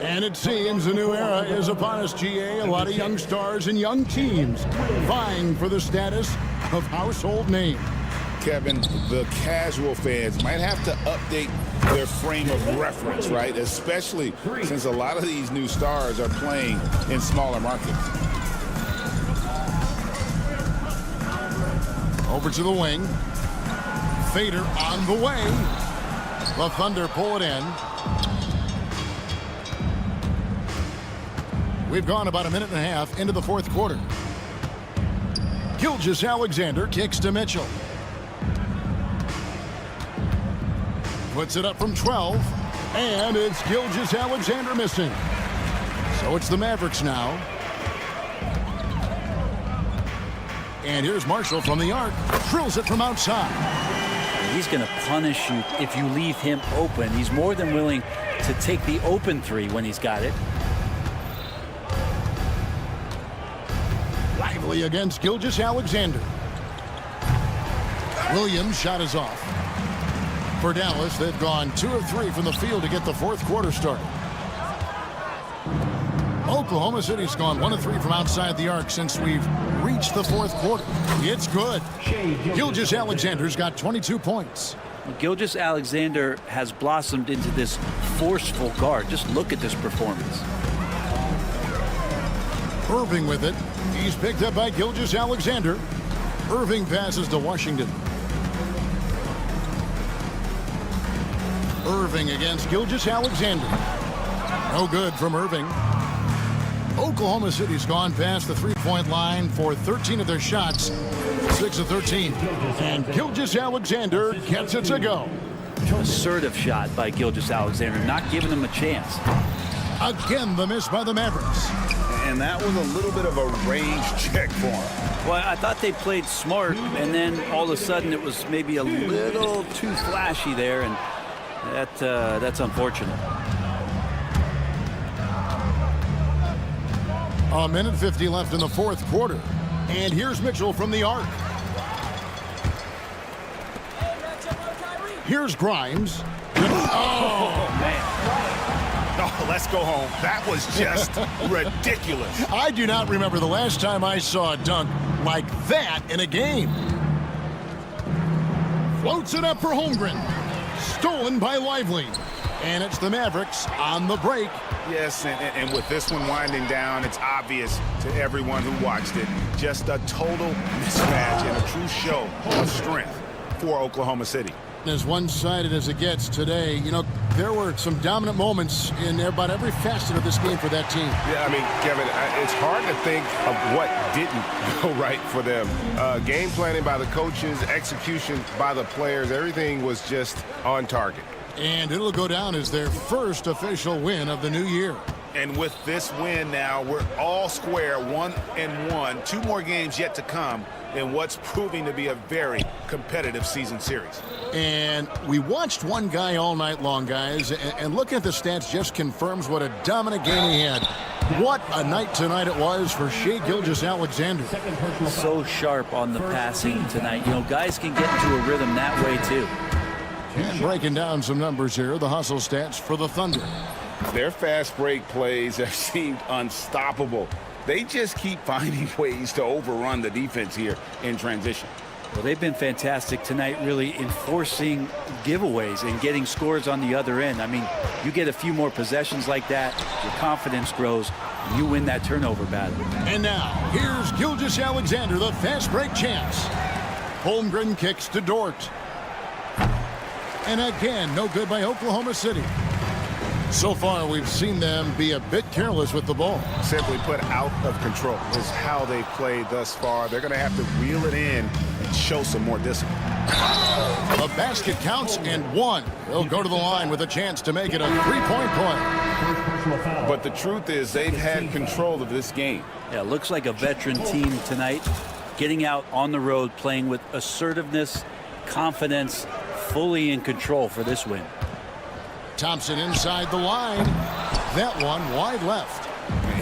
And it seems a new era is upon us, GA. A lot of young stars and young teams vying for the status of household name. Kevin, the casual fans might have to update their frame of reference, right? Especially since a lot of these new stars are playing in smaller markets. Over to the wing. Fader on the way. The Thunder pull it in. We've gone about a minute and a half into the fourth quarter. Gilgeous-Alexander kicks to Mitchell. Puts it up from 12. And it's Gilgeous-Alexander missing. So it's the Mavericks now. And here's Marshall from the arc. Drills it from outside. He's going to punish you if you leave him open. He's more than willing to take the open three when he's got it. Lively against Gilgeous-Alexander. Williams' shot is off. For Dallas, they've gone 2 of 3 from the field to get the fourth quarter started. Oklahoma City's gone 1 of 3 from outside the arc since we've reached the fourth quarter. It's good. Gilgeous-Alexander's got 22 points. Gilgeous-Alexander has blossomed into this forceful guard. Just look at this performance. Irving with it. He's picked up by Gilgeous-Alexander. Irving passes to Washington. Irving against Gilgeous-Alexander. No good from Irving. Oklahoma City's gone past the three-point line for 13 of their shots. 6 of 13. And Gilgeous-Alexander gets it to go. Assertive shot by Gilgeous-Alexander, not giving him a chance. Again, the miss by the Mavericks. And that was a little bit of a range check for him. Well, I thought they played smart, and then all of a sudden it was maybe a little too flashy there, and that's unfortunate. A minute 50 left in the fourth quarter. And here's Mitchell from the arc. Here's Grimes. Oh, man. Oh, let's go home. That was just ridiculous. I do not remember the last time I saw a dunk like that in a game. Floats it up for Holmgren. Stolen by Lively. And it's the Mavericks on the break. Yes, and with this one winding down, it's obvious to everyone who watched it. Just a total mismatch and a true show of strength for Oklahoma City. As one-sided as it gets today, you know, there were some dominant moments in about every facet of this game for that team. Yeah, I mean, Kevin, it's hard to think of what didn't go right for them. Game planning by the coaches, execution by the players, everything was just on target. And it'll go down as their first official win of the new year. And with this win now, we're all square, 1-1. 2 more games yet to come in what's proving to be a very competitive season series. And we watched one guy all night long, guys, and looking at the stats just confirms what a dominant game he had. What a night tonight it was for Shai Gilgeous-Alexander. So sharp on the passing tonight. You know, guys can get into a rhythm that way, too. And breaking down some numbers here, the hustle stats for the Thunder. Their fast break plays have seemed unstoppable. They just keep finding ways to overrun the defense here in transition. Well, they've been fantastic tonight, really enforcing giveaways and getting scores on the other end. I mean, you get a few more possessions like that, your confidence grows. you win that turnover battle. And now, here's Gilgeous-Alexander, the fast break champs. Holmgren kicks to Dort. And again, no good by Oklahoma City. So far, we've seen them be a bit careless with the ball. Simply put, out of control is how they've played thus far. They're going to have to reel it in and show some more discipline. The basket counts and one. They'll go to the line with a chance to make it a three-point play. But the truth is they've had control of this game. Yeah, looks like a veteran team tonight, getting out on the road, playing with assertiveness, confidence, fully in control for this win. Thompson inside the line. That one wide left.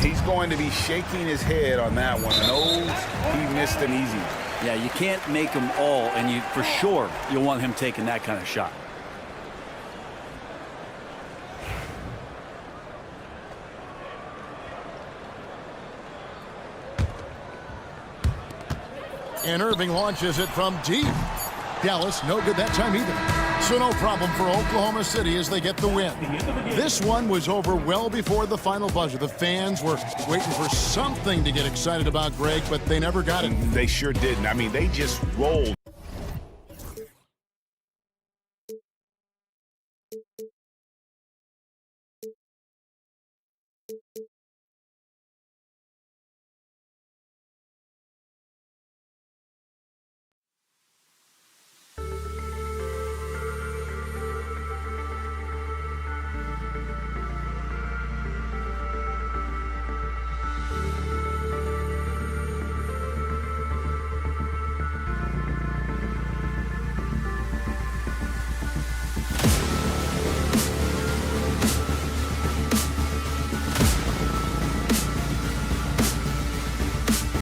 He's going to be shaking his head on that one. Knows he missed an easy one. Yeah, you can't make them all, and you for sure you'll want him taking that kind of shot. And Irving launches it from deep. Dallas, no good that time either. So no problem for Oklahoma City as they get the win. This one was over well before the final buzzer. The fans were waiting for something to get excited about, Greg, but they never got it. They sure didn't. I mean, they just rolled.